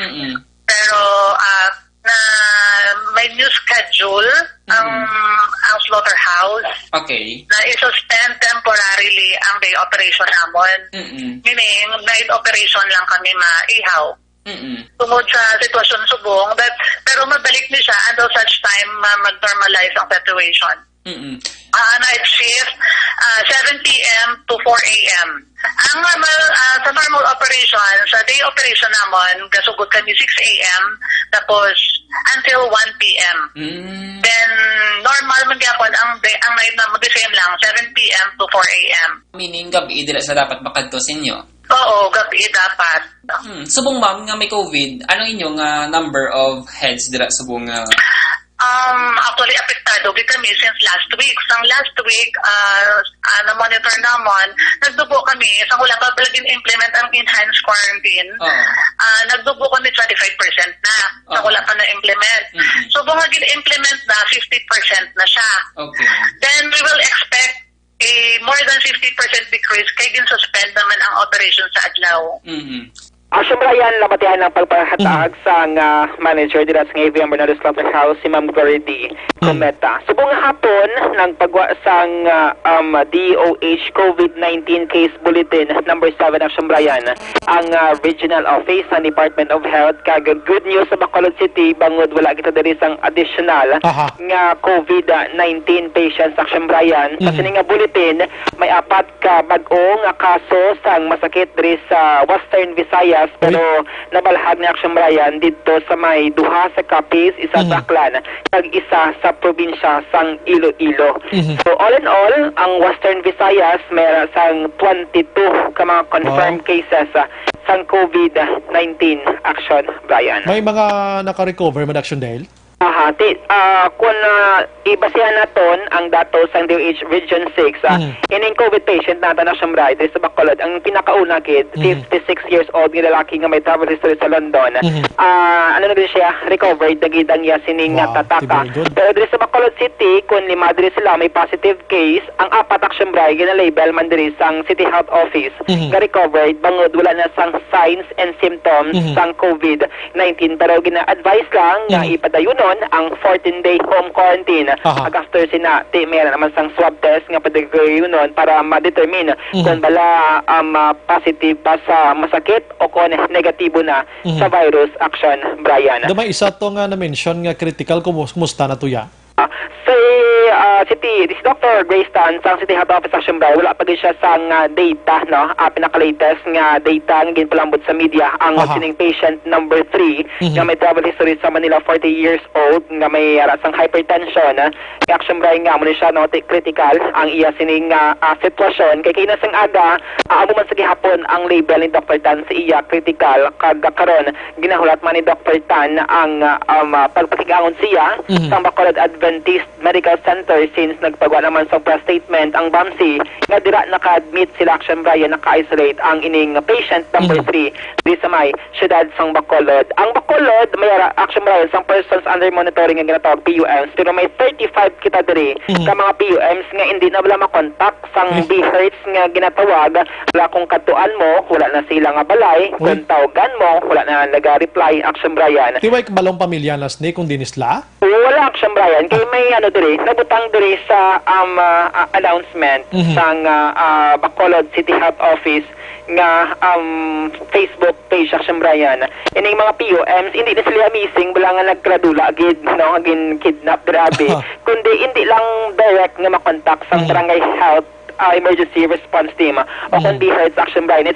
Pero, na may new schedule ang slaughterhouse. Okay. Na i-suspend temporarily ang day operation namon. Meaning, night operation lang kami maihaw. Tungod sa sitwasyon subong, pero mabalik ni siya until such time mag-normalize ang situation. Night shift, 7 p.m. to 4 a.m. Ang sa normal operation, sa day operation naman, gasugod kami 6 a.m. tapos until 1 p.m. Then, normal magyapon ang night naman, the same lang, 7 p.m. to 4 a.m. Meaning, gabi dila sa dapat makadto sa inyo? Oo, gabi dapat. Subong ma'am nga may COVID, ano inyong number of heads dila subong Actually, apektado kami since last week. Sang last week, na-monitor naman, nagdubo kami, sa wala pa palagin implement ang enhanced quarantine, nagdubo kami 25% na, sa wala pa na-implement. So, bumagin implement na, 50% na siya. Then, we will expect a more than 50% decrease kaya gin-suspend naman ang operation sa adlaw. Aksyon Bryan, labatihan ng pagpahatag sa manager dito sa AVM Bernardo Slaughterhouse, si Ma'am Glory D. Cometa. Subong hapon ng pagwa sang DOH COVID-19 Case Bulletin number 7 Aksyon Bryan, ang Regional Office ng Department of Health kag good news sa Bacolod City bangod wala kita diri sang additional nga COVID-19 patients Aksyon Bryan. Sa sining nga bulletin may 4 ka bag-o nga kaso sang masakit diri sa Western Visayas pero nabalhag ni Aksyon Bryan dito sa may duha sa Capiz, isa sa Aklan, kag isa sa probinsya sang Iloilo. So all in all, ang Western Visayas may sang 22 ka mga confirmed cases sang COVID-19 Aksyon Bryan. May mga naka-recover man Aksyon Dale? Kung ibasihan naton ang datos sa DOH Region 6, ining COVID patient natin na siyang right, sa Bacolod, ang pinakauna kid, 56 years old, ng lalaki nga may travel history sa London. Ano na din siya, recovered, nagidang niya sining tataka. Pero din sa Bacolod City, kung lima din sila may positive case, ang apat action bray, ginalabel man din sa City Health Office, nga recovered, bangod, wala na sang signs and symptoms sang COVID-19. Pero gina-advise lang nga ipadayunon ang 14-day home quarantine. After sinati, meron naman sang swab test nga padagayunon para ma-determine kung bala positive pa sa masakit o kung negatibo na sa virus. Action, Bryan. May isa to nga na-mention nga critical, kumusta na to ya? Si Dr. Grace Tan sa City Health Office Action Bray, wala pa siya sang data, no? Pinaka-latest nga data nga ginpalambot sa media ang sining patient number 3 nga may travel history sa Manila, 40 years old, nga may sang hypertension. Action Bray nga muna siya, no, critical ang iya sining sitwasyon. Kay kinasang aga, amo man sa gihapon ang label ni Dr. Tan sa iya critical. Karon ginahulat man ni Dr. Tan ang pagpatigangon siya sa Bacolod Adventist Medical Center since nagpagawa naman sa press statement ang BAMC nga dira naka-admit sila Action Bryan, naka-isolate ang ining patient number 3 di sa may syudad sang Bacolod. Ang Bacolod may Action Bryan sang persons under monitoring nga ginatawag PUMs, pero may 35 kita diri ka mga PUMs nga hindi na wala makontak sang BHERTS nga ginatawag. Wala kung katuan mo, wala na sila nga balay, kung tawagan mo, wala na nag-reply Action Bryan. Tiway balong pamilya nas ni kung dinisla? Wala Action Bryan, kay may diri, nabutang diri sa announcement sang Bacolod City Health Office nga Facebook page Action Bryan. Ining mga POMs hindi na sila missing, wala nga nagkradula agid, no, agin kidnap grabe. Kundi hindi lang direct nga makontak sang barangay health emergency response team o kung BHERTS Action Bryan.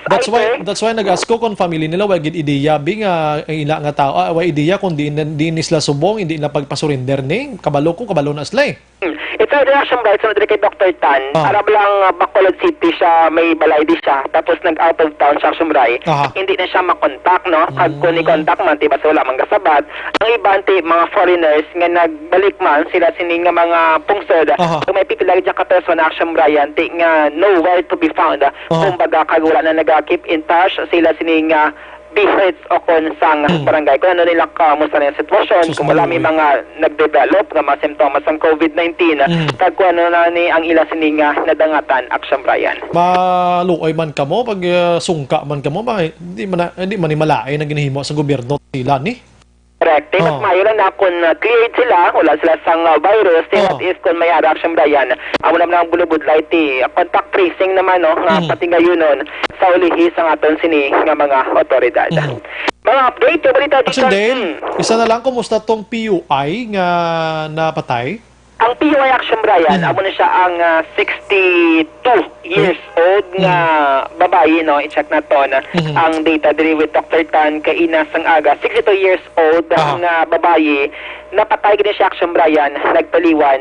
That's why nag-ask ko kung family nila wag gid ideya bing ila nga tao wag ideya kung di nisla subong, hindi na pagpasurrender ni kabalo na sila. It's a reaction Bryan sa kay Dr. Tan. Arab lang Bacolod City siya, may balay di siya, tapos nag-out of town siya Action Bryan. Hindi na siya makontak, no? Kag kung ni-contact man, tiba sa wala mang kasabad. Ang iba mga foreigners nga nagbalik man, sila sining nga mga pungsod. Kung may pipilagi dyan ka person Action Bryan, nga nowhere to be found. Kumbaga kag wala na nag-keep in touch, sila sining BHERTS o kung sang barangay. Kung ano nila kamusta na yung sitwasyon, kung wala may mga nag-develop ng mga simptomas ng COVID-19, kag kung ano na ni ang ila sining nadangatan Action Bryan. Maluoy man kamo pag sungka man kamo ba hindi man ni malaay na ginahimo sa gobyerno sila ni. Correct. Mas mayo lang na kung cleared sila, wala sila sang virus, that is kung may Action Bryan. Amo naman ang bulubud light contact tracing naman, no, nga pati ngayon nun sa ulihis ang aton sini nga mga otoridad. Mga update, balita dito. Isa na lang, kumusta tong PUI nga napatay? Ang PUI Action Bryan, amo na siya ang 62 years old nga babae, no? I-check na to na ang data diri with Dr. Tan kay ina sang aga. 62 years old nga babae, napatay gid siya Action Bryan, nagtaliwan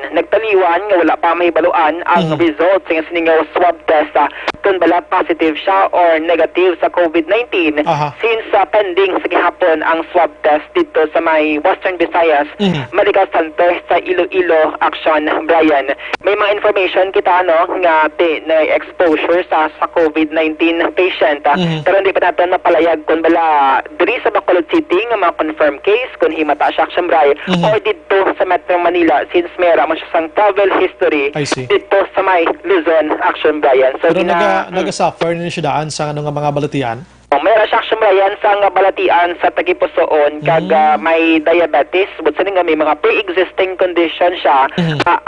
nga wala pa may baluan ang results ng siningaw swab test kung bala positive siya or negative sa COVID-19 since pending sa gihapon ang swab test dito sa may Western Visayas Medical Center sa Iloilo Action Bryan. May mga information kita, no, nga na exposure sa COVID-19 patient. Pero hindi pa natin napalayag kung bala diri sa Bacolod City nga mga confirmed case kung himata siya Action Bryan or dito sa Metro Manila since meron man siya sang travel history dito sa may Luzon Action Bryan. So, pero naga-suffer na siya daan sa mga balatian? Meron siya Action Bryan sa balatian sa Tagipusoon kag may diabetes but sa nga may mga pre-existing condition siya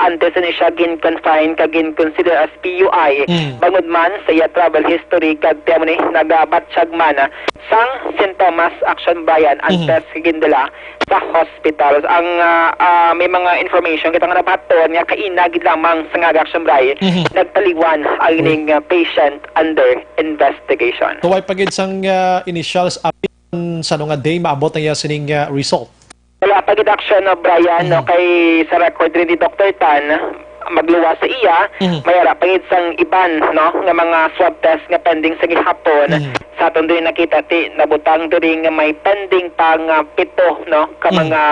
until sa siya gin-confine kag gin-consider as PUI bangod man sa iya travel history kag tiyan mo ni nagabatsyag man sang sintomas Action Bryan until gindala sa hospitals. Ang may mga information kita nga nabaton nga kainagid lamang sa nga Action Bryan nagtaliwan ang ining patient under investigation. Tuway pagid sang initials sa nga day maabot na sining result. Wala pagid Action Bryan, no, kay sa record rin ni Dr. Tan magluwas sa iya, mayara pangit sang iban, no, nga mga swab test nga pending sa gihapon. Sa aton din nakita ti nabutang diri nga may pending pang 7, no, ka mga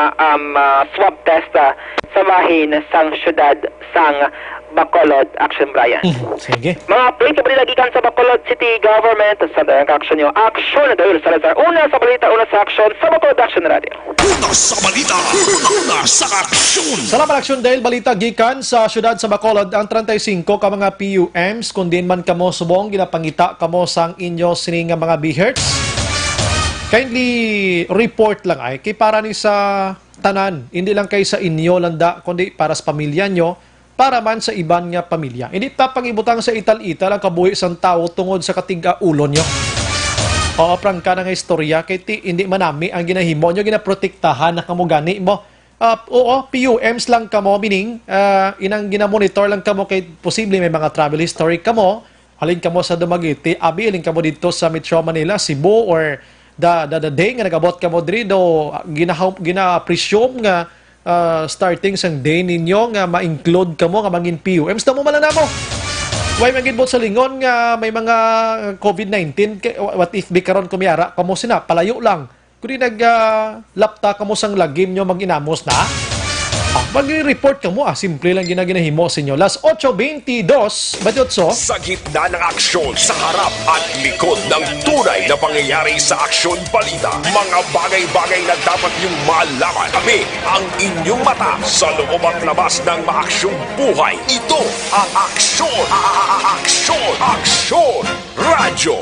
swab test sa bahin sang syudad sang Bacolod, Aksyon, Bryan. Sige. Mga play kabali lagi kan sa Bacolod City Government sa darang aksyon nyo. Aksyon na dahil Salazar. Una sa balita, una sa aksyon sa Bacolod Aksyon Radio. Una sa balita, una sa aksyon. Salamat aksyon dahil balita gikan sa syudad sa Bacolod ang 35 ka mga PUMs kung din man kamo subong ginapangita kamo sang inyo sining nga mga BHERTs. Kindly report lang ay kay para ni sa tanan, hindi lang kay sa inyo landa kundi para sa pamilya nyo, para man sa iban nga pamilya. Hindi tapang ibutang sa ital-ital ang kabuhi sang tao tungod sa katiga-ulo nyo. O prangka na nga istorya kay hindi manami ang ginahimo nyo, ginaprotektahan na kamo gani mo. Oo, PUMs lang kamo, meaning inang ginamonitor lang kamo kay posible may mga travel history kamo, halin kamo sa Dumaguete, abi halin kamo dito sa Metro Manila, Cebu, or the day nga nagabot kamo diri do gina-presume nga starting sang day ninyo nga ma-include kamo nga mangin PUMs na mo malana mo. Why magibot sa lingon nga may mga COVID-19, what if bikaron kumiyara kamo sina palayo lang. Kung lapta kamo sang lagim nyo mag-inamos na, mag-report kamo simple lang ginahimo sa inyo. Las 8:22, 28. Sa gitna ng aksyon, sa harap at likod ng tunay na pangyayari sa Aksyon Balita, mga bagay-bagay na dapat niyong malaman. Kami ang inyong mata sa loob at labas ng maaksyong buhay. Ito ang Aksyon! Aksyon! Aksyon! Radyo!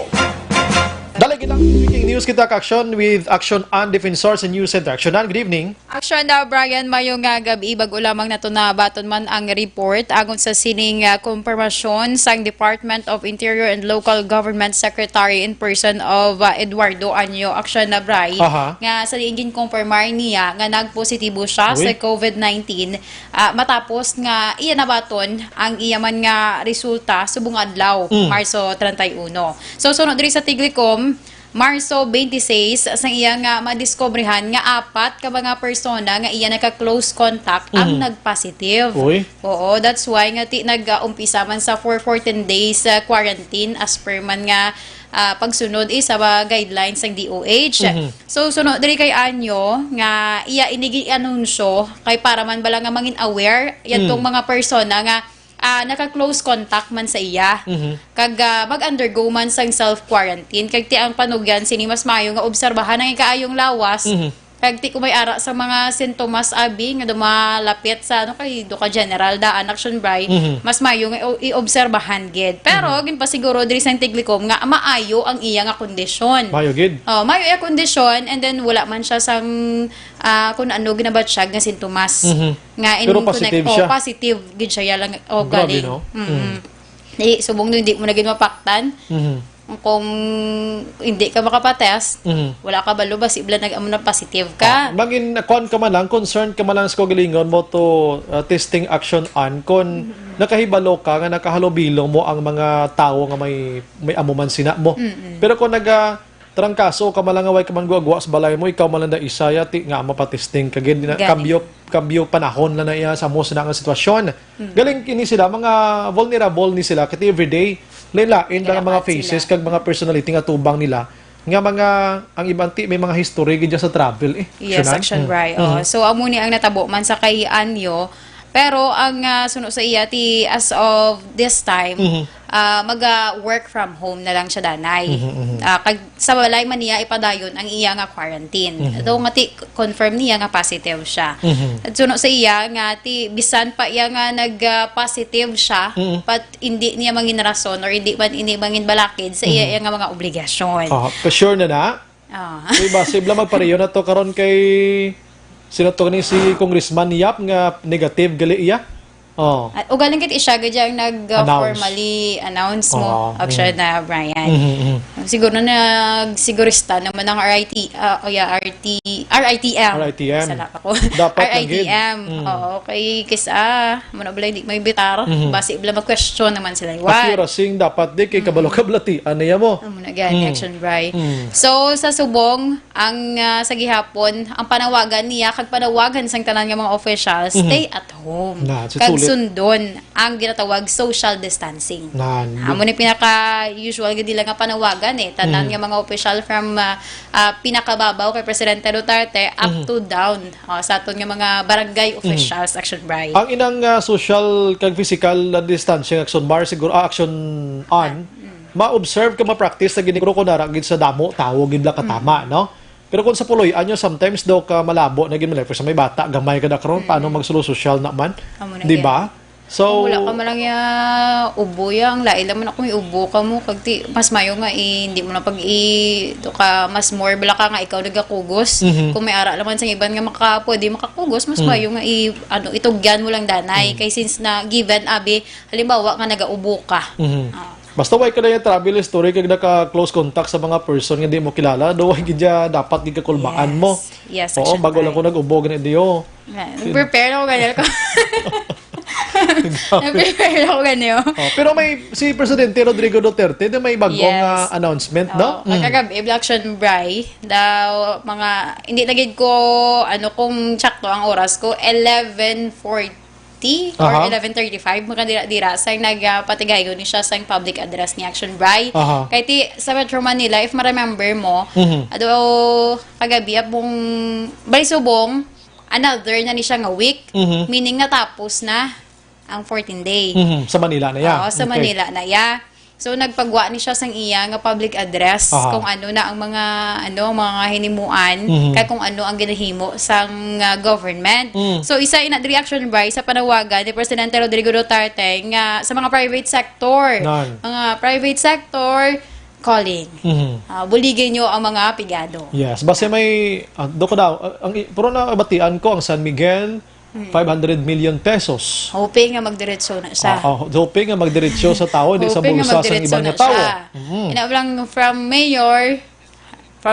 Dalagi lang breaking news kita Aksyon with Aksyon and Defensors and News Center. Aksyon, good evening. Aksyon daw, Bryan, mayong gabi bag ulamang nato na baton man ang report agon sa sining konfirmasyon sang Department of Interior and Local Government Secretary in person of Eduardo Anyo. Aksyon na, Bray, nga sa diingin confirmar niya nga nagpositibo siya sa COVID-19 matapos nga iya nabaton ang iya man nga resulta subong adlaw, Marso 31. So sunod diri sa Tiglicom, Marso 26, sang iya nga madiskobrehan nga 4 ka mga persona nga iya naka-close contact ang nag-positive. Oo, that's why nga nag-umpisa man sa 14 days quarantine as per man nga pagsunod sa guidelines ng DOH. So sunod diri kay Anyo nga iya inigi anunsyo kay para man bala nga mangin aware yadtong mga persona nga naka-close contact man sa iya. Kag mag-undergo man sang self-quarantine. Kag ti ang panugyan sini mas mayo nga obserbahan ang kaayong lawas. Kag ti kumay ara sa mga sintomas abi nga dumalapit sa kay do ka general daan Aksyon, Bray, mas mayo nga i-obserbahan gid. Pero ginpasiguro diri sang Tiglicom nga maayo ang iya nga kondisyon. Mayo gid. Mayo iya kondisyon and then wala man siya sang kung ano ginabatsyag nga sintomas. Nga pero positive siya. Positive gid siya lang galing. Di subong hindi mo na gid mapaktan. Kung hindi ka makapatest, wala ka balubas, ibla nag-amo na positive ka. Maging kon ka man lang, concerned ka man lang sa kagalingon mo to testing action on kung nakahibalo ka nga nakahalobilo mo ang mga tao nga may amuman sina mo. Pero kung trangkaso ka man lang away ka man guagwa sa balay mo, ikaw man lang da isaya ti nga mapatesting ka gid kambyo panahon na iya sa mo sina nga sitwasyon. Galing kini sila mga vulnerable ni sila kati everyday lain lang ang mga faces kag mga personality nga tubang nila nga mga ang ibang may mga history gid sa travel Yes, Aksyon, Bray. So amo ni ang natabo man sa kay Anyo. Pero ang suno sa iya ti as of this time mag-work from home na lang siya danay. Kag sa balay man niya ipadayon ang iya nga quarantine. Do nga ti confirm niya nga positive siya. At suno sa iya nga ti bisan pa iya nga nag-positive siya but hindi niya mangin rason or hindi mangin balakid sa iya nga mga obligasyon. Sure na. Diba, sibla magpareyo na to karon kay sino to ni si Congressman Yap nga negative gali iya. O galing kit siya gadya nag-formally announce mo Aksyon na, Bryan. Siguro na sigurista naman ang RITM. Sala ako. RITM. Okay, kisa manabla hindi may bitar. Basi ibla mag-question naman sila. Accuracy dapat di kay kabalo-kablati. Ano ya mo? Muna gani Aksyon, Bray. So sa subong ang sa gihapon ang panawagan niya kag panawagan sang tanan nga mga officials, stay at home. Kag sundon ang ginatawag social distancing. Amo ni pinaka-usual gid lang nga panawagan tanan nga mga official from pinakababaw kay Presidente Duterte up to down sa aton nga mga barangay officials, Aksyon Bryan. Ang inang social kag physical distancing action bar siguro action on ma-observe ka ma-practice na giniguro ko na gid sa damo tawo gid la katama no. Pero kung sa puloy anyo sometimes daw ka malabo na gid for sa may bata gamay ka na karon paano magsolo-social na man, di ba? So wala ka man lang ya ubo yang lain man ako may ubo ka mo kag mas mayo nga hindi mo na pag do ka mas more bala ka nga ikaw nagakugos. Kung may ara naman sa iban nga pwede makakugos mas mayo nga itugyan mo lang danay kay since na given abi halimbawa nga nagaubo ka. Basta way ka na yung travel history kag naka-close contact sa mga person nga di mo kilala, do way gidya dapat gid ka kulbaan mo. Yes, oo, bago lang ko nag-ubo gani diyo. Prepare ako ganyan ko. Prepare ako ganyan. Pero may si Presidente Rodrigo Duterte na may bagong announcement, no? Kagabi, Aksyon Bryan, daw mga hindi na gid ko kung sakto ang oras ko 11:40 or 11:35 mga dira sa nagpatigayon ni siya sa public address ni Aksyon Bryan. Kay ti sa Metro Manila if ma-remember mo, kagabi apong balisubong another na ni siya nga week, meaning natapos na ang 14 day. Sa Manila na ya. Sa Manila na ya. So nagpagwa ni siya sang iya nga public address kung ano na ang mga mga hinimuan kay kung ano ang ginahimo sang government. So isa ina reaction by sa panawagan ni Presidente Rodrigo Duterte nga sa mga private sector. Mga private sector calling. Buligin nyo ang mga pigado. Yes, basta may doko daw pero nabatian ko ang San Miguel 500 million pesos. Hoping nga magdiretso na siya. Hoping nga magdiretso sa tao, hindi sa bulsa sa ibang nga tao. Lang from mayor 5.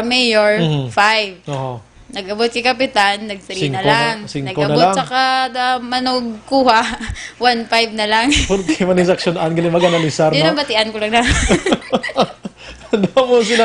Nag-abot si Kapitan, nag-3 na lang. Nag-abot sa kada manog kuha, 1.5 na lang. Porque manisaksyonan, galing mag-analisar, no? Hindi na batian ko lang na.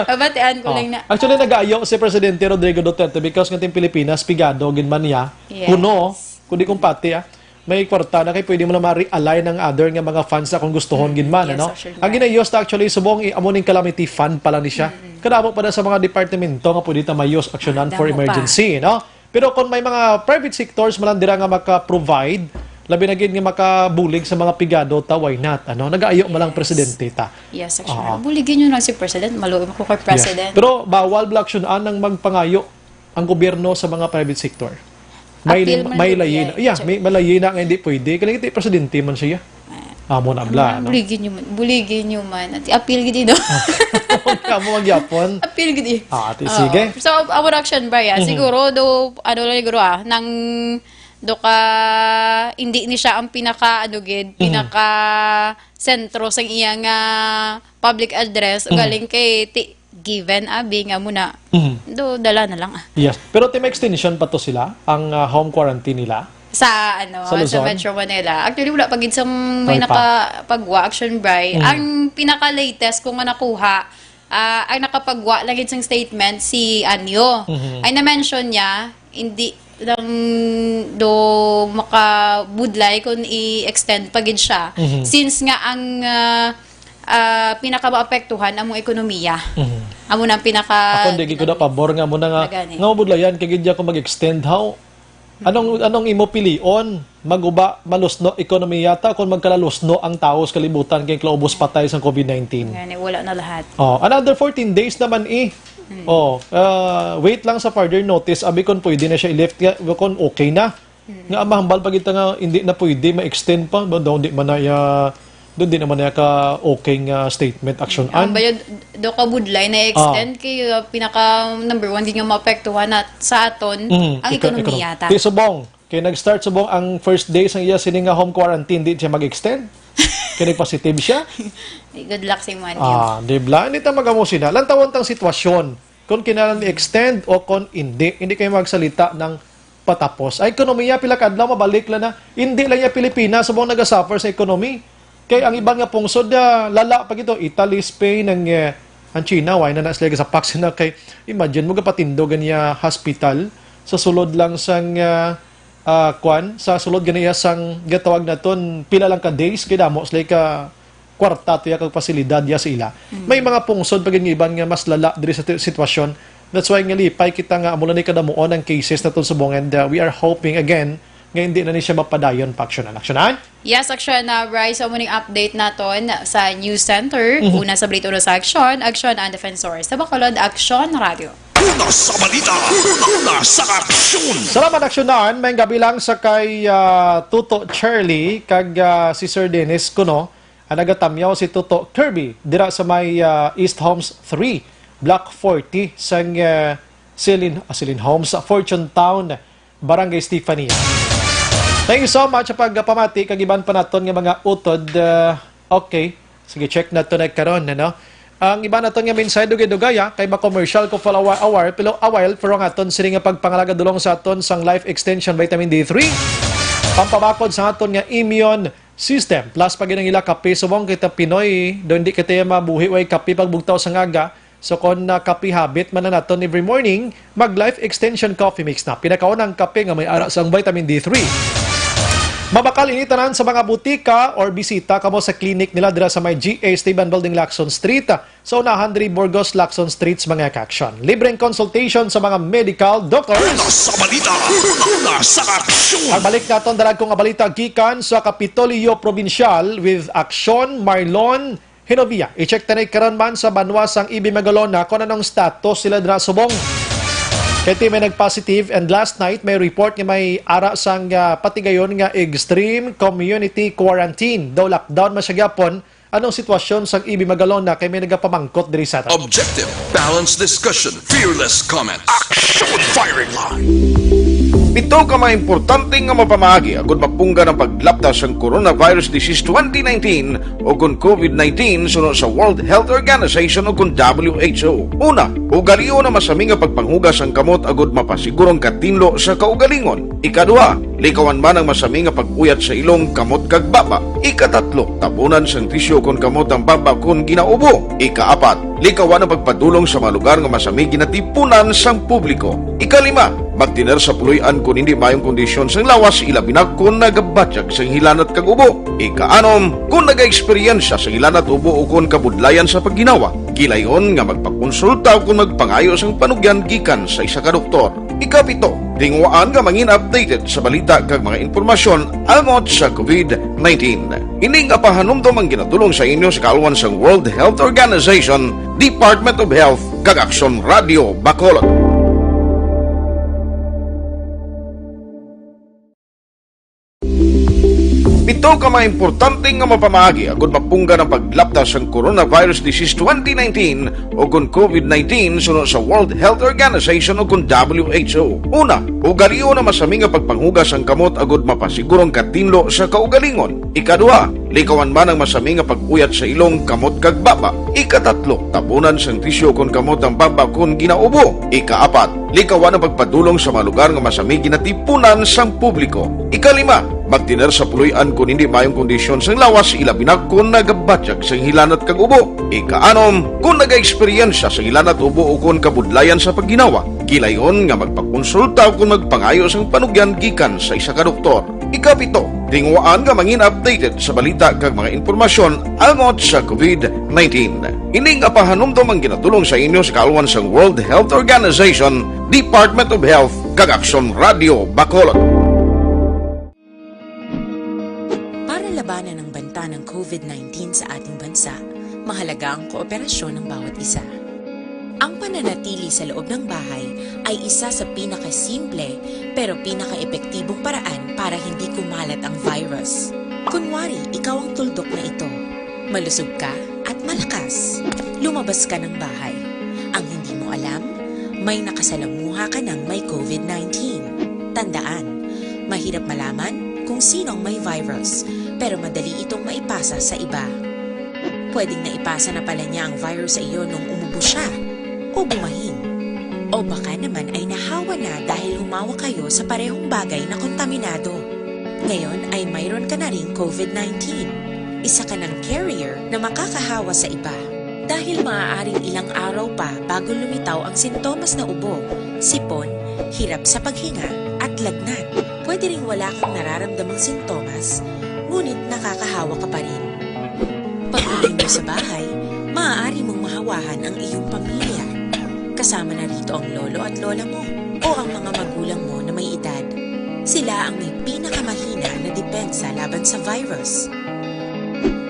Babatian ko lang na. Actually, nag-aayo si Presidente Rodrigo Duterte because ng Pilipinas, pigado, ginman niya, kuno, kundi kung pati, may kwarta na kayo pwede mo na ma-realign ng other nga mga funds na kung gustohon ginman, ano? Ang ginayos na actually, subong amuning calamity fund pala ni siya. Kadamo pa na sa mga departamento nga pwede na mayos aksyonan for emergency, no? Pero kung may mga private sectors malandira nga maka-provide, labi na gid nga makabulig sa mga pigado ta, why not? Ano? Nag-aayo malang presidente ta. Yes, actually. Buligin nyo lang si President, maluwi ko kay President. Pero bawal aksyonan ng magpangayo ang gobyerno sa mga private sector. May layin. May malayin na nga hindi pwede. Kaya hindi presidente man siya. Amo na bla. Buligin nyo man. At appeal gid no. Kamu magyapon. Appeal gid. Sige. So, our action ba ya? Siguro do lang siguro nang do ka hindi ni siya ang pinaka pinaka sentro sa iyang public address galing kay given abi nga muna do dala na lang Yes, pero team extension pa to sila ang home quarantine nila sa sa Metro Manila. Actually wala pagid sa may nakapagwa action by ang pinaka latest kung nakuha ang nakapagwa lang gid sang statement si Anyo ay na-mention niya hindi lang do makabudlay kung i-extend pagid siya since nga ang pinaka-maapektuhan among ekonomiya. Amo na pinaka ako hindi ko na pabor nga mo na nga budlayan kay gid ko mag-extend how anong imo pilion maguba malusno ekonomiya ta kung magkalalusno ang tao sa kalibutan kay klaubos patay sa COVID-19. Ngani wala na lahat. Another 14 days naman wait lang sa further notice abi kon pwede na siya i-lift kung okay na. Nga mahambal pag ita nga hindi na pwede ma-extend pa doon di man na doon din naman ka okay nga statement action ang bayad do ka budlay na extend kay pinaka number 1 din nga maapektuhan sa aton ang ekonomiya ta. Subong kay nag-start subong ang first day sang iya sini nga home quarantine di siya mag-extend. Kay positive siya. Good luck si man. Di bla hindi ta magamo sina. Lantawon tang sitwasyon kung kinahanglan i-extend o kung hindi kayo magsalita ng patapos. Ay ekonomiya pila kadlaw mabalik la na. Hindi lang ya Pilipinas subong naga-suffer sa economy. Kay ang ibang nga pungsod lala pag ito Italy, Spain, ang China why na sila sa vaccine na kay imagine mo gapatindo ganiya hospital sa sulod lang sang sa sulod ganiya sang gatawag naton pila lang ka days kay damo like kwarta to ya kag pasilidad ya sa ila. May mga pungsod pag iban nga mas lala diri sa sitwasyon. That's why nga lipay kita nga amo na ni kadamuon ang cases naton subong, and we are hoping again nga hindi na ni siya mapadayon pa aksyonan. Aksyonan? Yes, Aksyon na Bryce, sa muning update naton sa News Center. Una sa Balito sa Aksyon, Aksyon ang Defensor. Sa Bacolod, Aksyon Radio. Una sa balita, una sa aksyon. Salamat aksyonan. May gabi lang sa kay Tuto Charlie kag si Sir Dennis kuno. Ang nagatamyaw si Tuto Kirby dira sa may East Homes 3, Block 40 sang Celine Homes, Fortune Town, Barangay Stefania. Thank you so much sa pagpamati kag iban pa naton nga mga utod. Okay, sige check nato na karon ano. Ang iba naton nga mensahe dugay-dugaya kay ma-commercial ko for a while pero nga aton sini nga pagpangalaga dulong sa aton sang life extension vitamin D3. Pampabakod sa aton nga immune system. Plus pag ila kape subong kita Pinoy, do hindi kita mabuhi way kape pagbugtaw sa ngaga. So kung kape habit man na naton every morning, mag life extension coffee mix na. Pinakaunang kape nga may ara sang vitamin D3. Mabakal initanan sa mga butika or bisita kamo sa clinic nila dira sa may GA Esteban Building, Lacson Street. Sa unahan diri Burgos, Lacson Street mga ka-aksyon. Libreng consultation sa mga medical doctors. Una sa balita, una sa aksyon. Ang balik naton dalag kong balita gikan sa Kapitolyo Provincial with Aksyon Marlon Hinovia. I-check tanay karon man sa banwasang Ibi Magalona kung anong status sila dira subong. Kaya may nag-positive, and last night may report nga may ara sang patigayon nga extreme community quarantine. Daw lockdown masyagapon. Anong sitwasyon sang Ibi Magalona kay may nagapamangkot diri sa atin? Objective, balanced discussion, fearless comments. Action firing line. Ito ka mga importante nga mapamahagi agud mapungga ng paglaptas ang Coronavirus Disease 2019 o kung COVID-19 sunod sa World Health Organization o kung WHO. Una, ugaliyo na masami nga pagpanghugas ang kamot agud mapasigurong katinlo sa kaugalingon. Ikaduha, likawan man ang masami nga pag-uyat sa ilong kamot kag baba. Ikatatlo, tabunan sang tisyo kung kamot ang baba kung ginaubo. Ikaapat, likawan ang pagpadulong sa mga lugar nga masami ginatipunan sang publiko. Ikalima, magtiner sa puluyan kung hindi mayong kondisyon sang lawas, ilabi na kung nagabatyag sang hilanat kag ubo. Ikaanom, kung nag-eksperyensya sa hilanat ubo o kung kabudlayan sa pagginawa. Gilayon nga magpakonsulta o kung magpangayo sang panugyan gikan sa isa ka doktor. Ikapito, tingwaan nga mangin updated sa balita kag mga impormasyon almot sa COVID-19. Ining apahanumdom ang ginatulong sa inyo sa kalwan sang World Health Organization, Department of Health kag Aksyon Radio Bacolod. Ito ka mga importante nga mapamahagi agud mapungga ng paglaptas ang Coronavirus Disease 2019 o kung COVID-19 sunod sa World Health Organization o kung WHO. Una, ugaliyo na masami nga pagpanghugas ang kamot agud mapasigurong katinlo sa kaugalingon. Ikaduha, likawan man ang masami nga pag-uyat sa ilong kamot kag baba. Ikatatlo, tabunan sang tisyo kung kamot ang baba kung ginaubo. Ikaapat, likawan ang pagpadulong sa mga lugar nga masami ginatipunan sang publiko. Ikalima, magtiner sa puluyan kung hindi mayong kondisyon sang lawas, ilabi na kung nagabatyag sang hilanat kag ubo. Ikaanom, kung nag-eksperyensya sa hilanat ubo o kung kabudlayan sa pagginawa. Gilayon nga magpakonsulta o kung magpangayo sang panugyan gikan sa isa ka doktor. Ikapito, tingwaan nga mangin updated sa balita kag mga impormasyon almot sa COVID-19. Ining apahanumdom ang ginatulong sa inyo sa kalwan sang World Health Organization, Department of Health kag Aksyon Radio Bacolod. Para labanan ang banta ng COVID-19 sa ating bansa, mahalaga ang kooperasyon ng bawat isa. Ang pananatili sa loob ng bahay ay isa sa pinakasimple pero pinaka-epektibong paraan para hindi kumalat ang virus. Kunwari, ikaw ang tuldok na ito. Malusog ka at malakas. Lumabas ka ng bahay. Ang hindi mo alam, may nakasalamuha ka ng may COVID-19. Tandaan, mahirap malaman kung sino ang may virus, pero madali itong maipasa sa iba. Pwedeng naipasa na pala niya ang virus sa iyo nung umubo siya o bumahin. O baka naman ay nahawa na dahil humawa kayo sa parehong bagay na kontaminado. Ngayon ay mayroon ka na ring COVID-19. Isa ka ng carrier na makakahawa sa iba. Dahil maaaring ilang araw pa bago lumitaw ang sintomas na ubo, sipon, hirap sa paghinga at lagnat. Pwede ring wala kang nararamdamang sintomas, ngunit nakakahawa ka pa rin. Pag-uwi mo sa bahay, maaari mong mahawahan ang iyong pamilya. Kasama na rito ang lolo at lola mo o ang mga magulang mo na may edad. Sila ang may pinakamahina na depensa laban sa virus.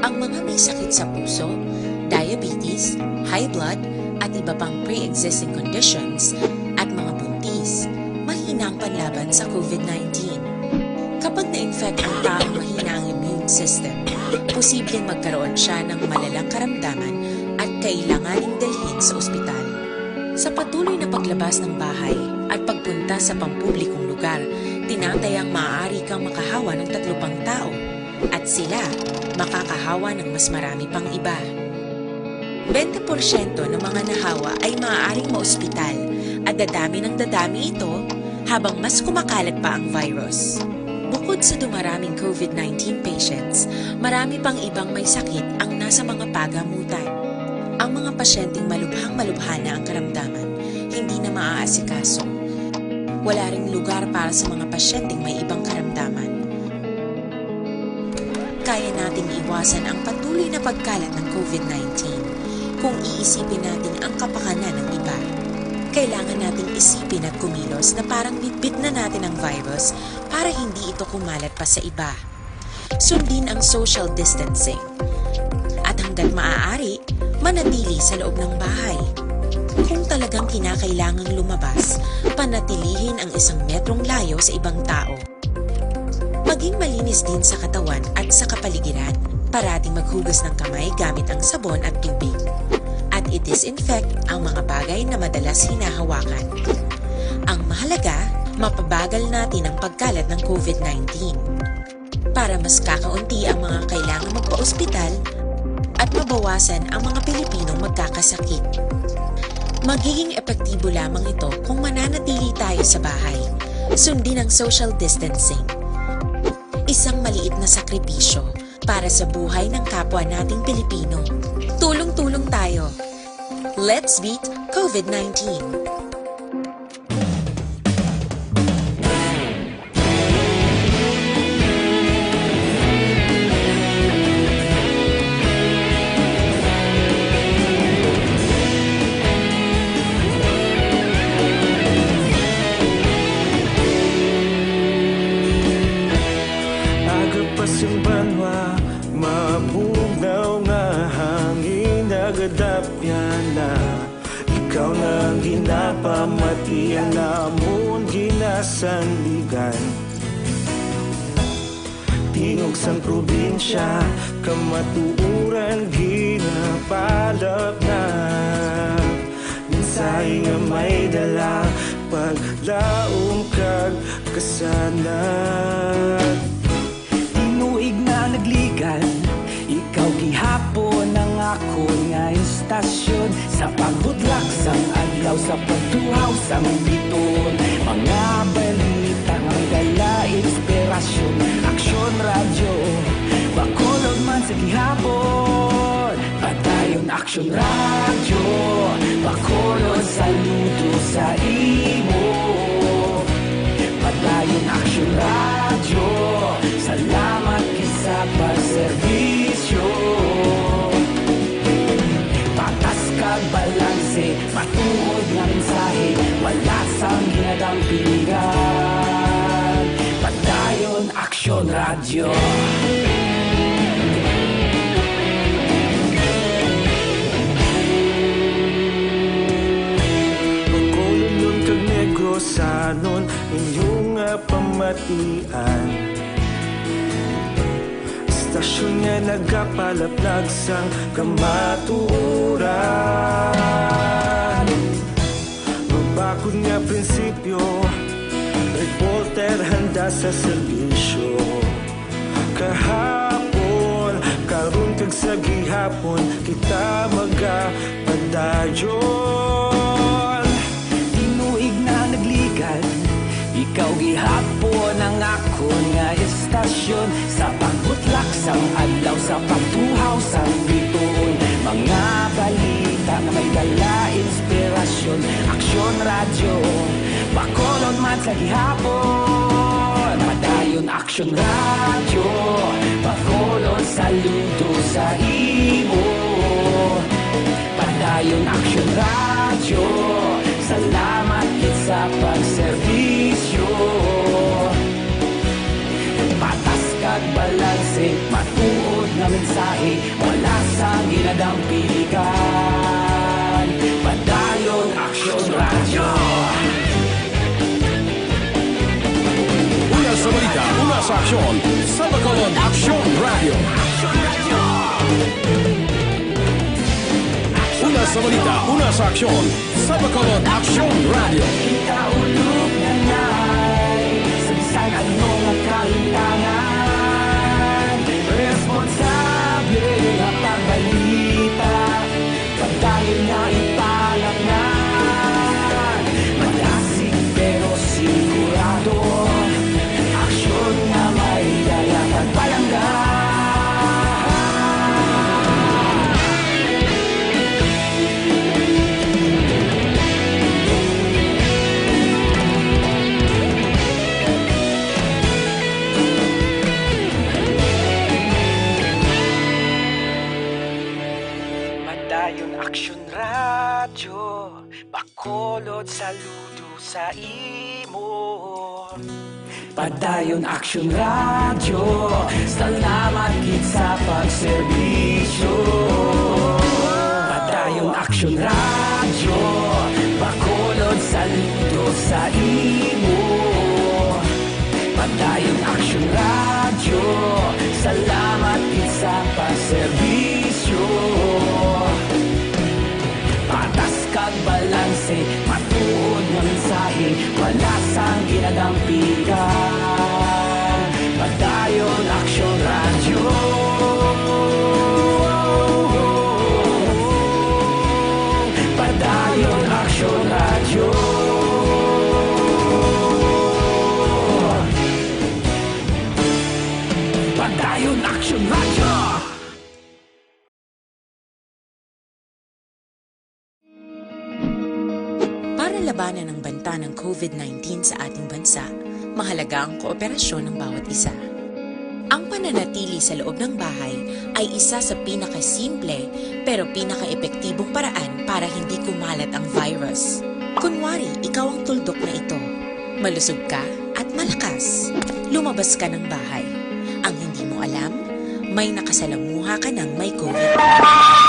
Ang mga may sakit sa puso, diabetes, high blood, at iba pang pre-existing conditions at mga buntis, mahina ang panlaban sa COVID-19. Kapag na-infect ang taong mahina ang immune system, posibleng magkaroon siya ng malalang karamdaman at kailanganing dalhin sa ospital. Sa patuloy na paglabas ng bahay at pagpunta sa pampublikong lugar, tinatayang maaari kang makahawa ng 3 pang tao at sila makakahawa ng mas marami pang iba. 20% ng mga nahawa ay maaaring maospital at dadami ng dadami ito habang mas kumakalat pa ang virus. Bukod sa dumaraming COVID-19 patients, marami pang ibang may sakit ang nasa mga pagamutan. Ang mga pasyenteng malubhang-malubha na ang karamdaman, hindi na maaasikaso. Wala ring lugar para sa mga pasyenteng may ibang karamdaman. Kaya nating iwasan ang patuloy na pagkalat ng COVID-19 kung iisipin natin ang kapakanan ng iba. Kailangan nating isipin at kumilos na parang bitbit na natin ang virus para hindi ito kumalat pa sa iba. Sundin ang social distancing. At hanggat maaari, manatili sa loob ng bahay. Kung talagang kinakailangang lumabas, panatilihin ang 1 metrong layo sa ibang tao. Maging malinis din sa katawan at sa kapaligiran. Parating maghugas ng kamay gamit ang sabon at tubig. At i-disinfect ang mga bagay na madalas hinahawakan. Ang mahalaga, mapabagal natin ang pagkalat ng COVID-19. Para mas kakaunti ang mga kailangang magpa-ospital at mabawasan ang mga Pilipinong magkakasakit. Magiging epektibo lamang ito kung mananatili tayo sa bahay. Sundin ang social distancing. Isang maliit na sakripisyo para sa buhay ng kapwa nating Pilipino. Tulong-tulong tayo. Let's beat COVID-19. Banwa, mabugnaw nga hangin nagadapyan na ikaw na ginapamati ang namon ginasandigan. Tingog sang probinsya, kamatuuran ginapalap na minsay nga may dala paglaom kag kasanag. Nagligan, ikaw gihapon ang ako nga istasyon sa pagbudlak sang adlaw sa pagtuhaw sang biton. Mga balita nga dala inspirasyon, Aksyon radyo, bakolod man sa gihapon. Padayon Aksyon radyo, bakolod saludo sa imo. Padayon Aksyon radyo, salamat sa pagserbisyo. Patas kag balanse, matuod nga mensahe, wala sang ginadampingan. Padayon Aksyon radyo. Pagkulunod kag negosanon, inyong pamatian. Stasyon nga nagapalaplag sang kamatuuran. Magbakod nga prinsipyo, reporter handa sa serbisyo. Kahapon, karon kag sa gihapon, kita magapadayon. Tinuig na nagligan, ikaw gihapon ang ako nga istasyon sa pagbutlak sang adlaw sa pagtuhaw sang bituon. Mga balita na may dala inspirasyon, Aksyon radyo, bakolod man sa gihapon. Padayon Aksyon Radio, pakolon saludo sa imo. Padayon Aksyon Radio, salamat kit sa pagserbisyo. Patas kag balanse, matuod nga mensahe, wala sa ginadang piligan. Padayon Aksyon Radio. Una sa balita, una sa aksyon, sa Bacolod Aksyon Radio. Una sa balita, una sa aksyon, sa Bacolod Aksyon Radio. Ikaulog na na'y sabisan ano nga kahintangan. Responsable nga pagbalita, pagdayon nga ipalaknan. Malasig pero sigurado, aksyon nga may dala pagpalanggan. Padayon Aksyon Radio, bakolod saludo sa imo. Padayon Aksyon Radio, salamat kit sa pagserbisyo. Padayon Aksyon Radio, bakolod saludo sa imo. Padayon Aksyon Radio, salamat kit sa pagserbisyo. Patas kag balanse, matuod nga mensahe, wala sang ginadampigan. Padayon Aksyon Radio. Padayon Aksyon Radio. Padayon Aksyon Radio. Para labanan ang banta ng COVID-19 sa ating bansa, mahalaga ang kooperasyon ng bawat isa. Ang pananatili sa loob ng bahay ay isa sa pinakasimple pero pinaka-epektibong paraan para hindi kumalat ang virus. Kunwari, ikaw ang tuldok na ito. Malusog ka at malakas. Lumabas ka ng bahay. Ang hindi mo alam, may nakasalamuha ka ng may COVID.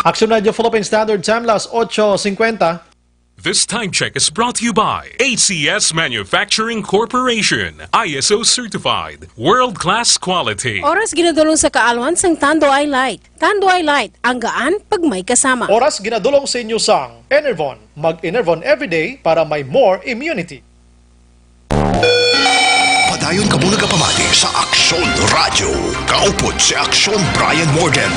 Aksyon Radio Philippine Standard Time, las 8:50. This time check is brought to you by ACS Manufacturing Corporation, ISO certified, world-class quality. Oras ginadulong sa kaalwan sang Tando I Light. Tando I Light, ang gaan pag may kasama. Oras ginadulong sa inyo sang Enervon. Mag-Enervon everyday para may more immunity. Padayon ka muna kapamati sa Aksyon Radio. Kaupod si Aksyon Bryan Morden.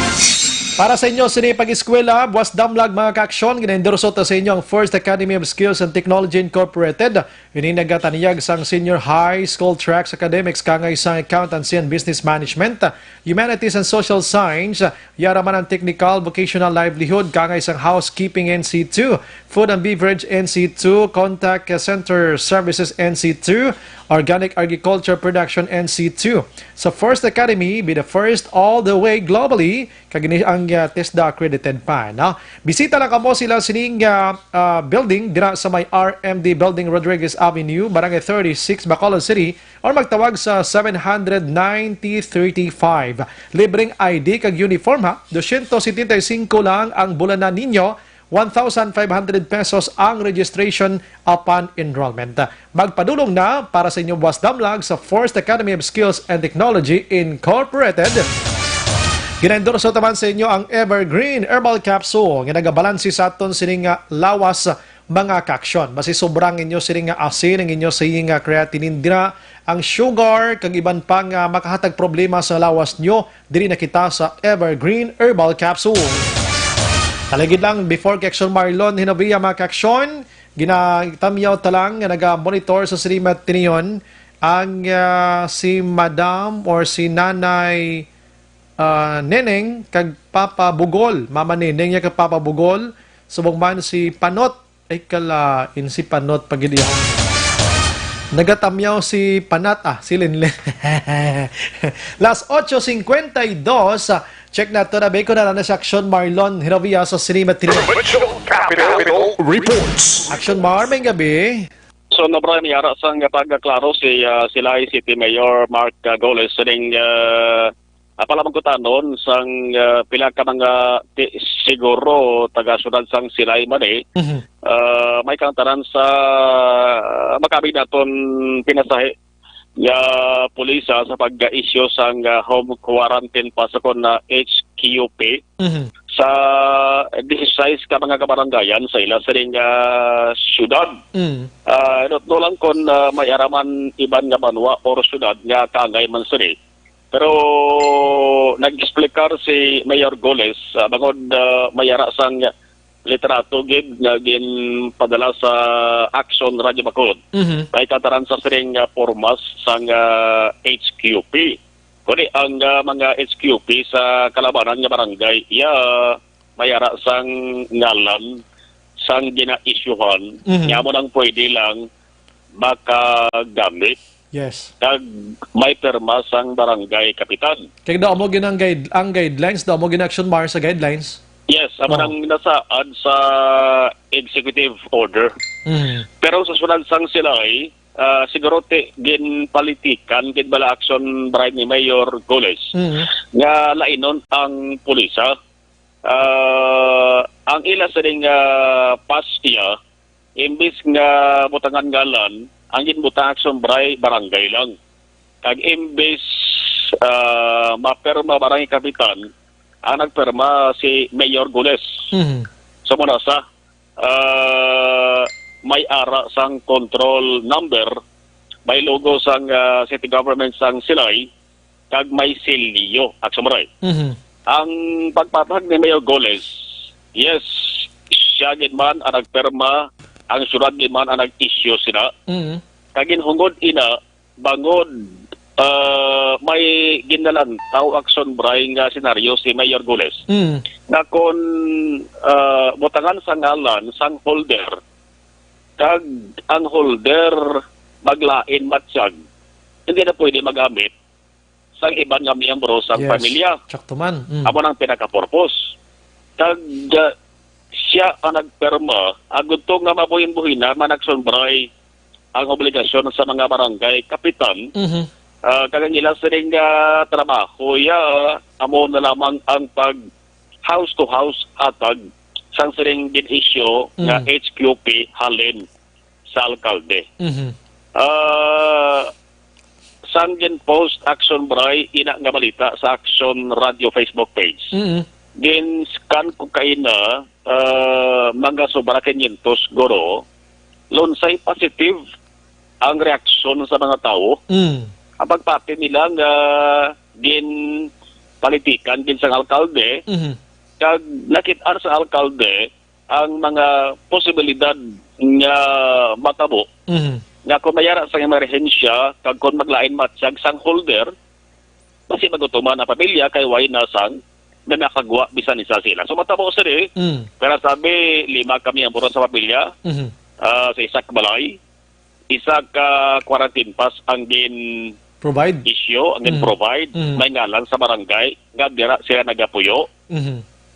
Para sa inyo, sinipag-eskwela, buwas damlag mga kaaksyon, ginendorso sa inyo ang First Academy of Skills and Technology Incorporated. Ininagataniyag sang Senior High School Tracks Academics kangay sang Accountancy and Business Management, Humanities and Social Science, yaraman ang Technical Vocational Livelihood kangay sang Housekeeping NC2, Food and Beverage NC2, Contact Center Services NC2, Organic Agriculture Production NC2. Sa First Academy, be the first all the way globally, kagini ang TESDA accredited pa. No? Bisita lang kamo sila sining building dira sa may RMD Building Rodriguez Avenue, Barangay 36, Bacolod City, or magtawag sa 700-9035. Libreng ID kag uniform ha. 275 lang ang bulanan ninyo. 1,500 pesos ang registration upon enrollment. Magpadulong na para sa inyong buwas damlag sa First Academy of Skills and Technology Incorporated. Ginendorso taman sa inyo ang Evergreen Herbal Capsule nga nagabalansi sa aton sining lawas mga kaaksyon. Basi sobrang inyo sining asin ang inyo sining creatinine dira ang sugar kag iban pang makahatag problema sa lawas nyo diri nakita sa Evergreen Herbal Capsule. Talagid lang before Aksyon Marlon hinabiya mga kaaksyon, ginatamyaw talang nga naga-monitor sa sinimat tiniyon ang si Madam or si Nanay Neneng kag Papa Bugol, Mama Neneng niya kag Papa Bugol, subong man si Panot ay kalain si Panot pagiliyaw. Nagatamyaw si Panat, si Linlen. Las 8:52, check na ito na ba ko na lang sa Aksyon Marlon Hiravia sa Sinima Trinidad. Capital Reports. Aksyon Mar, may gabi. So na Bryan, yara sang pagkaklaro si Silay City Mayor Mark Goles sining apalamang ko tanon sang pila ka mga siguro taga syudad sang Silay man may kantaran sa makabi naton pinasahi ya pulisa sa pag-issue sang home quarantine pasakon na HQP sa 16 ka mga kabarangayan sa ila sa ring syudad. No lang kon may araman iban nga banwa or syudad nga kangay man sini. Pero nag-explicar si Mayor Goles bangod mayara sang literato gid nga ginpadala sa Aksyon Radio Bacod. May kataran sa siring formas sang HQP. Kundi ang mga HQP sa kalabanan nga barangay mayara sang ngalan sang gina-issuehan nga mo nang pwede lang makagamit. Yes. Kag may perma sang barangay kapitan. Kaya daw mo ginang ang guidelines, daw mo gina-Aksyon Mar sa guidelines. Yes, amo nang nasaad sa executive order. Pero sa sunod sang silay, siguro ginpolitikan gid bala action Bryan ni Mayor Goles nga lainon ang pulisa. Ang ila sa ding pasya imbis nga butangan ngalan ang ginbutang action barangay lang. Kag imbis maperma barangay kapitan ang nagperma si Mayor Goles. So muna sa may ara sang control number, may logo sang city government sang Silay, kag may silyo aksamaray. Ang pagpapahag ni Mayor Goles, yes, siya gid man ang nagperma, ang syudad gid man ang nag-issue sila. Kagin hungod ina bangod may ginalan tao Aksyon Bryan nga senaryo si Mayor Goles na kung butangan sa ngalan sang holder kag ang holder maglain matsyag hindi na pwede magamit sang iban nga miyembro sang pamilya. Saktuman. Amo nang pinaka-purpose. Kag siya ang nagperma agud to nga mabuhin-buhin na Aksyon Bryan ang obligasyon sa mga barangay kapitan. Kagang ilang sining trabaho amo na lamang ang pag house to house hatag sang sining din-issue nga HQP halin sa alkalde. Sang gin-post Aksyon Bryan ina nga balita sa Aksyon Radio Facebook page. Gin-scan ko kayo na mga sobra 500 goro lonsay positive ang reaksyon sa mga tao. Ang pagpati nila nga din politikan din sa alkalde, kag nakita sa alkalde ang mga posibilidad nga matabo. Nga kung mayara sa emerhensya, kag kung maglain matsyag sang holder, kasi magutuman na pamilya kay way nasang na nakagwa bisan isa sila. So matabo sa pero sabi 5 kami ang puro sa pamilya sa isak balay, isa ka quarantine pass ang din provide issue ang provide may ngalan sa barangay nga dira sila nagapuyo.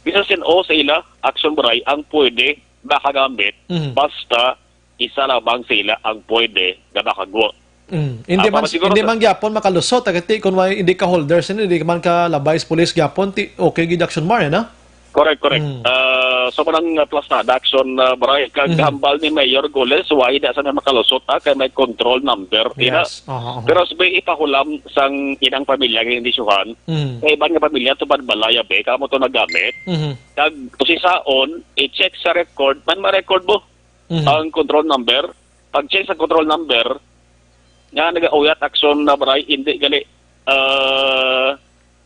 Bisa sin o sa ila Aksyon Bryan ang pwede makagamit basta isa lamang sila ang pwede na makagwa. Hindi man gyapon makalusot agati kun hindi ka holders hindi man ka labais police gyapon okay gid Aksyon Mar na. Correct. So parang plus na Aksyon Bryan kag hambal ni Mayor Goles why da sa makalusot kay may control number pero sabay ipahulam sang inang pamilya nga hindi suhan kay ibang nga pamilya tupad balaya be kamo to nagamit kag usisaon i-check sa record man ma-record mo ang control number pag-check sa control number nga nagauyat Aksyon Bryan hindi gali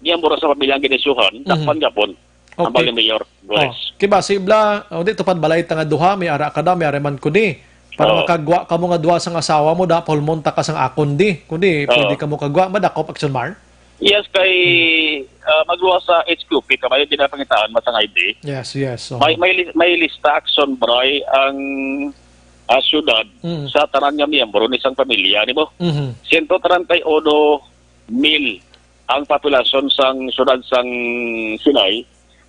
miyembro sa pamilya nga ginisyohan dakpan gapon. Ang bali Mayor Goles. Kiba sibla di tupad balay nga duha may ara ka da may areman kundi para makagwa ka mo nga duha sang asawa mo da pulmonta ka sang akon di kundi pwede ka mo kagwa madakop Aksyon Mar. Yes kay magluwa sa HQP kamay din na pangitaan matang ID. Yes. May lista Aksyon Bryan ang syudad sa tanan nga miyembro ni isang pamilya nimo. 131,000 ang populasyon sang syudad sang Sinay,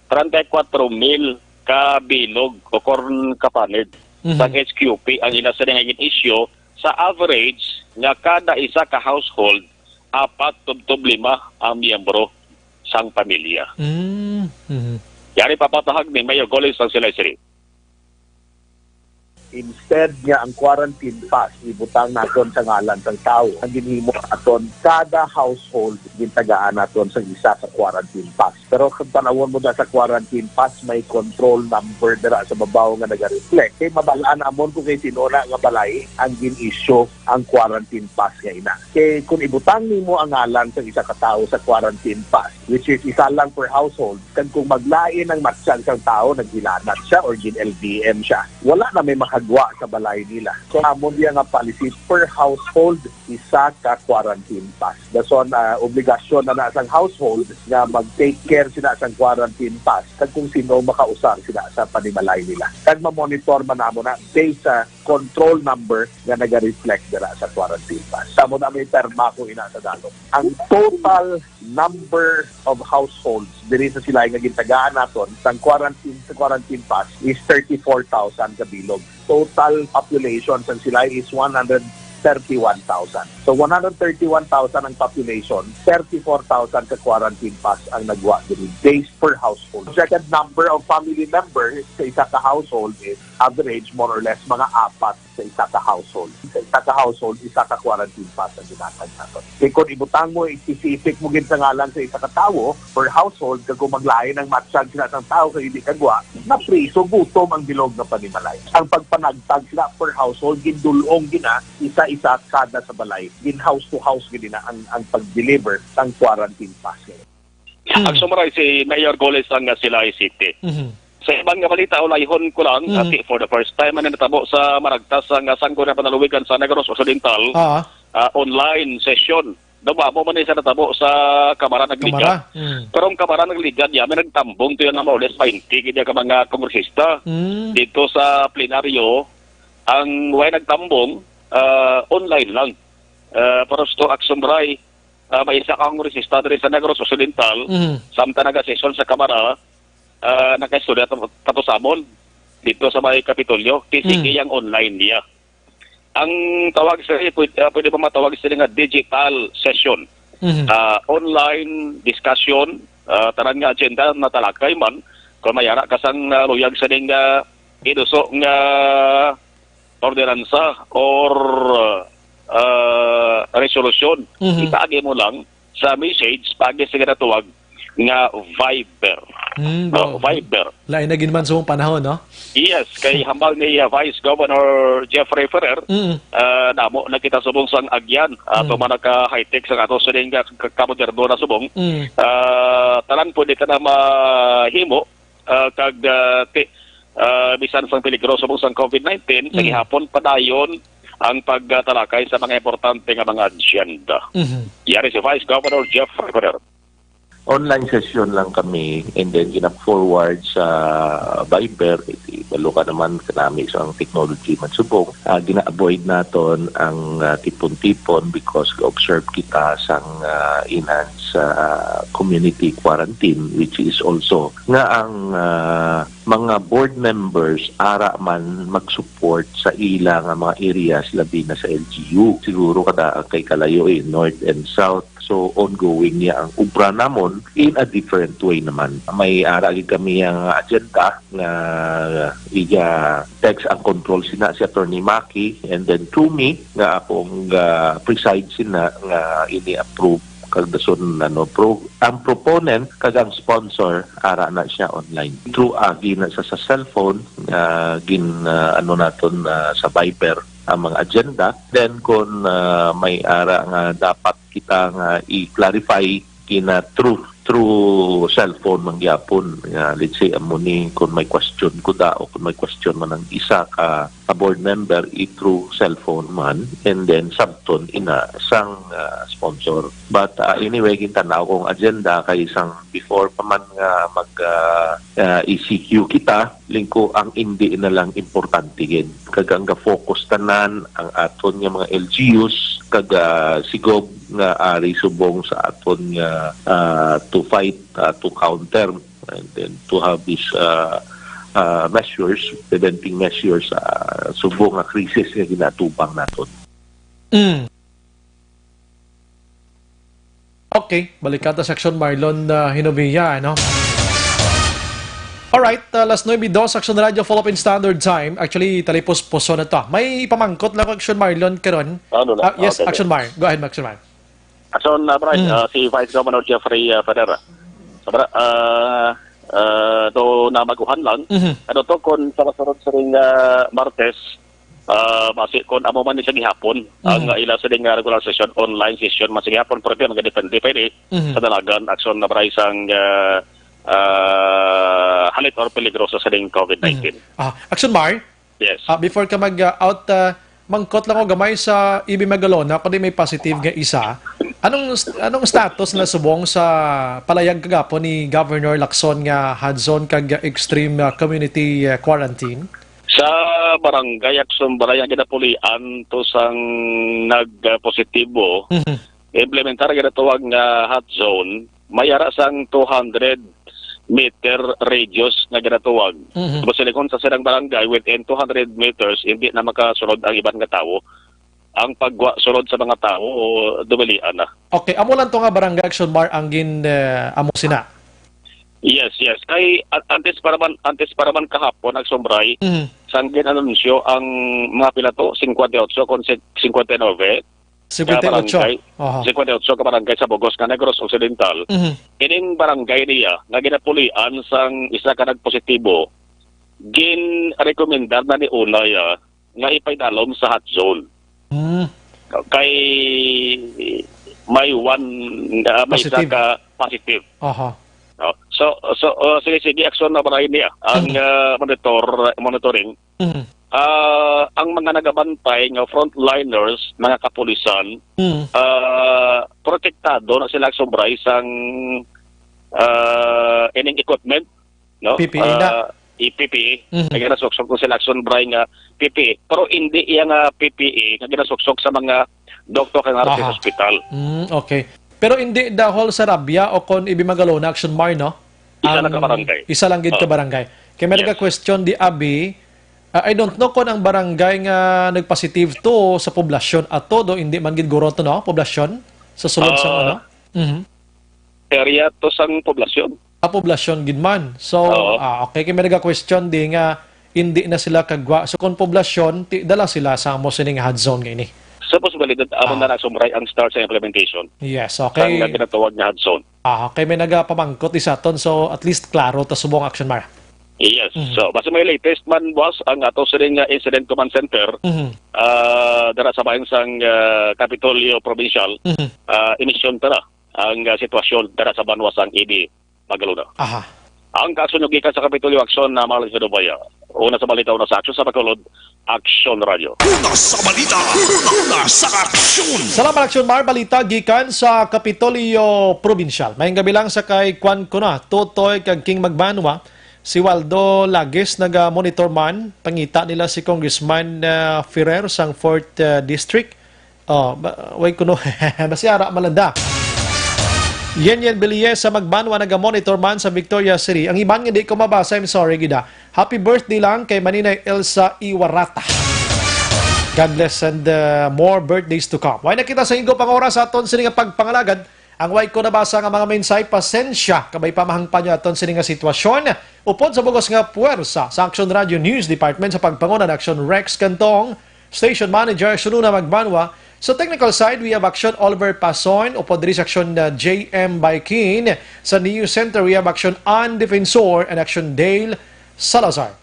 34,000 ka bilog o korn kapanid sang HQP ang ina sa nanging issue sa average nga kada isa ka household 4-5 ang miyembro sang pamilya. Yari papatahag ni Mayor Goles sang Sinay City. Instead nga ang quarantine pass ibutang naton sa ngalan ng tao, ang ginhimo aton kada household gintagaan naton sa isa sa quarantine pass. Pero kung tanawon mo na sa quarantine pass, may control number dira sa babaw nga naga-reflect. Kay mabalaan amon kung kay sinuna nga balay ang gin-issue ang quarantine pass nga ina. Kay kung ibutang nimo ang ngalan sa isa ka tawo sa quarantine pass, which is isa lang per household, kung maglain ang matsyag sang tao, naghilanat siya or gin-LDM siya, wala na may makagwa sa balay nila. So amon diya nga policy per household isa ka quarantine pass. Dason obligasyon na sa household nga mag-take care sila sa quarantine pass kung sino makausar sila sa panimalay nila. Kag ma-monitor man namo na based sa control number nga naga-reflect dira sa quarantine pass. Samo na may terma ko ina sa dalog. Ang total number of households diri sa sila nga gitagaan naton sa quarantine pass is 34,000 ka bilog. Total population sa sila is 131,000. So 131,000 ang population, 34,000 ka quarantine pass ang nagwa diri based per household. Second number of family members sa isa ka household is average more or less mga 4 sa isa ka household. Sa isa ka household, isa ka quarantine pass ang ginatag naton. Kaya kung ibutang mo, specific mo gin sa ngalan sa isa ka tawo per household, kung maglain ang matsyag sila ng tao kaya hindi kagwa, na priso, gutom ang bilog na panimalay. Ang pagpanagtag sila per household, gindulong gina, isa-isa kada sa balay, gin house to house gina ang pag-deliver ng quarantine pass. Ang summarize si Mayor Goles ang Silay City. Sa ibang nga balita, ulayhon ko lang, for the first time na natabo sa Maragtas ang Sangko na Panaluwigan sa Negros Occidental, online session. Dumamo man sa natabo sa Kamara Nagligan. Pero ang Kamara Nagligan, may nagtambong to yan na maulis 20 kaya ka mga kongresista. Dito sa plenaryo, ang way nagtambong, online lang. Pero ito, Aksyon Bryan, may isa kang kongresista rin sa Negros Occidental, samta naga-session sa Kamara, nakaistorya tapos amon dito sa may Kapitolyo, kisiki yung online niya. Ang tawag sa pwede pa matawag sila nga digital session. Online discussion, tanan nga agenda na talakay man, kung mayara kasang luyag sa ning iduso nga ordinansa or resolution. Itaagi mo lang sa message pagi sa tuwag nga Viber. Viber. Lain na ginman sa panahon, no? Yes, kay hambal ni Vice Governor Jeffrey Ferrer, namo nakita subong sang agyan, ato man ka high-tech sa ato sa nga kamoderno na subong. Tanan pwede ka na mahimo kag bisan sang peligro subong sang COVID-19, sa gihapon padayon ang pagtalakay sa mga importante nga mga agenda. Yari si Vice Governor Jeffrey Ferrer. Online session lang kami and then gina-forward sa Viber. Balo ka naman kanami sa technology man subong. Gina-avoid naton ang tipon-tipon because observe kita sang enhance community quarantine, which is also nga ang mga board members ara man mag-support sa ilang mga areas labi na sa LGU. Siguro kada kay kalayo North and South. So ongoing niya ang ubra namon in a different way naman. May aragi kami ang agenda na text ang control sina si Attorney Maki and then through me nga akong preside sina nga ini-approve kag dason ang proponent kag ang sponsor ara na siya online through na sa cellphone naton sa Viber ang mga agenda. Then kung may ara nga dapat kita nga i-clarify through through cellphone mangyapon. Let's say amuni kung may question ko da o kung may question man ang isa ka board member through cellphone man, and then sabton ina sang sponsor. But anyway, gintanaw kong agenda kay isang before pa man nga mag ECQ kita, lingko ang hindi na lang importante gid. Kagang ga-focus tanan ang aton nga mga LGUs kaga sigob nga ari subong sa aton nga to fight, to counter, and then to have these measures, preventing measures subong nga krisis nga ginatubang naton. Okay, balik ka sa Aksyon Marlon Hinovilla, ano? Alright, last 9:02 Aksyon Radio Philippine Standard Time. Actually, talipos-puso na to. May pamangkot lang Aksyon Marlon karon. Yes, okay, Aksyon Mar. Go ahead, Aksyon Mar. Aksyon, Bryan, si Vice Governor Jeffrey Federa. Do na maguhan lang. Ano to kung sa kasunod sa ring Martes, basi kung amo man ni sa gihapon, ang ila sa ring regular session, online session man sa gihapon, pero mag-depende pwede sa dalagan Aksyon na Bryan sang halit or peligroso sa ring COVID-19. Aksyon Mar? Yes. Before ka mag-out, mangkot lang ako gamay sa Ibi Magalona, kundi may positive nga isa. Anong status na subong sa palayag kagapo ni Governor Lacson nga hadzon kag extreme community quarantine? Sa barangay Aksyon Bryan ginapulian to sang nagpositibo, implementar ginatawag nga hot zone, mayara sang 200 meter radius na ginatawag. Silikon sa silang barangay within 200 meters, hindi na makasunod ang ibang nga tao. Ang pagsunod sa mga tao, dumalian na. Okay, amo lang to nga barangay Aksyon Mar ang amo sina. Yes. Kay antes para man kahapon Aksyon Bray, sang ginanunsyo ang mga pilato 58 kon 59. 58 ka barangay sa Bogos nga Negros Occidental. Ining barangay niya nga ginapulian sang isa ka nagpositibo, gin-rekomendar na ni Unay nga ipaydalom sa hot zone. Kay may isa ka positive. So sige Aksyon na Bryan niya ang monitoring. Ang mga nagabantay nga frontliners, mga kapulisan, protektado na sila Aksyon Bryan sang ining equipment, no? PPE na. PPE. Ginasuksok ko sila Aksyon Bryan nga PPE. Pero hindi yung PPE nga ginasuksok sa mga doktor nga sa hospital. Okay. Pero hindi dahol sa Rabia o kon Ibi Magalona Aksyon Mar, no? Isa lang ka barangay. Isa lang gid ka barangay. Kaya may question di Abi, I don't know kung ang barangay nga nagpositive to sa poblasyon ato do hindi man gid guro to, no? Poblasyon sa sulod sa ano? Area to sang poblasyon. Poblasyon gid man. So, okay, kaya may question di nga hindi na sila kagwa. So kung poblasyon, dala sila sa amo sining hot zone ngayon. Sa posibilidad, amon na Aksyon ang start sa implementation. Yes, okay. Ang ginatawag na hot zone. Okay, may nagapamangkot isa ton, so at least klaro ta subong Aksyon Mar. Yes. So, basta may latest man, boss, ang ato sa ring Incident Command Center, dara sa bayan sang Kapitolyo Provincial, inisyon tara ang sitwasyon dara sa banwasang Ibi Magalona. Ang kasunod gikan sa Kapitolyo Aksyon na Marlon Hinovilla. Una sa balita, una sa aksyon, sa pagkulod, Aksyon Radio. Una sa balita, una sa aksyon. Salamat Aksyon Mar, balita gikan sa Kapitolyo Provincial. Mayang gabi lang sa kay Kwan ko na, Totoy kag King Magbanwa, si Waldo Lages naga-monitor man, pangita nila si Congressman Ferrer sang 4th District. Way kuno, masyara malanda. Yen Beliye sa Magbanwa naga-monitor man sa Victoria City. Ang iban nga di ko mabasa, I'm sorry gida. Happy birthday lang kay Maninay Elsa Iwarata. God bless and more birthdays to come. Way nakita sa ingo pang oras aton sini nga pagpangalagad. Ang way ko nabasa nga mga mensahe, pasensya kabay pamahangpan nyo aton sini nga sitwasyon. Upod sa bugos nga puwersa sa Aksyon Radio News Department sa pagpangunan Aksyon Rex Cantong, Station Manager Sununa Magbanwa. Sa technical side, we have Aksyon Oliver Pason, upod diri sa Aksyon JM Baikin. Sa News Center, we have Aksyon Ann Defensor and Aksyon Dale Salazar.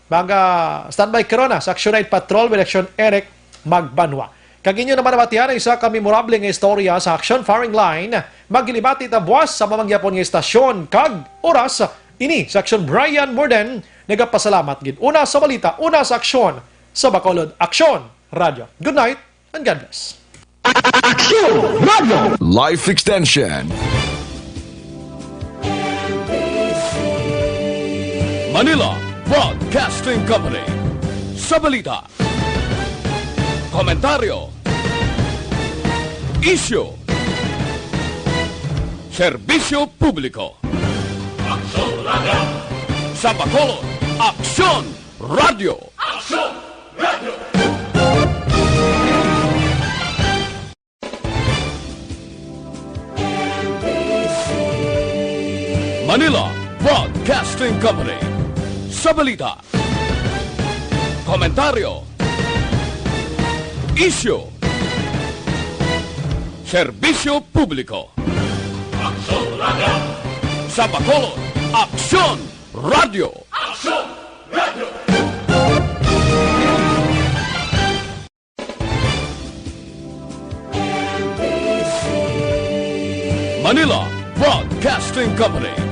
Standby karona sa Aksyon Night Patrol with Aksyon Eric Magbanwa. Kag inyo naman nabatihan ang isa ka memorable nga istorya sa Aksyon Firing Line, magilibati ta buwas sa mamangyapon nga istasyon kag oras ini sa Aksyon Bryan Morden. Nagapasalamat gid. Una sa balita, una sa aksyon sa Bacolod Aksyon Radio. Good night and God bless. Aksyon Radio Life Extension Manila Broadcasting Company. Sa balita, komentaryo, issue, serbisyo publiko. Aksyon Radio. Sa Bacolod, Aksyon Radio. Aksyon Radio. Manila Broadcasting Company. Sa balita, komentaryo, issue, serbisyo publiko. Aksyon Radio. Sa Bacolod, Aksyon Radio. Aksyon Radio. Manila Broadcasting Company.